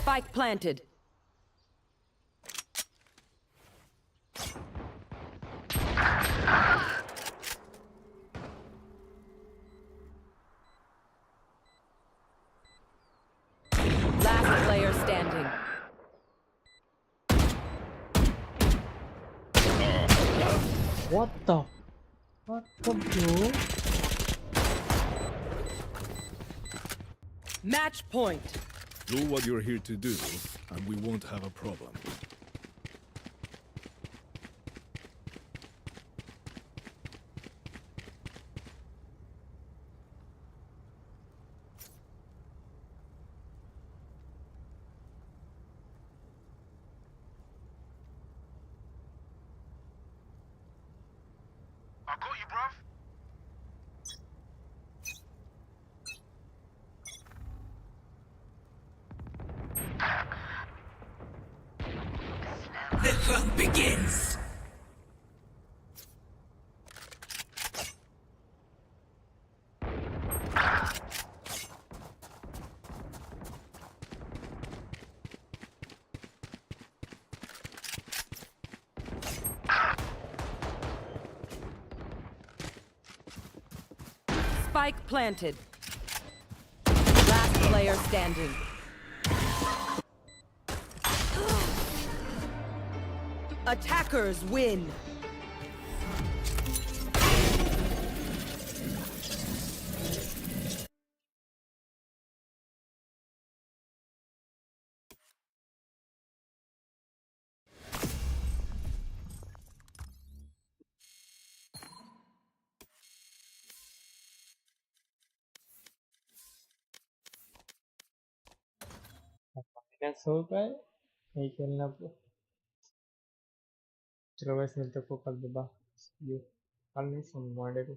Spike planted. Last player standing. What the bro? Match point. Do what you're here to do, and we won't have a problem. I got you, bruv. The hunt begins. Spike planted. Last player standing. Attackers win. Minus हो गए नहीं खेलना पे चलो वैसे मिलते को कल सुबह ये कल नहीं सुन मंडे को